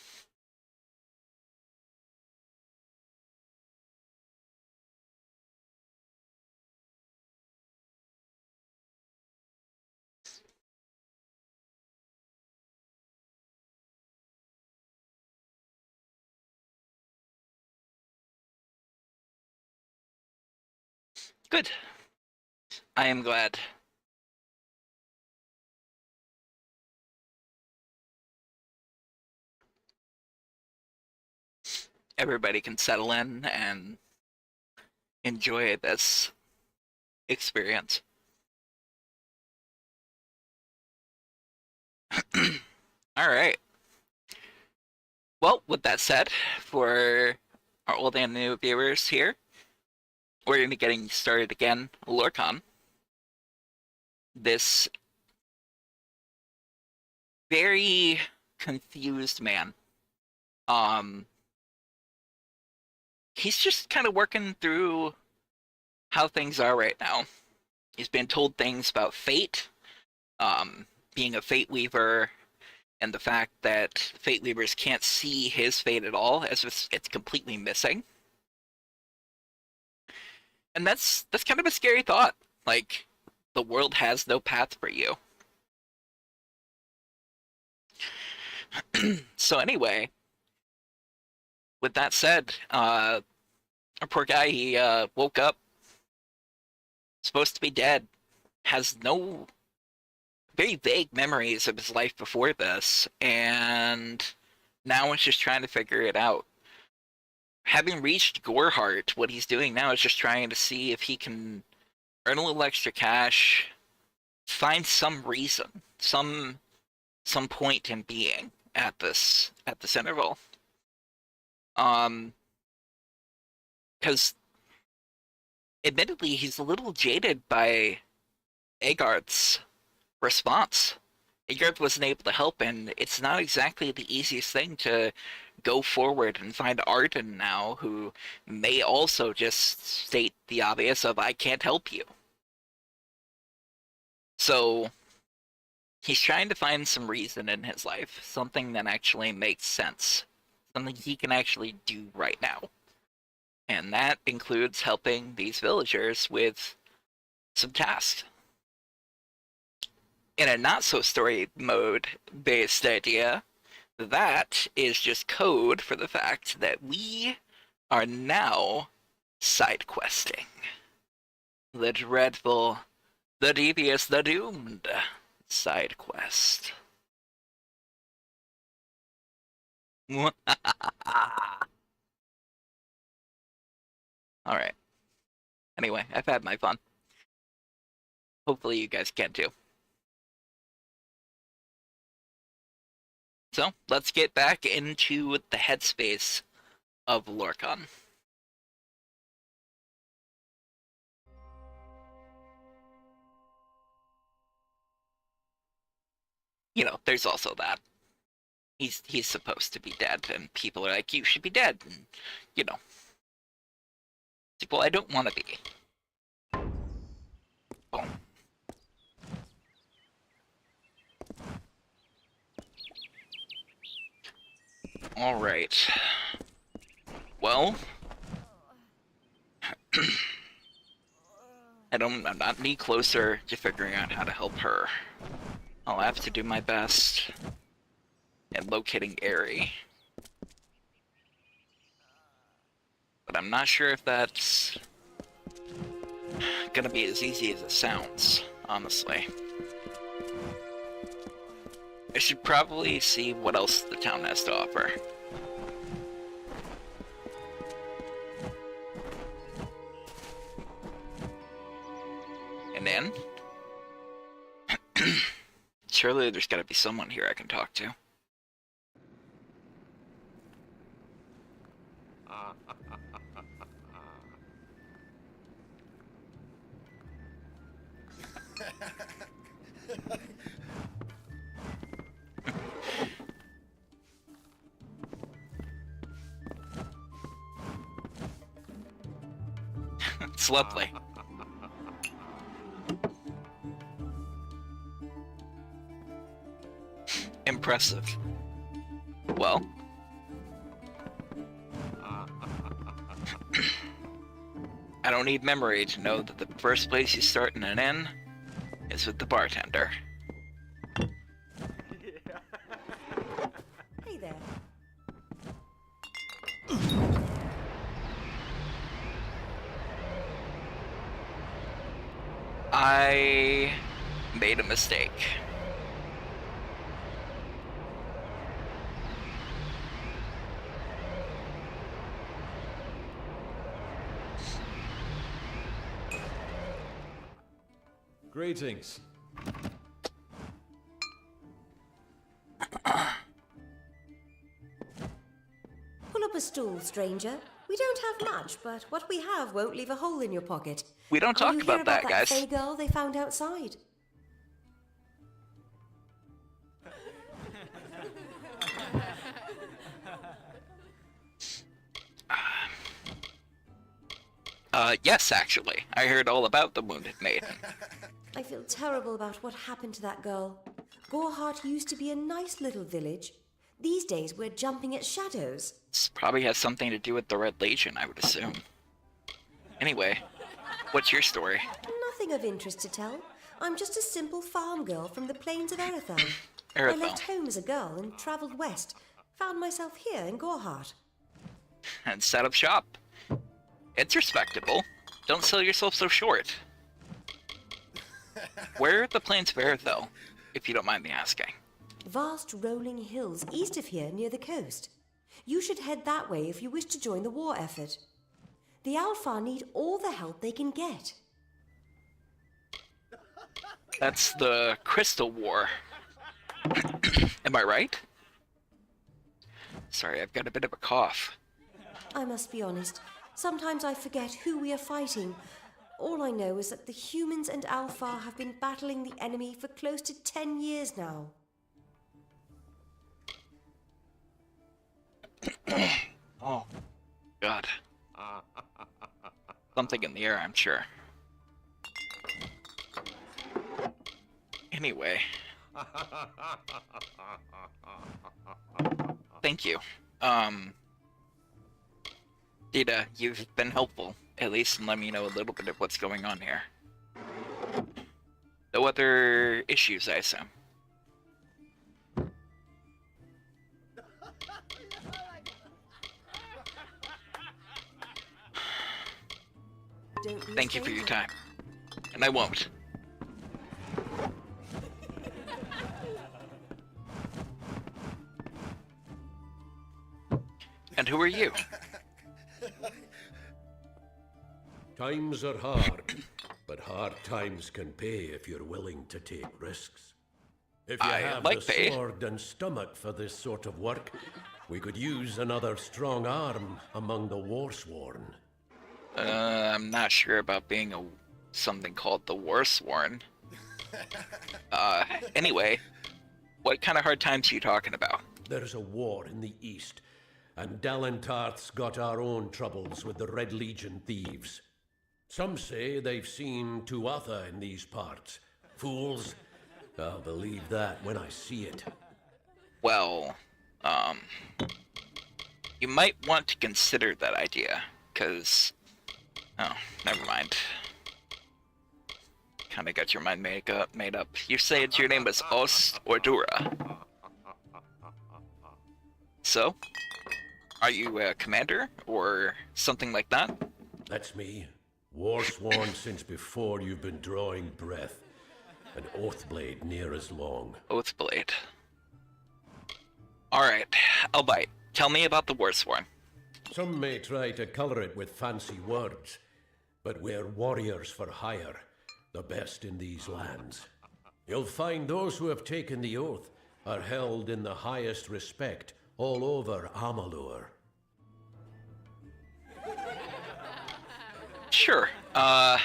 Good. I am glad. Everybody can settle in and enjoy this experience. All right. Well, with that said, for our old and new viewers here, we're going to be getting started again. Lorcan. This very confused man. He's just kind of working through how things are right now. He's been told things about fate, being a fate weaver, and the fact that fate weavers can't see his fate at all, as if it's completely missing. And that's kind of a scary thought. Like, the world has no path for you. So anyway, with that said, our poor guy, he woke up, supposed to be dead, has no very vague memories of his life before this, and now is just trying to figure it out. Having reached Goreheart, what he's doing now is just trying to see if he can earn a little extra cash, find some reason, some point in being at this interval. Because admittedly, he's a little jaded by Agarth's response. Agarth wasn't able to help, and it's not exactly the easiest thing to go forward and find Arden now, who may also just state the obvious of, I can't help you. So, he's trying to find some reason in his life, something that actually makes sense, something he can actually do right now. And that includes helping these villagers with some tasks. In a not-so-story mode-based idea, that is just code for the fact that we are now side-questing. The dreadful, the devious, the doomed side quest. Alright. Anyway, I've had my fun. Hopefully you guys can too. So, let's get back into the headspace of Lorcan. You know, there's also that. He's supposed to be dead, and people are like, you should be dead, and, you know. It's like, well, I don't want to be. Boom. Alright. Well... I'm not any closer to figuring out how to help her. I'll have to do my best at locating Aerie. But I'm not sure if that's gonna be as easy as it sounds, honestly. I should probably see what else the town has to offer. And then... surely there's gotta be someone here I can talk to. It's lovely. Impressive. well. I don't need memory to know that the first place you start in an inn is with the bartender. Hey there. I made a mistake. Greetings. Pull up a stool, stranger. We don't have much, but what we have won't leave a hole in your pocket. We don't talk Are you about here that, about guys. That fey girl they found outside. Yes, actually. I heard all about the Wounded Maiden. I feel terrible about what happened to that girl. Gorehart used to be a nice little village. These days we're jumping at shadows. This probably has something to do with the Red Legion, I would assume. Anyway, what's your story? Nothing of interest to tell. I'm just a simple farm girl from the plains of Erethan. I Erethan. left home as a girl and travelled west. Found myself here in Gorehart. And set up shop. It's respectable. Don't sell yourself so short. Where are the plains of Erethan, if you don't mind me asking? Vast rolling hills east of here near the coast. You should head that way if you wish to join the war effort. The Alpha need all the help they can get. That's the Crystal War. Am I right? Sorry, I've got a bit of a cough. I must be honest, sometimes I forget who we are fighting. All I know is that the humans and Alpha have been battling the enemy for close to 10 years now. Oh, God. Something in the air, I'm sure. Anyway. Thank you. Dita, you've been helpful, at least in letting me know a little bit of what's going on here. No other issues, I assume. Don't be a Thank you for your stranger. time. And I won't. And who are you? Times are hard, but hard times can pay if you're willing to take risks. If you I have like the pay. sword and stomach for this sort of work, we could use another strong arm among the Warsworn. I'm not sure about being something called the Warsworn. Anyway, what kind of hard times are you talking about? There's a war in the east, and Dalentarth's got our own troubles with the Red Legion thieves. Some say they've seen Tuatha in these parts. Fools. I'll believe that when I see it. Well, you might want to consider that idea, because... Oh, never mind. Kinda got your mind made up. You said your name was Ost or Dura. So? Are you a commander, or something like that? That's me. Warsworn since before you've been drawing breath. An Oathblade near as long. Oathblade. Alright, I'll bite. Tell me about the Warsworn. Some may try to color it with fancy words, but we're warriors for hire, the best in these lands. You'll find those who have taken the oath are held in the highest respect all over Amalur. Sure. Well,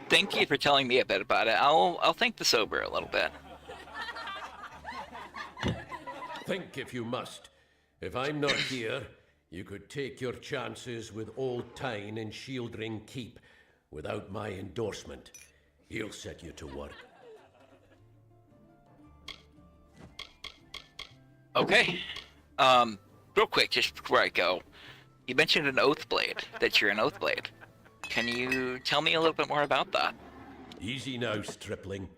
thank you for telling me a bit about it. I'll think this over a little bit. Think if you must. If I'm not here, you could take your chances with Old Tyne in Shieldring Keep without my endorsement. He'll set you to work. Okay. Real quick, just before I go, you mentioned an oath blade, that you're an oath blade. Can you tell me a little bit more about that? Easy now, stripling.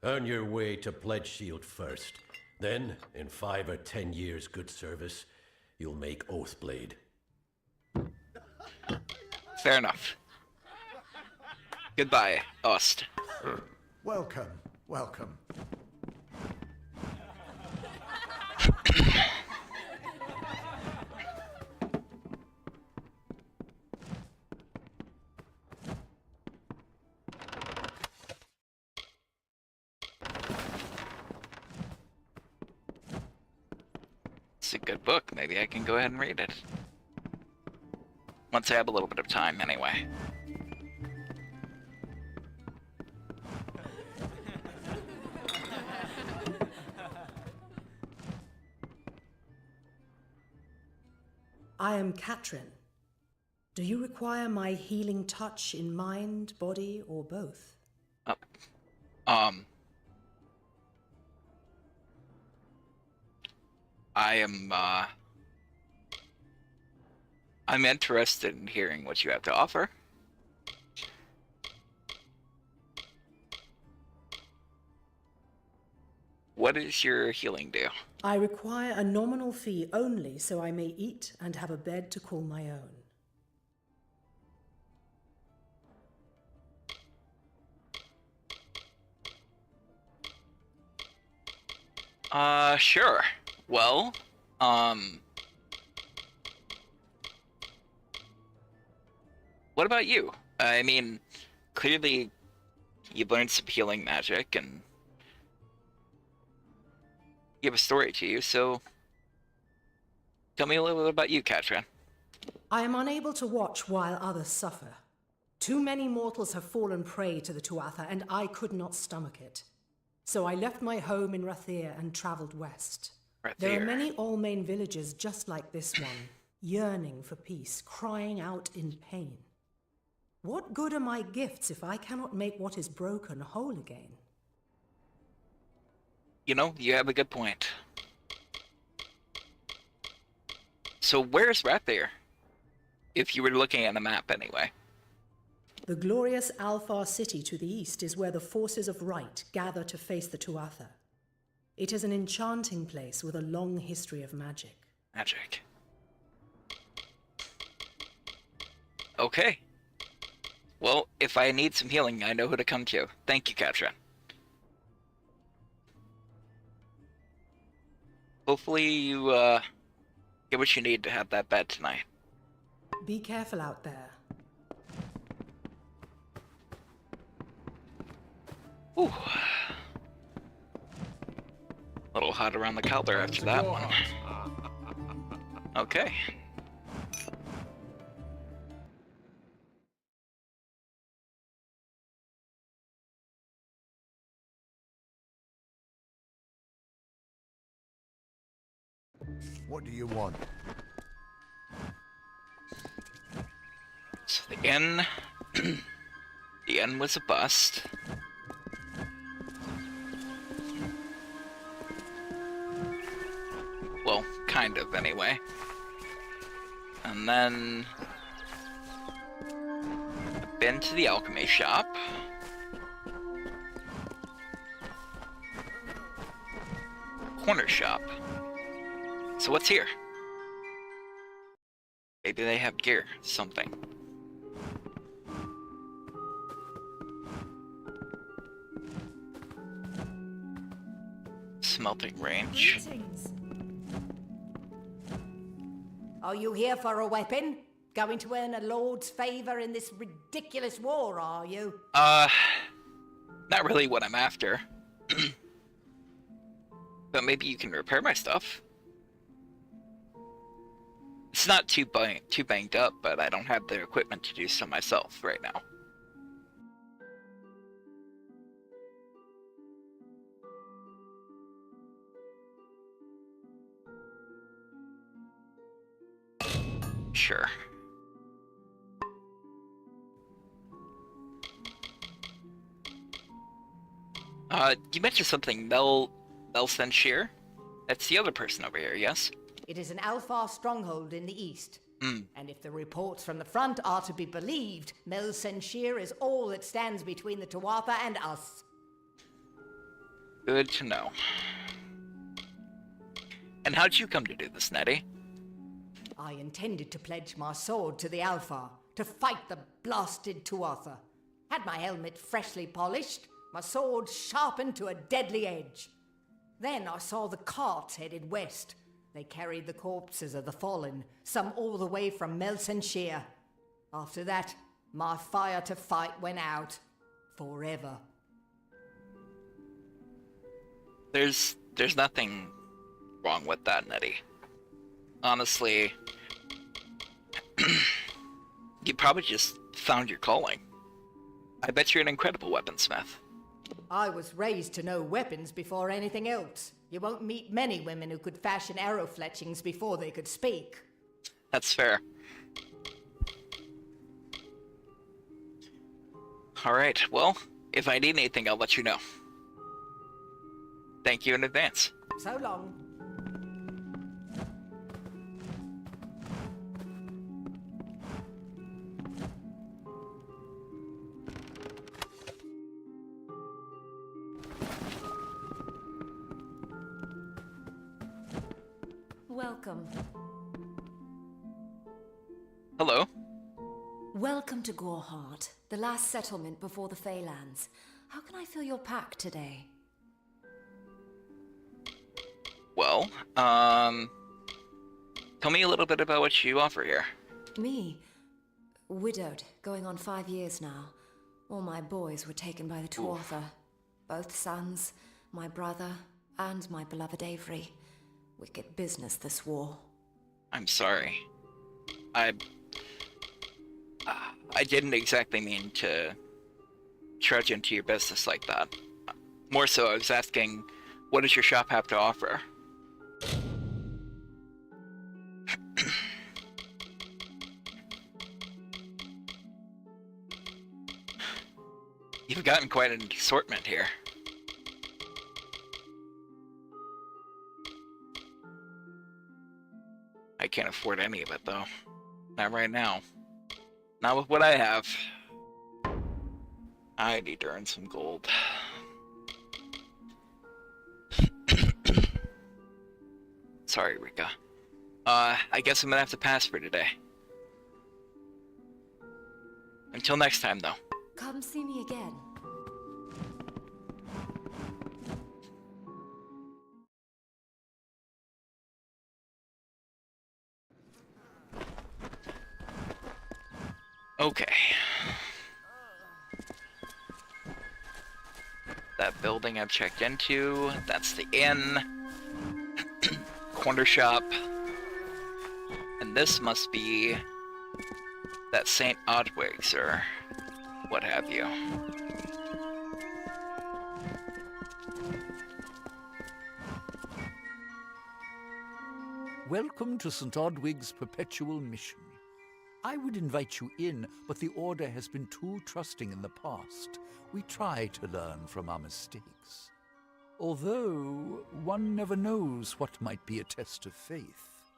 Earn your way to Pledge Shield first. Then, in 5 or 10 years' good service, you'll make Oathblade. Fair enough. Goodbye, Ost. Welcome, welcome. It's a good book. Maybe I can go ahead and read it. Once I have a little bit of time, anyway. I am Katrin. Do you require my healing touch in mind, body, or both? I'm interested in hearing what you have to offer. What does your healing do? I require a nominal fee only so I may eat and have a bed to call my own. Sure. Well, what about you? I mean, clearly you've learned some healing magic and you have a story to you, so tell me a little bit about you, Katrin. I am unable to watch while others suffer. Too many mortals have fallen prey to the Tuatha, and I could not stomach it. So I left my home in Rathir and travelled west. There are many Allmain villages just like this one, yearning for peace, crying out in pain. What good are my gifts if I cannot make what is broken whole again? You know, you have a good point. So where's Rathir? If you were looking at a map anyway. The glorious Alfar city to the east is where the forces of right gather to face the Tuatha. It is an enchanting place with a long history of magic. Magic. Okay. Well, if I need some healing, I know who to come to. Thank you, Katrin. Hopefully you, get what you need to have that bed tonight. Be careful out there. Ooh. A little hot around the collar after that one. Okay. What do you want? So the inn... the inn was a bust. Well, kind of, anyway. And then... I've been to the alchemy shop. Corner shop. So what's here? Maybe they have gear, something. Smelting range. Are you here for a weapon? Going to earn a lord's favor in this ridiculous war, are you? Not really what I'm after. But maybe you can repair my stuff. It's not too banged up, but I don't have the equipment to do so myself right now. Sure. You mentioned something, Mel Senshir? That's the other person over here, yes? It is an Alfar stronghold in the east. Mm. And if the reports from the front are to be believed, Mel Senshir is all that stands between the Tuatha and us. Good to know. And how'd you come to do this, Nettie? I intended to pledge my sword to the Alfar, to fight the blasted Tuatha. Had my helmet freshly polished, my sword sharpened to a deadly edge. Then I saw the carts headed west. They carried the corpses of the fallen, some all the way from Melsenshire. After that, my fire to fight went out. Forever. There's nothing wrong with that, Nettie. Honestly, you probably just found your calling. I bet you're an incredible weaponsmith. I was raised to know weapons before anything else. You won't meet many women who could fashion arrow fletchings before they could speak. That's fair. Alright, well, if I need anything, I'll let you know. Thank you in advance. So long. Welcome. Hello. Welcome to Goreheart, the last settlement before the Feylands. How can I fill your pack today? Well, tell me a little bit about what you offer here. Me? Widowed, going on 5 years now. All my boys were taken by the Tuatha. Both sons, my brother, and my beloved Avery. Wicked business, this war. I'm sorry. I didn't exactly mean to trudge into your business like that. More so, I was asking, what does your shop have to offer? You've gotten quite an assortment here. I can't afford any of it, though. Not right now. Not with what I have. I need to earn some gold. Sorry, Rika. I guess I'm gonna have to pass for today. Until next time, though. Come see me again. Okay. That building I've checked into, that's the inn. Corner shop. And this must be that St. Odwig's or what have you. Welcome to St. Odwig's Perpetual Mission. I would invite you in, but the Order has been too trusting in the past. We try to learn from our mistakes. Although, one never knows what might be a test of faith.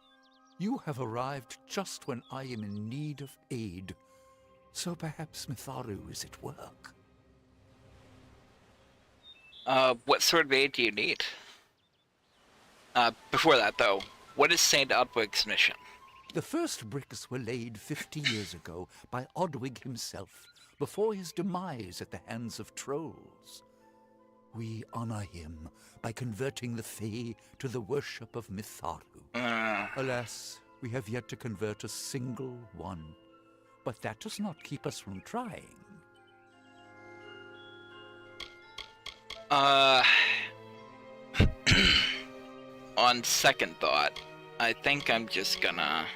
You have arrived just when I am in need of aid, so perhaps Mitharu is at work. What sort of aid do you need? Before that, though, what is St. Odwig's mission? The first bricks were laid 50 years ago by Odwig himself, before his demise at the hands of trolls. We honor him by converting the Fae to the worship of Mitharu. Alas, we have yet to convert a single one. But that does not keep us from trying. On second thought, I think I'm just gonna...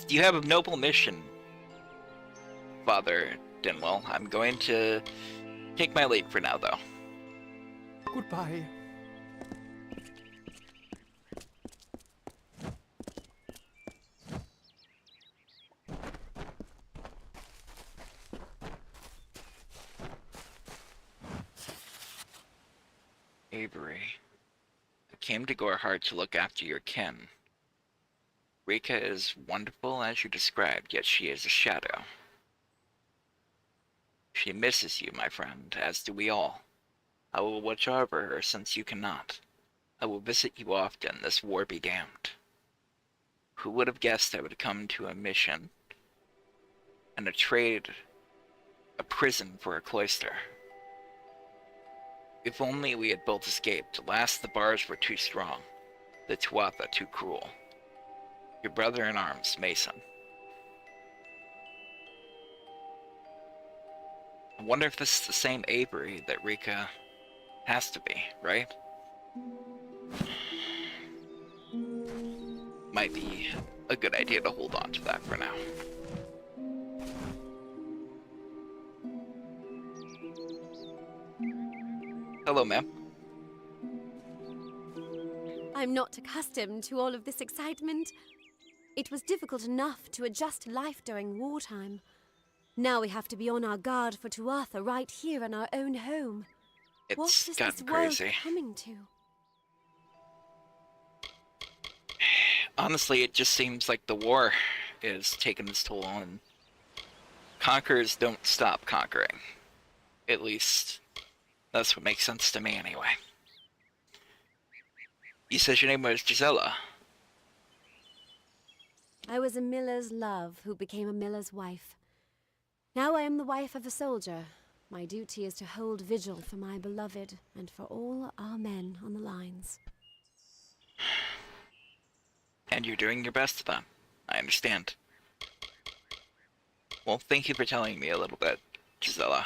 You have a noble mission, Father Dinwell. I'm going to take my leave for now, though. Goodbye. Avery. I came to Gorehart to look after your kin. Rika is wonderful as you described, yet she is a shadow. She misses you, my friend, as do we all. I will watch over her since you cannot. I will visit you often, this war be damned. Who would have guessed I would come to a mission and a trade, a prison for a cloister? If only we had both escaped. Alas, the bars were too strong, the Tuatha too cruel. Your brother in arms, Mason. I wonder if this is the same Avery that Rika has to be, right? Might be a good idea to hold on to that for now. Hello, ma'am. I'm not accustomed to all of this excitement. It was difficult enough to adjust to life during wartime. Now we have to be on our guard for Tuatha right here in our own home. What is this world coming to? Honestly, it just seems like the war is taking its toll on. Conquerors don't stop conquering. At least, that's what makes sense to me anyway. You said your name was Gisela. I was a miller's love who became a miller's wife. Now I am the wife of a soldier. My duty is to hold vigil for my beloved and for all our men on the lines. And you're doing your best to them. I understand. Well, thank you for telling me a little bit, Gisela.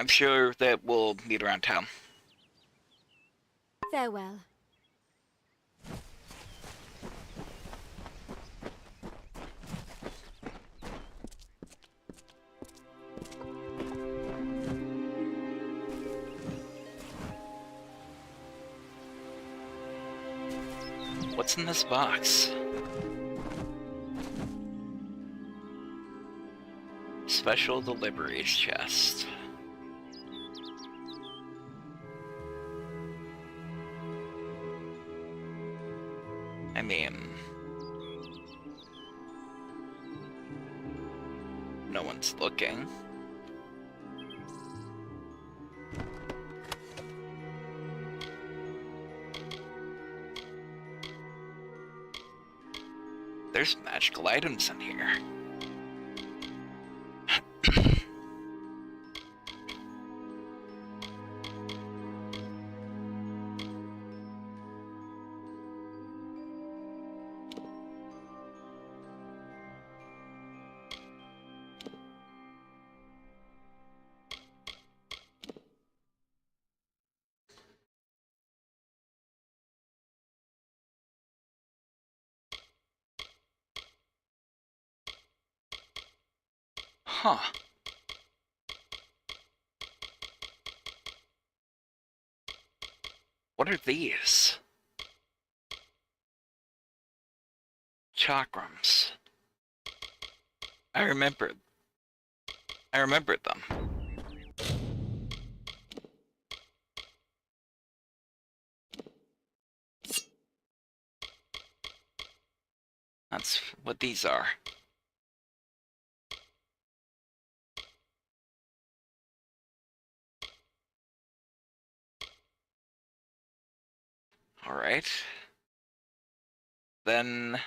I'm sure that we'll meet around town. Farewell. What's in this box? Special deliveries chest. I mean, no one's looking. There's magical items in here. Huh. What are these? Chakrams. I remembered them. That's what these are. All right. Then,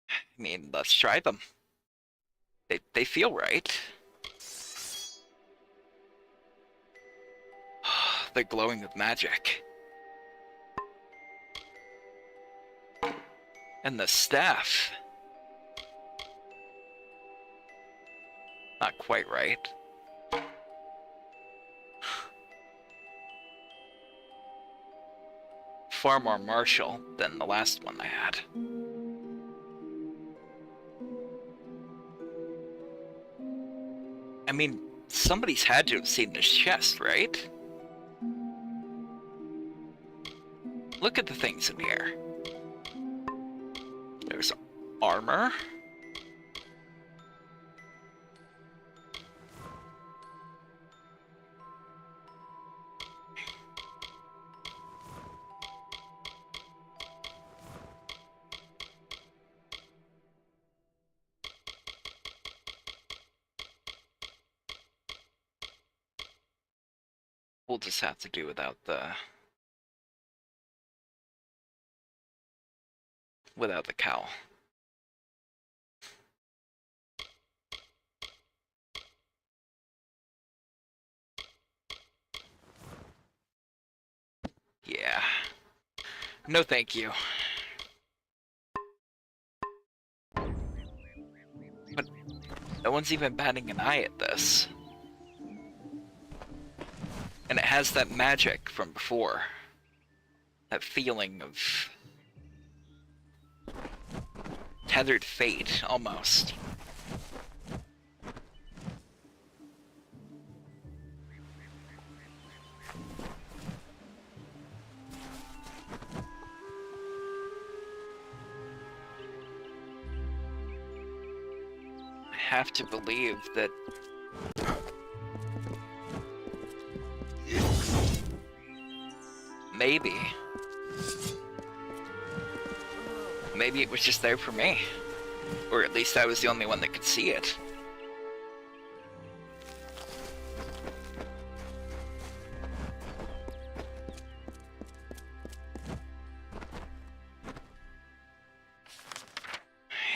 I mean, let's try them. They feel right. They're glowing with magic. And the staff. Not quite right. Far more martial than the last one I had. I mean, somebody's had to have seen this chest, right? Look at the things in here. There's armor. we'll just have to do without the cowl. Yeah. No thank you. But no one's even batting an eye at this. And it has that magic from before. That feeling of tethered fate, almost. I have to believe that maybe it was just there for me. Or at least I was the only one that could see it.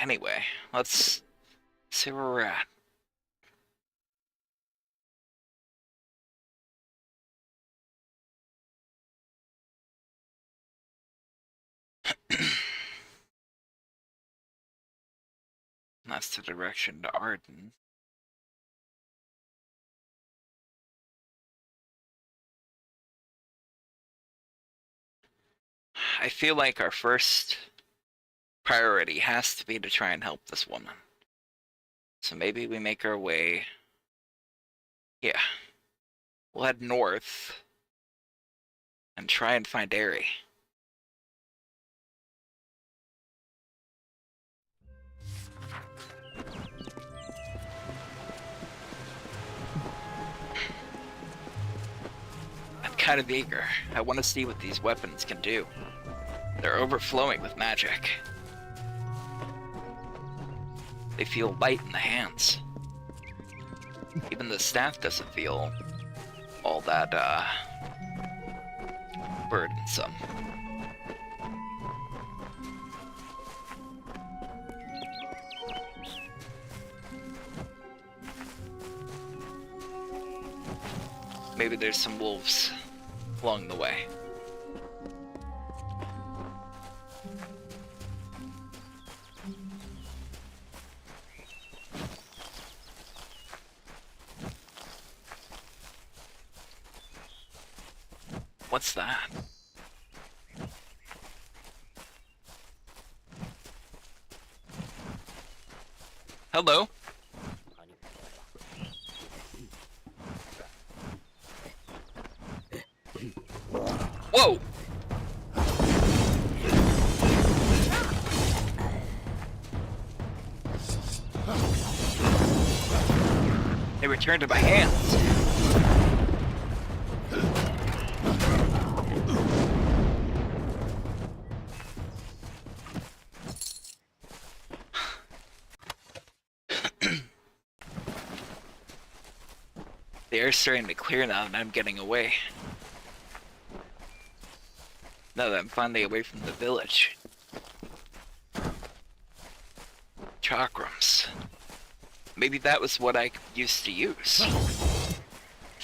Anyway, let's see where we're at. That's the direction to Arden. I feel like our first priority has to be to try and help this woman. So maybe we make our way... Yeah. We'll head north and try and find Aerie. I'm kind of eager. I want to see what these weapons can do. They're overflowing with magic. They feel light in the hands. Even the staff doesn't feel all that, burdensome. Maybe there's some wolves along the way. What's that? Hello? Whoa! They returned to my hands. The air's starting to clear now and I'm getting away. Now that I'm finally away from the village. Chakrams. Maybe that was what I used to use.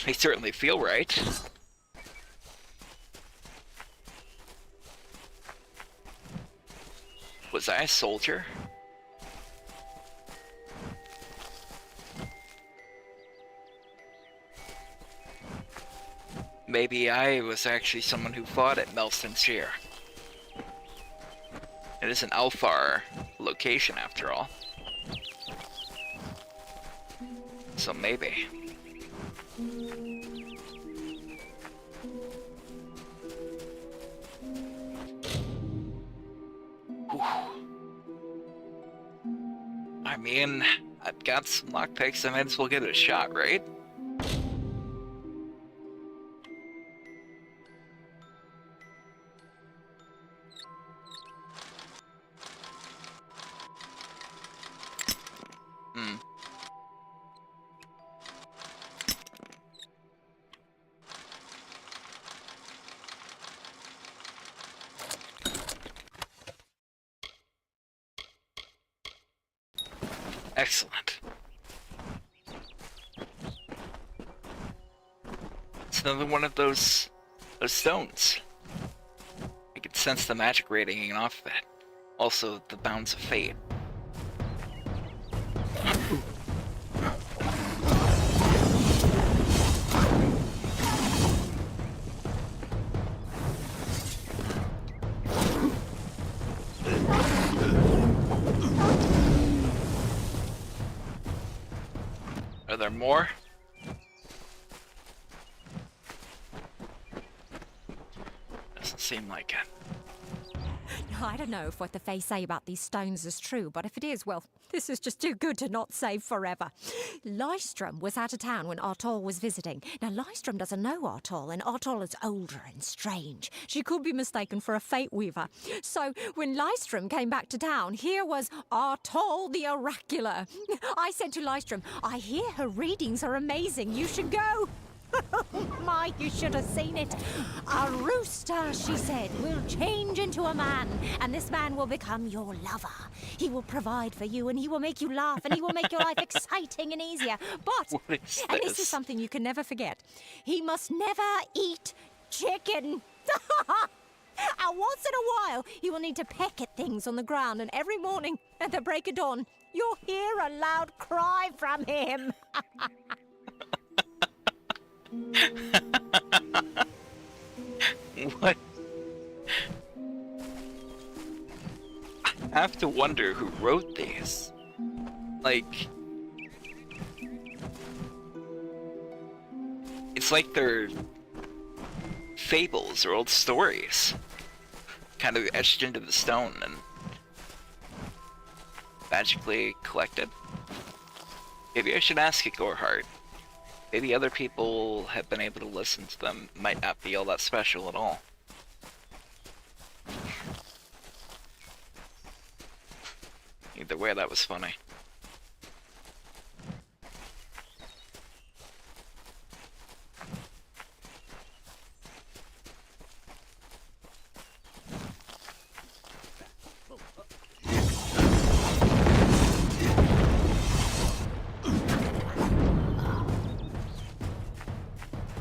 They certainly feel right. Was I a soldier? Maybe I was actually someone who fought at Melstenshire. It is an Alfar location after all. So maybe. Whew. I mean, I've got some lockpicks, I might as well give it a shot, right? Excellent. It's another one of those stones. I could sense the magic radiating off of it. Also, the bounds of fate. Are there more? Doesn't seem like it. I don't know if what the Fae say about these stones is true, but if it is, well, this is just too good to not save forever. Lystrom was out of town when Artol was visiting. Now, Lystrom doesn't know Artol, and Artol is older and strange. She could be mistaken for a Fate Weaver. So, when Lystrom came back to town, here was Artol the Oracular. I said to Lystrom, I hear her readings are amazing. You should go. My, you should have seen it. A rooster, she said, will change into a man, and this man will become your lover. He will provide for you, and he will make you laugh, and he will make your life exciting and easier. But, and this is something you can never forget, he must never eat chicken. And once in a while, he will need to peck at things on the ground, and every morning at the break of dawn, you'll hear a loud cry from him. What? I have to wonder who wrote these. Like, it's like they're fables or old stories, kind of etched into the stone and magically collected. Maybe I should ask Igorhart. Maybe other people have been able to listen to them, might not be all that special at all. Either way, that was funny.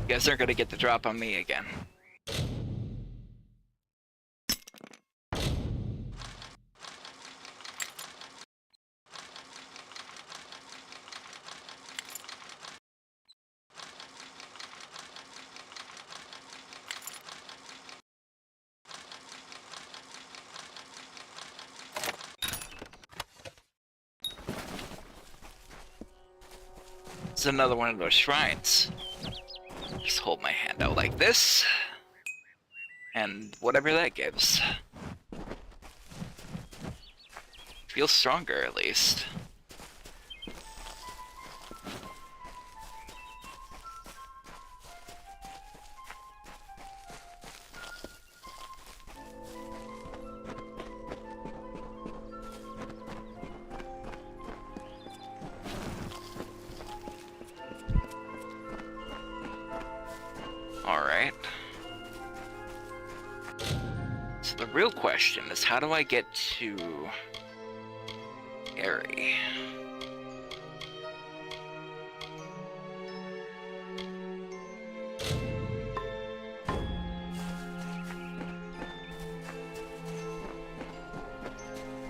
You guys aren't gonna get the drop on me again. It's another one of those shrines. Just hold my hand out like this, and whatever that gives. Feels stronger, at least. Alright. So the real question is, how do I get to Airy?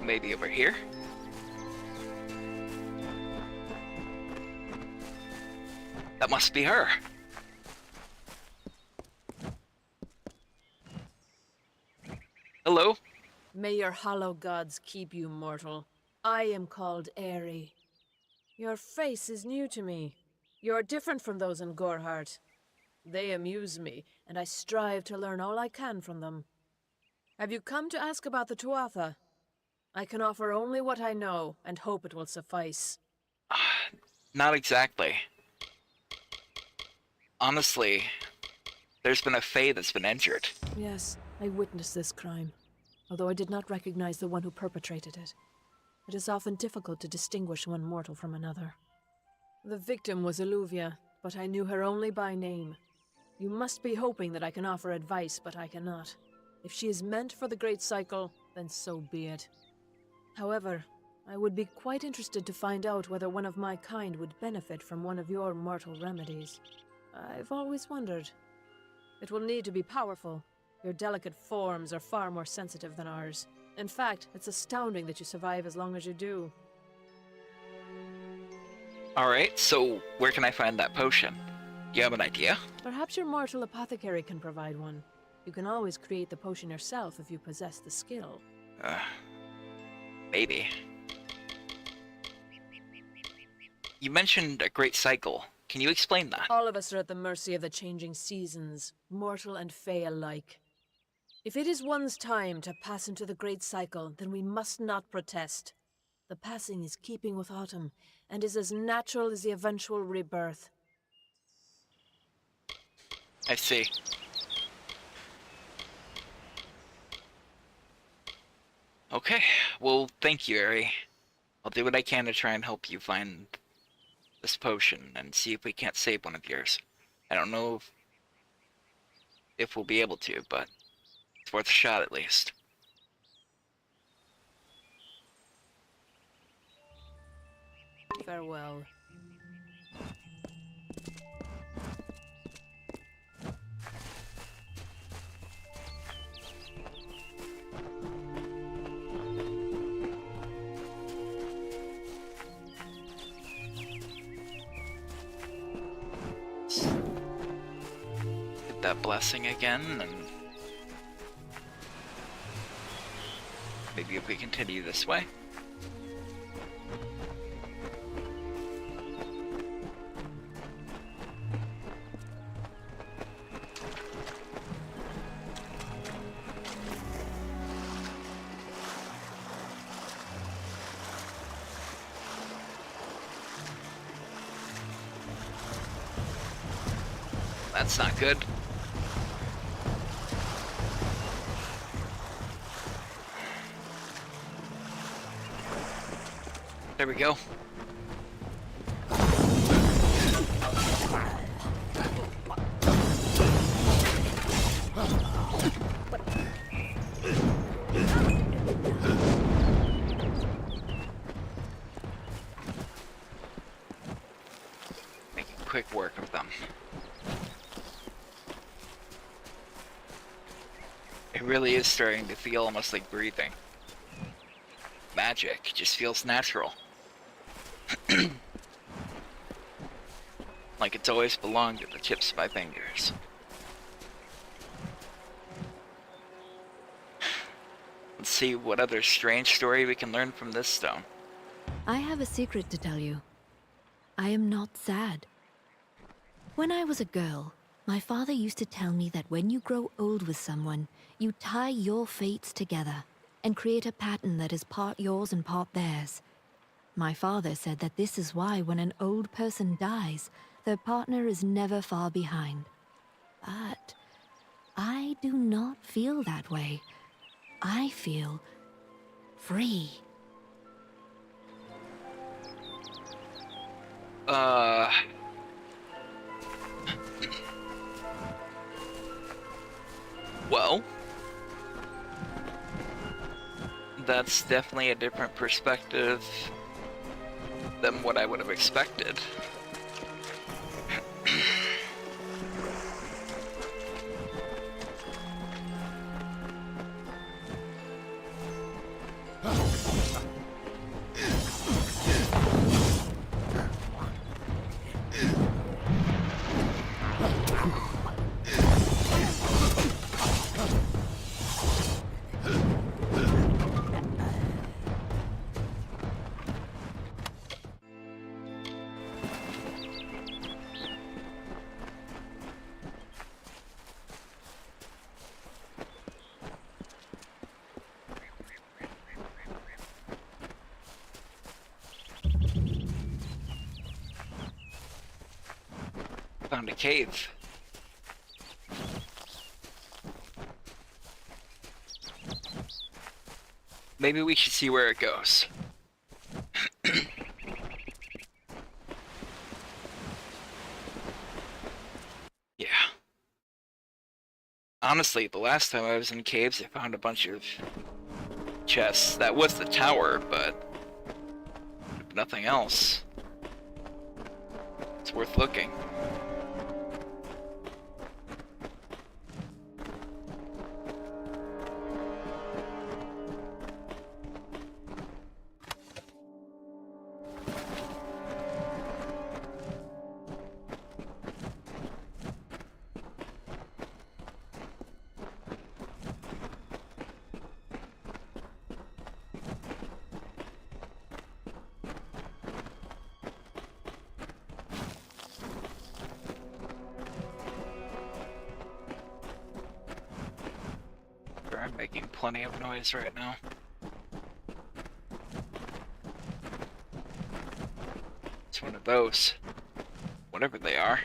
Maybe over here? That must be her. Hello? May your hollow gods keep you mortal. I am called Airy. Your face is new to me. You're different from those in Gorhart. They amuse me, and I strive to learn all I can from them. Have you come to ask about the Tuatha? I can offer only what I know, and hope it will suffice. Not exactly. Honestly, there's been a Fae that's been injured. Yes, I witnessed this crime, although I did not recognize the one who perpetrated it. It is often difficult to distinguish one mortal from another. The victim was Illuvia, but I knew her only by name. You must be hoping that I can offer advice, but I cannot. If she is meant for the Great Cycle, then so be it. However, I would be quite interested to find out whether one of my kind would benefit from one of your mortal remedies. I've always wondered. It will need to be powerful. Your delicate forms are far more sensitive than ours. In fact, it's astounding that you survive as long as you do. Alright, so where can I find that potion? Do you have an idea? Perhaps your mortal apothecary can provide one. You can always create the potion yourself if you possess the skill. Maybe. You mentioned a great cycle. Can you explain that? All of us are at the mercy of the changing seasons, mortal and fey alike. If it is one's time to pass into the great cycle, then we must not protest. The passing is keeping with autumn, and is as natural as the eventual rebirth. I see. Okay, well, thank you, Ari. I'll do what I can to try and help you find this potion and see if we can't save one of yours. I don't know if we'll be able to, but it's worth a shot at least. Farewell. Get that blessing again, and maybe if we continue this way. That's not good. There we go. Making quick work of them. It really is starting to feel almost like breathing. Magic just feels natural. Like it's always belonged at the tips of my fingers. Let's see what other strange story we can learn from this stone. I have a secret to tell you. I am not sad. When I was a girl, my father used to tell me that when you grow old with someone, you tie your fates together and create a pattern that is part yours and part theirs. My father said that this is why when an old person dies, their partner is never far behind. But I do not feel that way. I feel free. Well, that's definitely a different perspective than what I would have expected. Found a cave. Maybe we should see where it goes. Yeah. Honestly, the last time I was in caves, I found a bunch of chests. That was the tower, but nothing else, it's worth looking. I'm making plenty of noise right now. It's one of those. Whatever they are.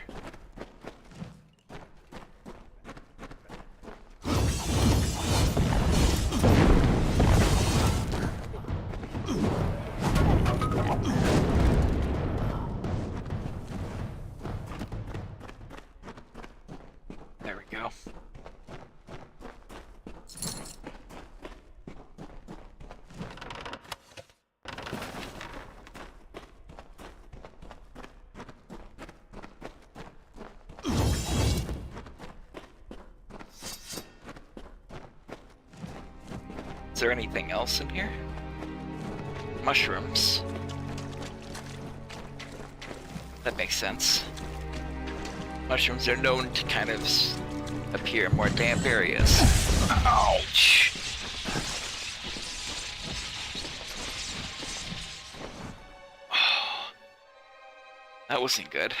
There we go. Is there anything else in here? Mushrooms. That makes sense. Mushrooms are known to kind of appear in more damp areas. Ouch! That wasn't good.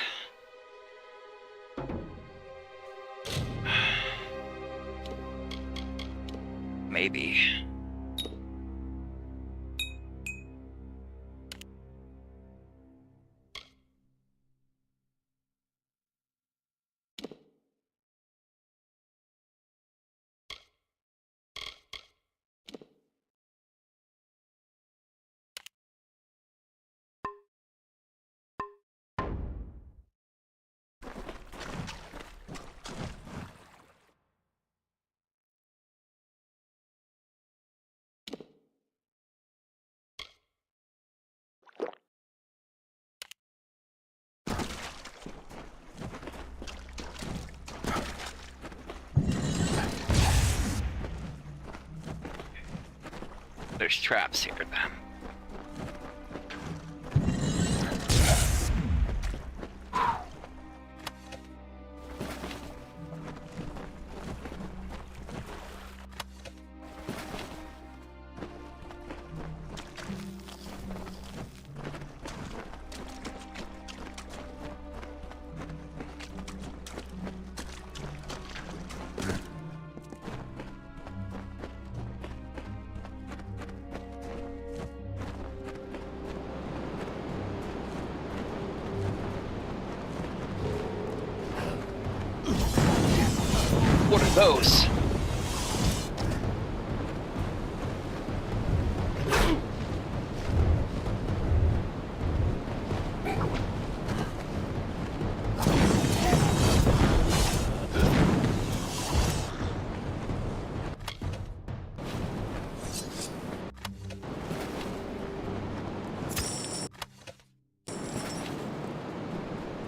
Maybe. There's traps here then. What are those?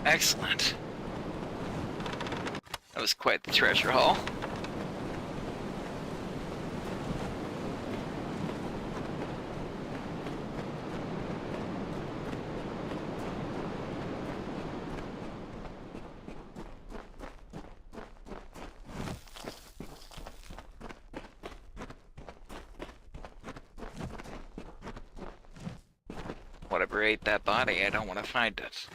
Excellent. That was quite the treasure haul. Whatever ate that body, I don't want to find it.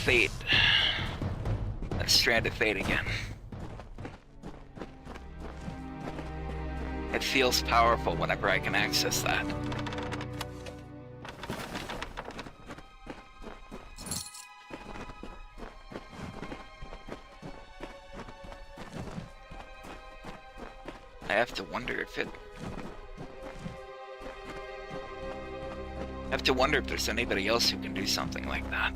Fate. That stranded fate again. It feels powerful whenever I can access that. I have to wonder if it... I have to wonder if there's anybody else who can do something like that.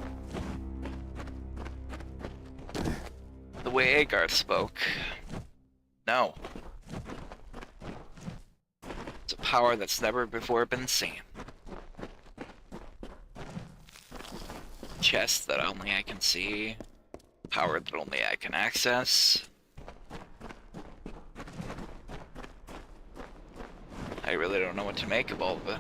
The way Agar spoke... No. It's a power that's never before been seen. Chest that only I can see. Power that only I can access. I really don't know what to make of all of it.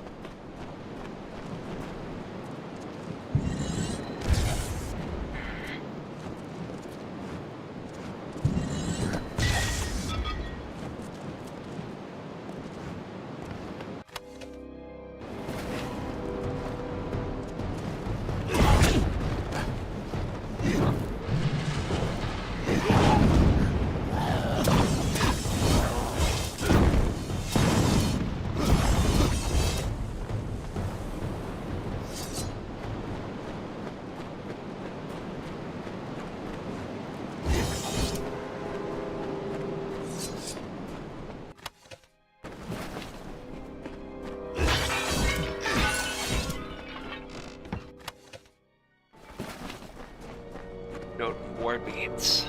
War beads.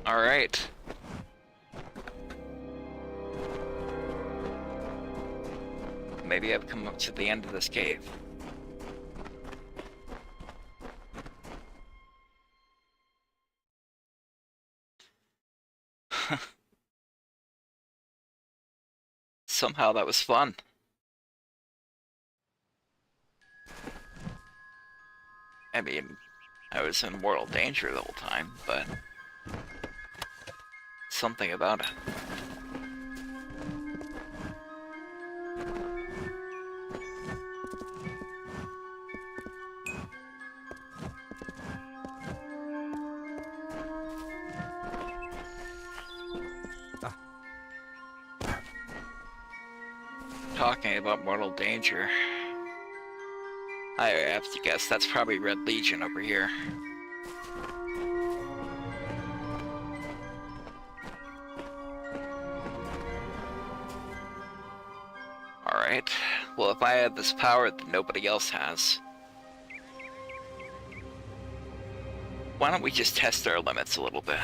Alright. Maybe I've come up to the end of this cave. Somehow that was fun. I mean, I was in mortal danger the whole time, but something about it. Talking about mortal danger. I have to guess that's probably Red Legion over here. Alright, well if I had this power that nobody else has, why don't we just test our limits a little bit?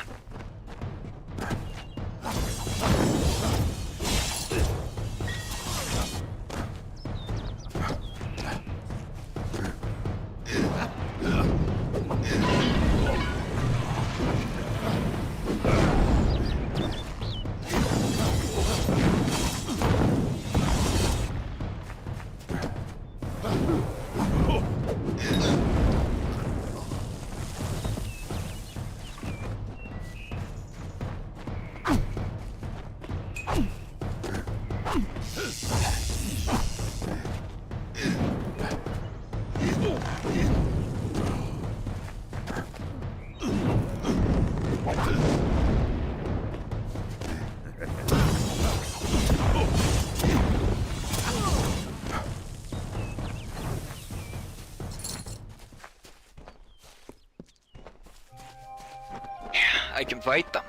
I can fight them.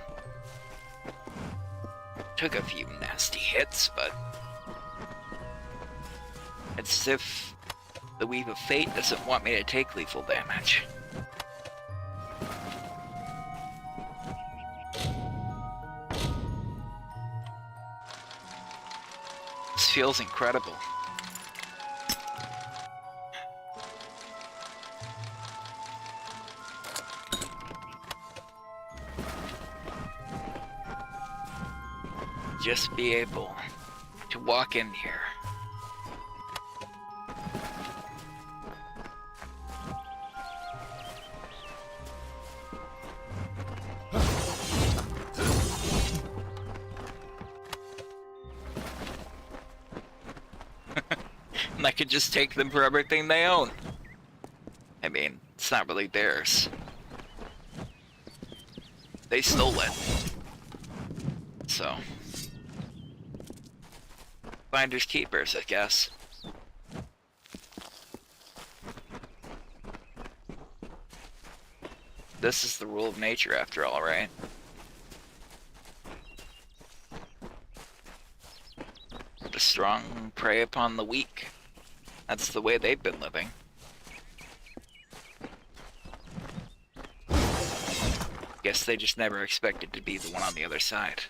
Took a few nasty hits, but it's as if the Weave of Fate doesn't want me to take lethal damage. This feels incredible. Just be able to walk in here. And I could just take them for everything they own. I mean, it's not really theirs. They stole it. so... Finders keepers, I guess. This is the rule of nature after all, right? The strong prey upon the weak. That's the way they've been living. Guess they just never expected to be the one on the other side.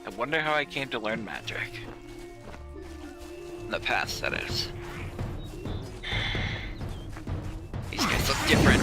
I wonder how I came to learn magic. In the past, that is. These guys look different.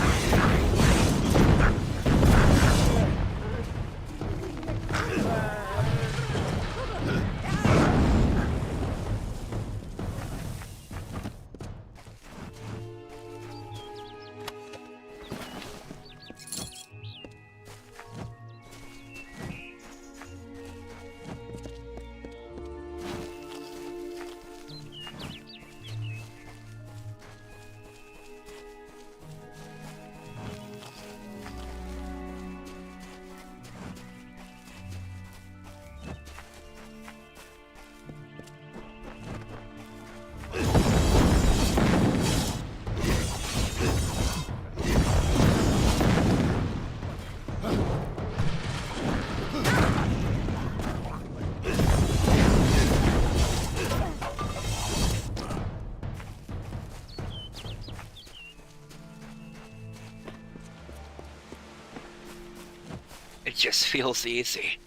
It just feels easy.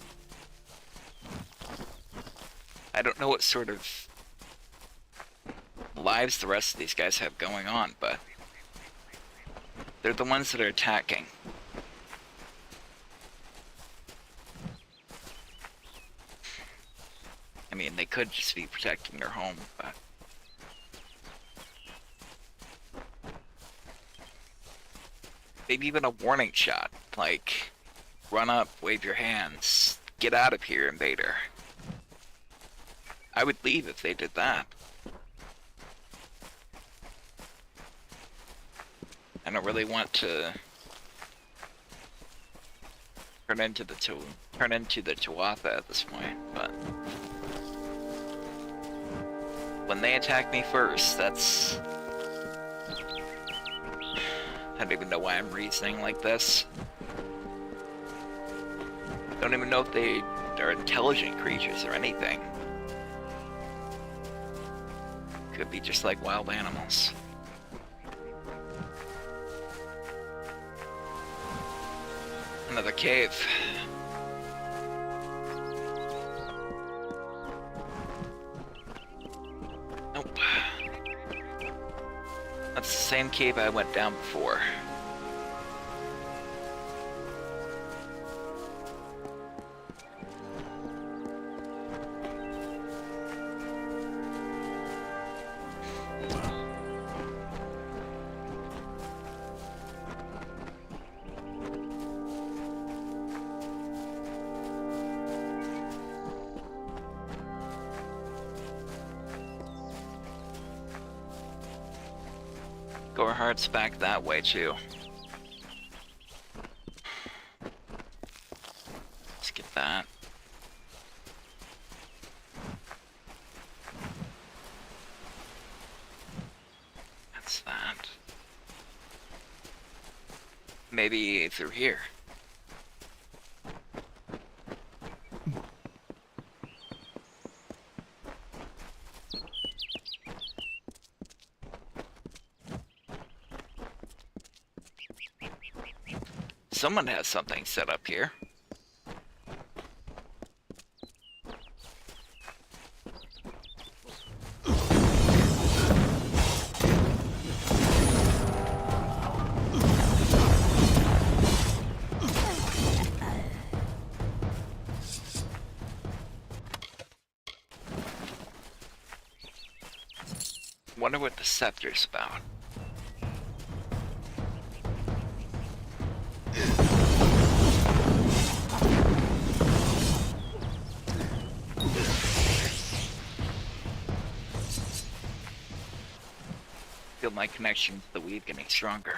I don't know what sort of lives the rest of these guys have going on, but they're the ones that are attacking. I mean, they could just be protecting their home, but... maybe even a warning shot, like... run up, wave your hands, get out of here, invader. I would leave if they did that. I don't really want to turn into the Tuatha at this point, but when they attack me first, that's... I don't even know why I'm reasoning like this. I don't even know if they are intelligent creatures or anything. Could be just like wild animals. Another cave. Nope. That's the same cave I went down before. Gorhart's back that way too. Let's get that. That's that. Maybe through here. Someone has something set up here. wonder what the scepter's about. Feel my connection to the weed getting stronger.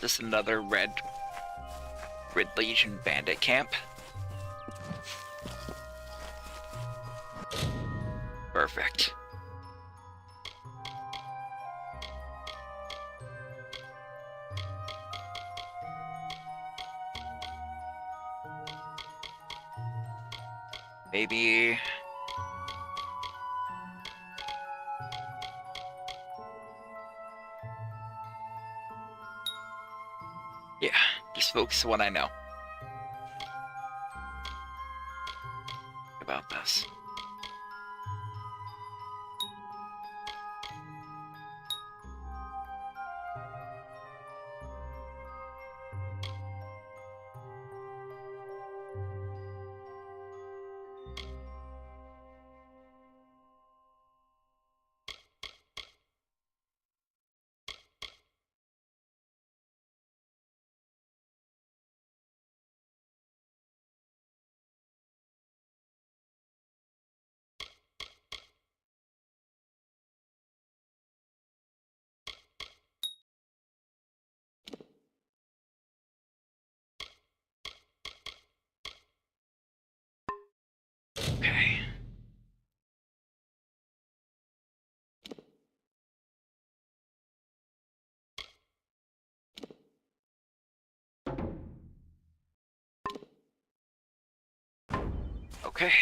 Just another Red Legion bandit camp. Perfect. Maybe... yeah, just focus on what I know about this. Okay. Okay.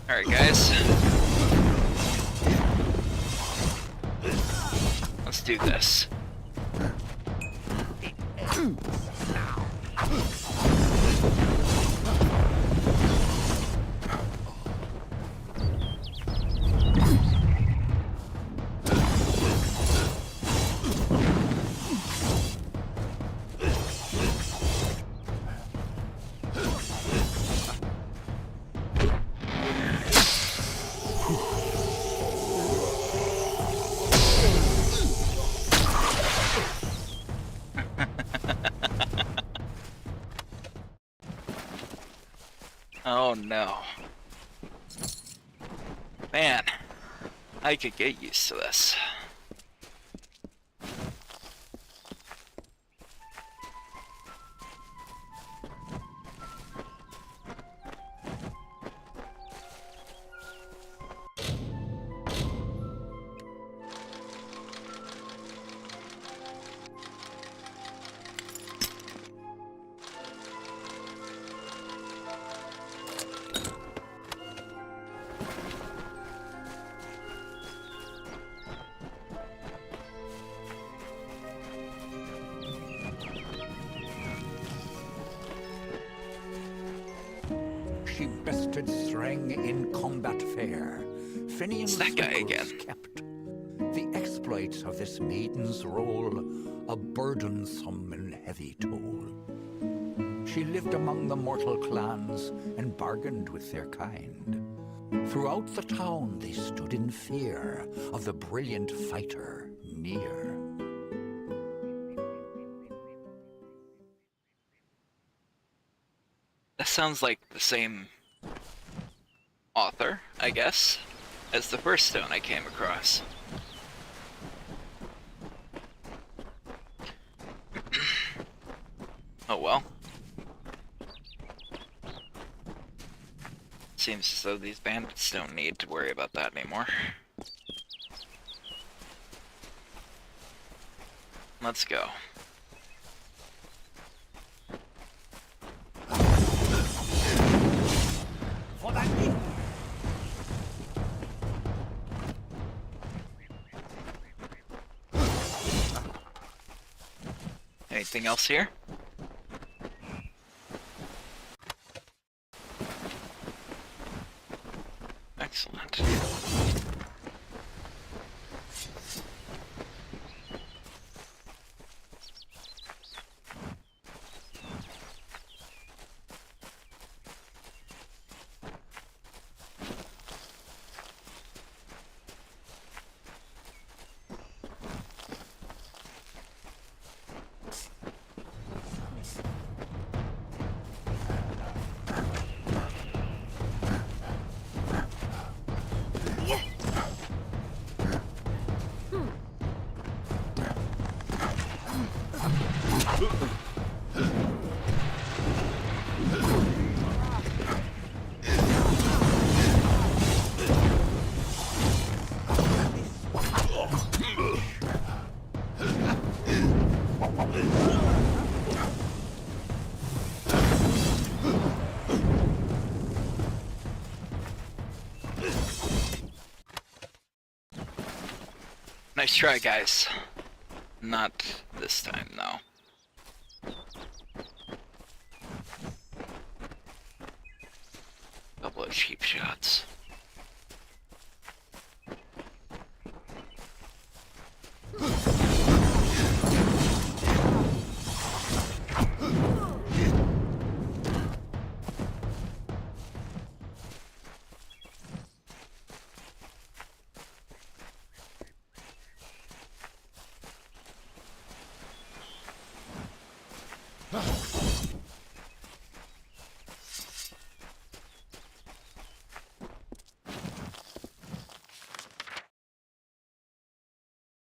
Alright, guys. Let's do this. Oh no. Man, I could get used to this. She bested Threng in combat fair. Finian's that guy again. Kept. The exploits of this maiden's role a burdensome and heavy toll. She lived among the mortal clans and bargained with their kind. Throughout the town they stood in fear of the brilliant fighter near. That sounds like the same author, I guess, as the first stone I came across. Oh well. Seems as though these bandits don't need to worry about that anymore. Let's go. For that Anything else here? Excellent. Nice try, guys. Not this time, though. Couple of cheap shots.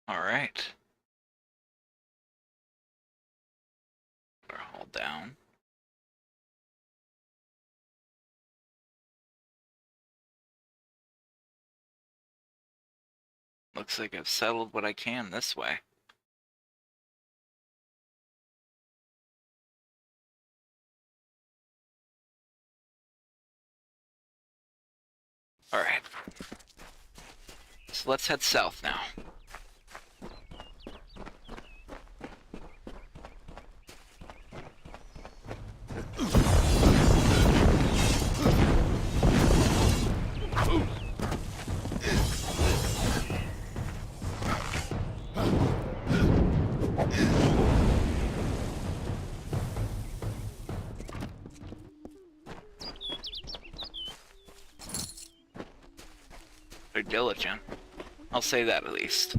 Alright. We're all down. Looks like I've settled what I can this way. Alright. So let's head south now. They're diligent. I'll say that at least.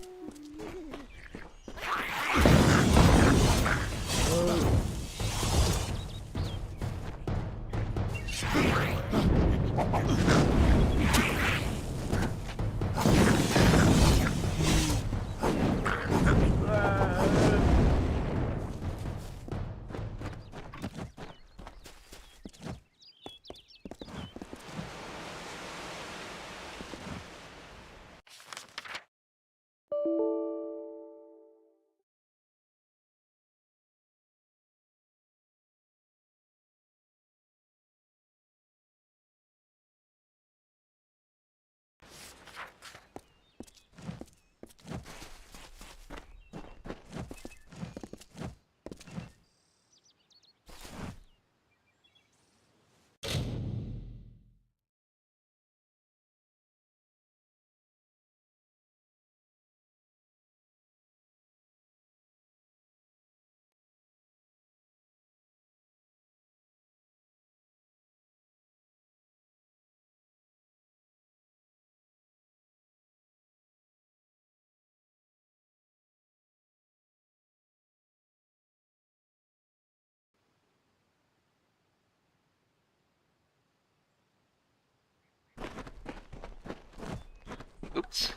Oops.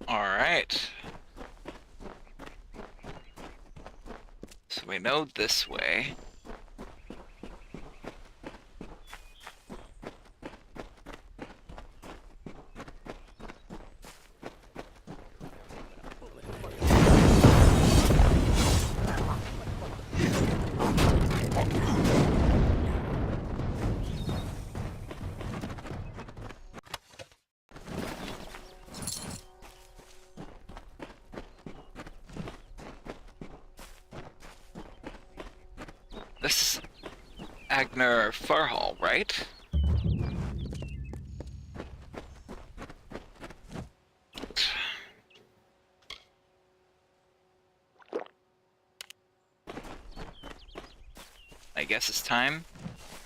All right. So we know this way. This is Agner Farhall, right? I guess it's time.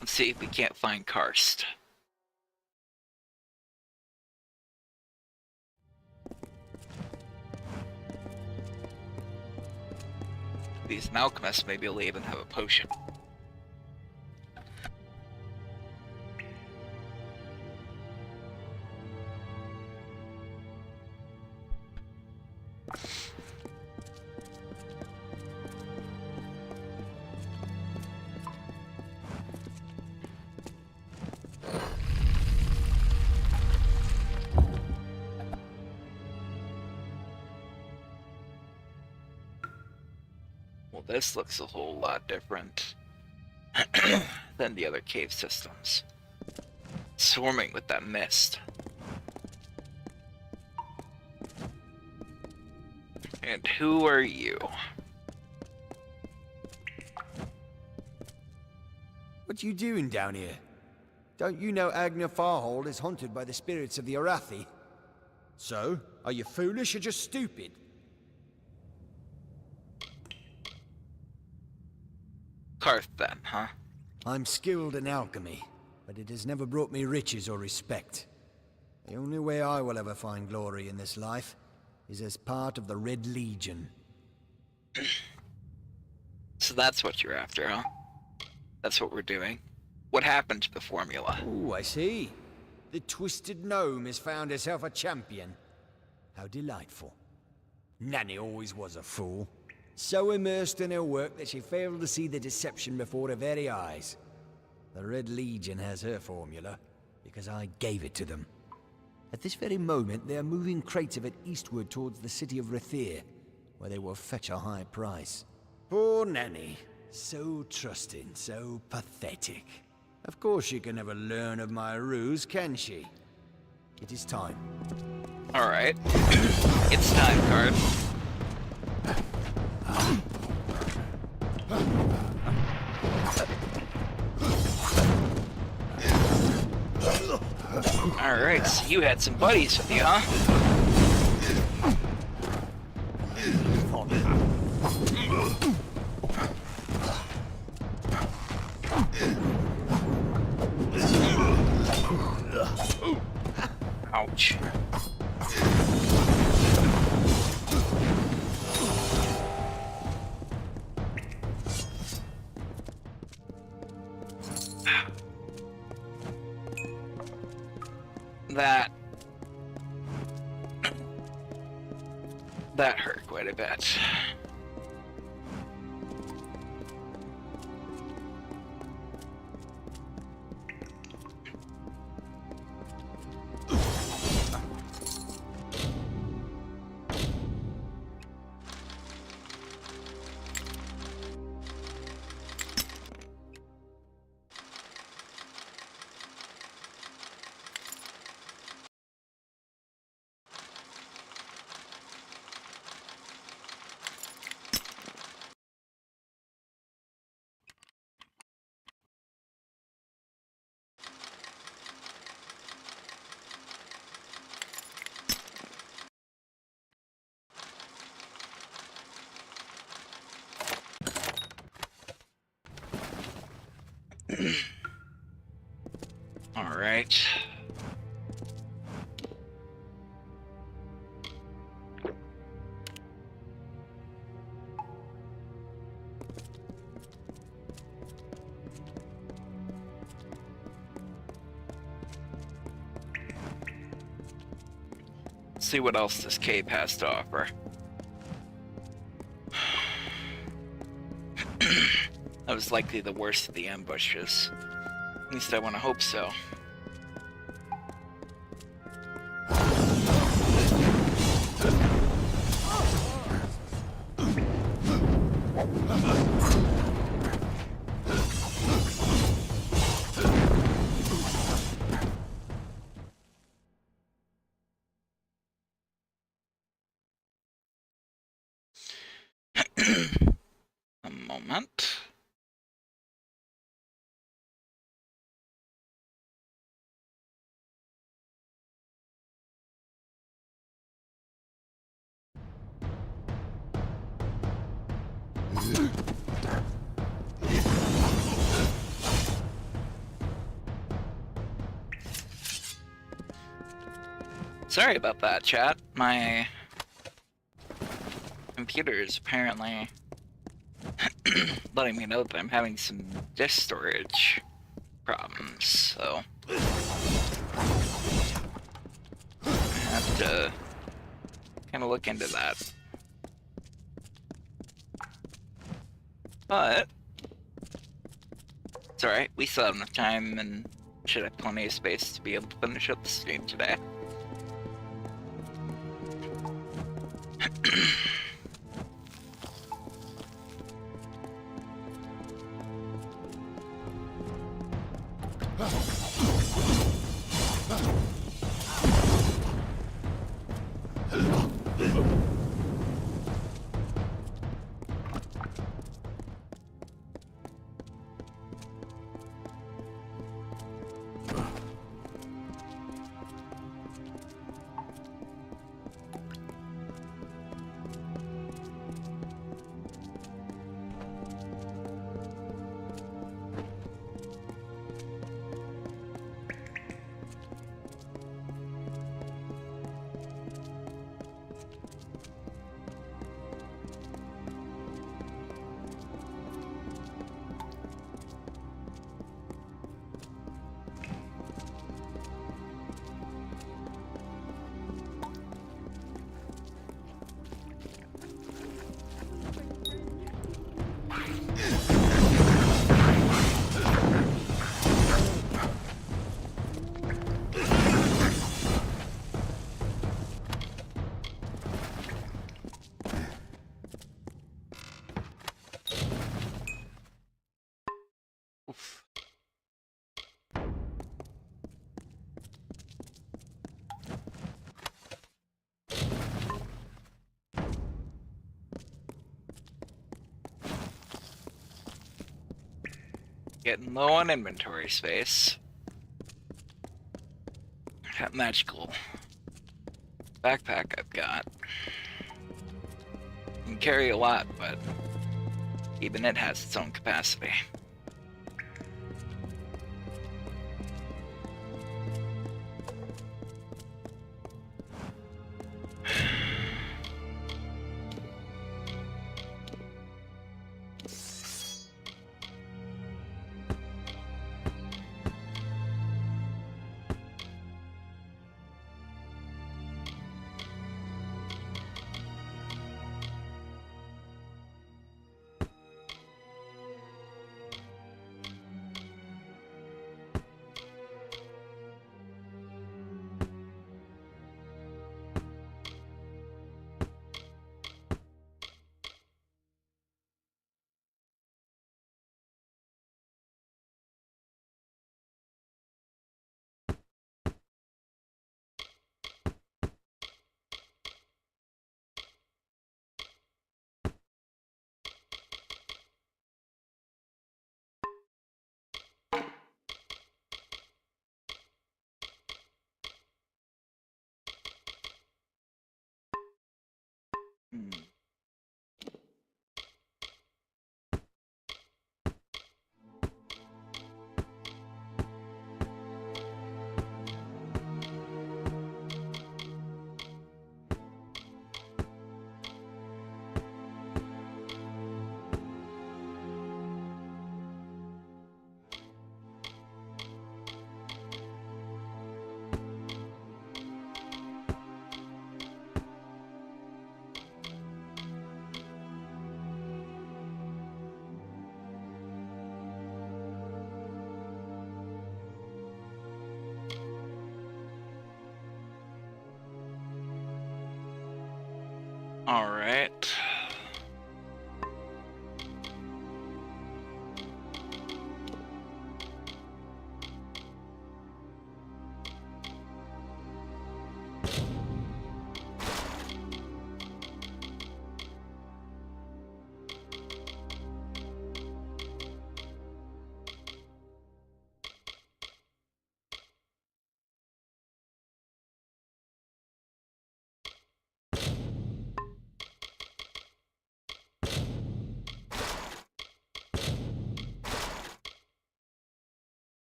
Let's see if we can't find Karst. These alchemists maybe will even have a potion. Well, this looks a whole lot different. than the other cave systems. Swarming with that mist. And who are you? What you doing down here? Don't you know Agna Farhold is haunted by the spirits of the Arathi? So, are you foolish or just stupid? Karth then, huh? I'm skilled in alchemy, but it has never brought me riches or respect. The only way I will ever find glory in this life is as part of the Red Legion. So that's what you're after, huh? That's what we're doing. What happened to the formula? Oh, I see. The Twisted Gnome has found herself a champion. How delightful. Nanny always was a fool. So immersed in her work that she failed to see the deception before her very eyes. The Red Legion has her formula, because I gave it to them. At this very moment, they are moving crates of it eastward towards the city of Rathir, where they will fetch a high price. Poor Nanny. So trusting, so pathetic. Of course she can never learn of my ruse, can she? It is time. Alright. It's time, Karth. Alright, so you had some buddies with you, huh? Ouch. That hurt quite a bit. All right. See what else this cave has to offer. That was likely the worst of the ambushes. At least I want to hope so. A moment. Sorry about that, chat. My computer is apparently letting me know that I'm having some disk storage problems, so I have to kind of look into that. But it's alright, we still have enough time and should have plenty of space to be able to finish up the stream today. Getting low on inventory space. That magical backpack I've got. Can carry a lot, but even it has its own capacity. All right.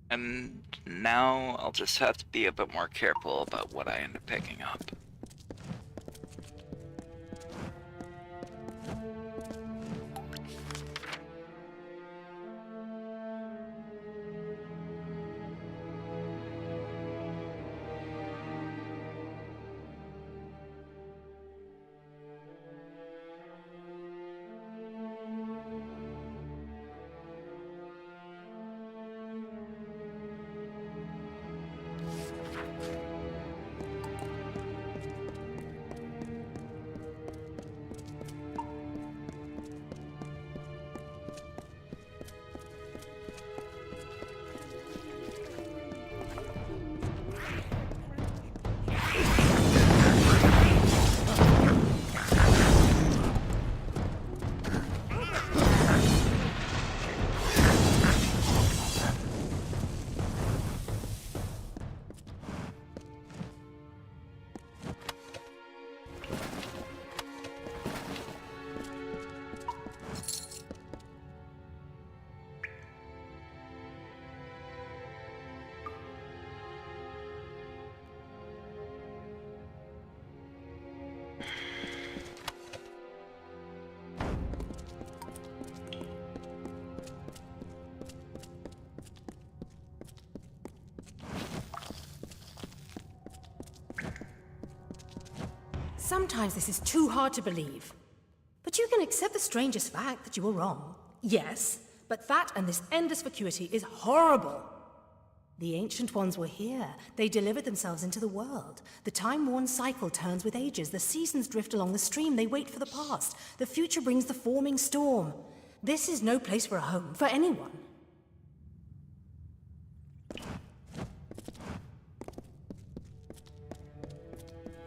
And now I'll just have to be a bit more careful about what I end up picking up. Sometimes this is too hard to believe. But you can accept the strangest fact that you were wrong. Yes, but that and this endless vacuity is horrible. The Ancient Ones were here. They delivered themselves into the world. The time-worn cycle turns with ages. The seasons drift along the stream. They wait for the past. The future brings the forming storm. This is no place for a home, for anyone.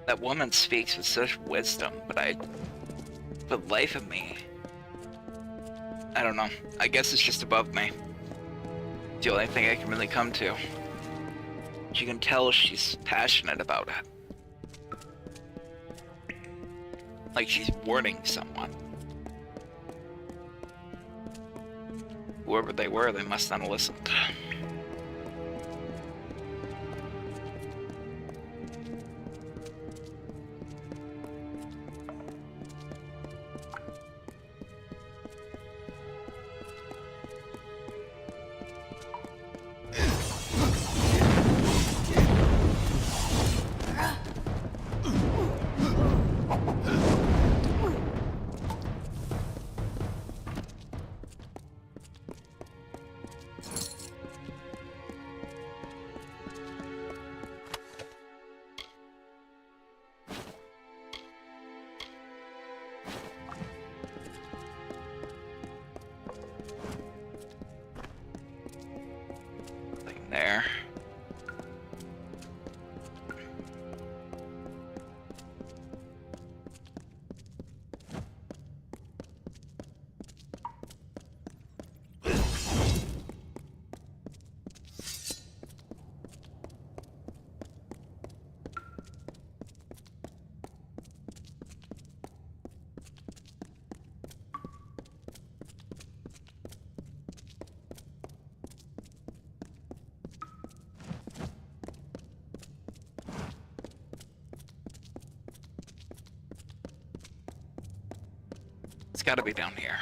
That woman speaks with such wisdom, but the life of me, I don't know. I guess it's just above me. It's the only thing I can really come to. You can tell she's passionate about it. Like she's warning someone. Whoever they were, they must not have listened. There. It's gotta be down here.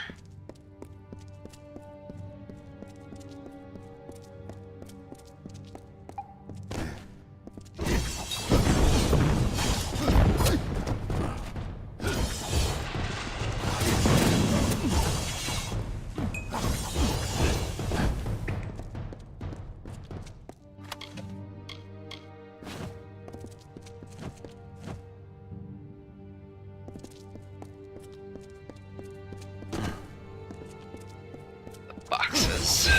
Boxes.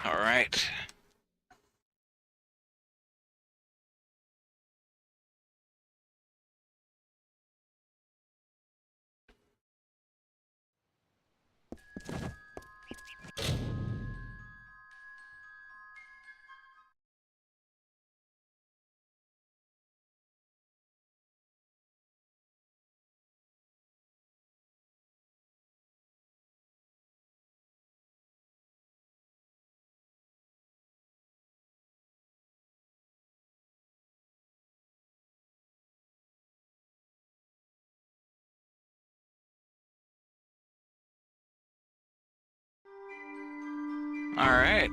All right. All right.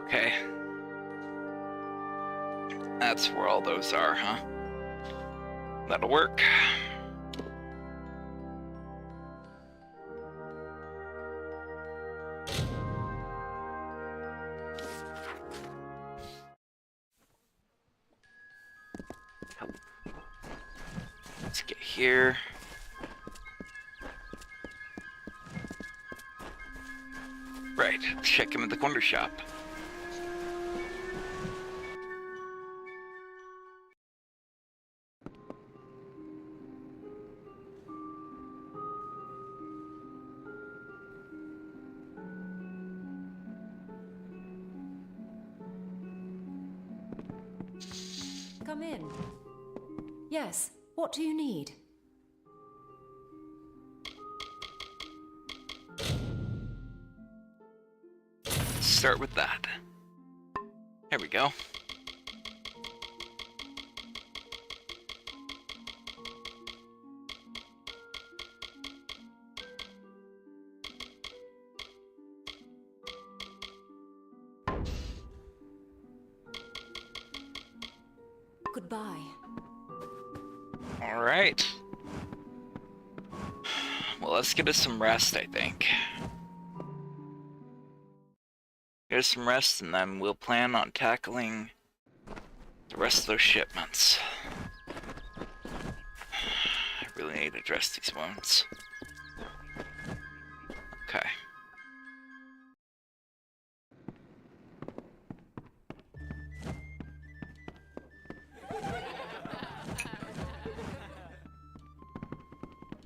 Okay. That's where all those are, huh? That'll work. Let's get here. Right, let's check him at the corner shop. Come in. Yes, what do you need? Start with that. There we go. Goodbye. All right. Well, let's get us some rest, I think. Get us some rest, and then we'll plan on tackling the rest of those shipments. I really need to address these wounds. Okay.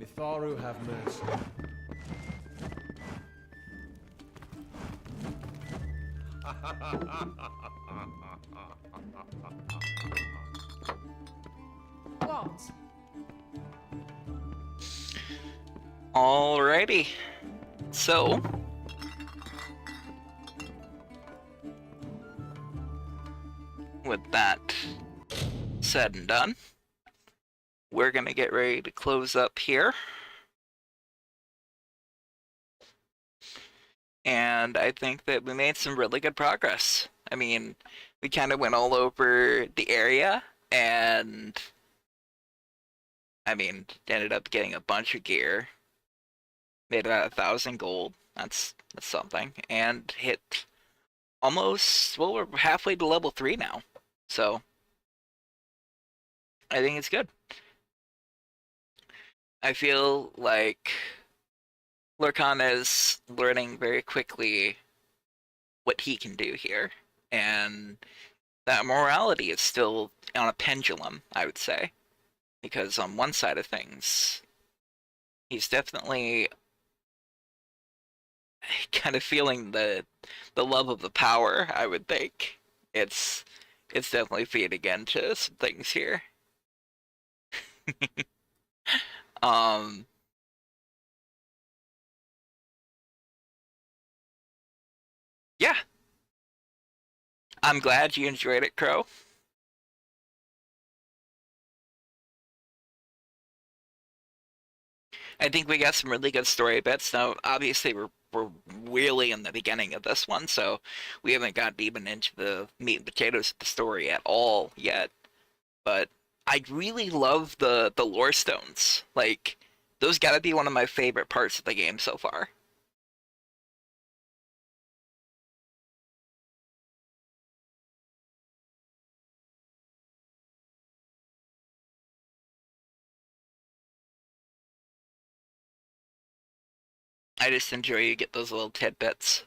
Mitharu have mercy. What? Alrighty. So, with that said and done, we're gonna get ready to close up here. And I think that we made some really good progress. I mean, we kind of went all over the area, and I mean, ended up getting a bunch of gear. Made about 1,000 gold. That's something. And hit almost, well, we're halfway to level 3 now. So, I think it's good. I feel like Lurkan is learning very quickly what he can do here. And that morality is still on a pendulum, I would say. Because on one side of things, he's definitely kind of feeling the love of the power, I would think. It's definitely feeding into some things here. Yeah. I'm glad you enjoyed it, Crow. I think we got some really good story bits. Now, obviously, we're really in the beginning of this one, so we haven't gotten even into the meat and potatoes of the story at all yet. But I really love the lore stones. Like, those gotta be one of my favorite parts of the game so far. I just enjoy you get those little tidbits.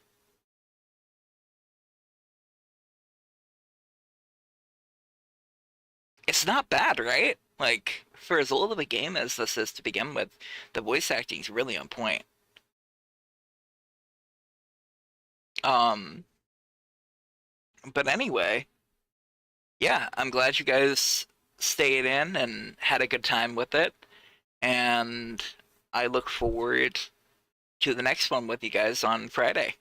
It's not bad, right? Like, for as old of a game as this is to begin with, the voice acting is really on point. But anyway, yeah, I'm glad you guys stayed in and had a good time with it. And I look forward to the next one with you guys on Friday.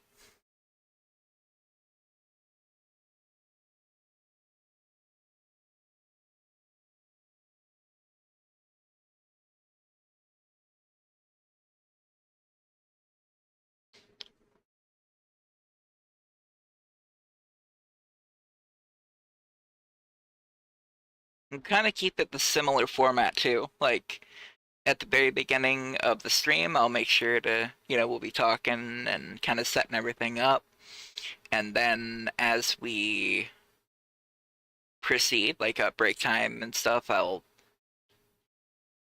And kind of keep it the similar format too. Like at the very beginning of the stream, I'll make sure to, we'll be talking and kind of setting everything up. And then as we proceed, like at break time and stuff, I'll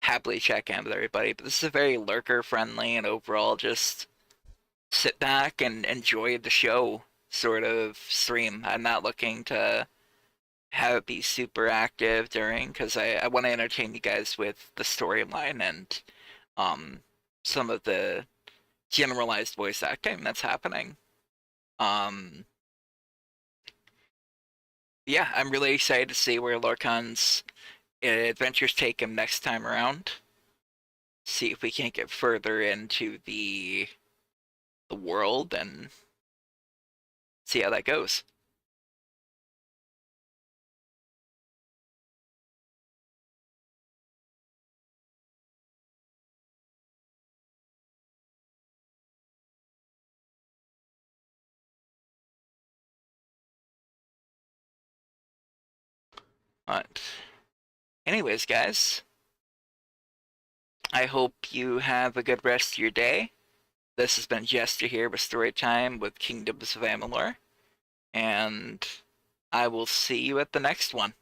happily check in with everybody. But this is a very lurker friendly and overall just sit back and enjoy the show sort of stream. I'm not looking to have it be super active during, because I want to entertain you guys with the storyline and some of the generalized voice acting that's happening. Yeah, I'm really excited to see where Lorcan's adventures take him next time around. See if we can get further into the world and see how that goes. But anyways, guys, I hope you have a good rest of your day. This has been Jester here with Storytime with Kingdoms of Amalur, and I will see you at the next one.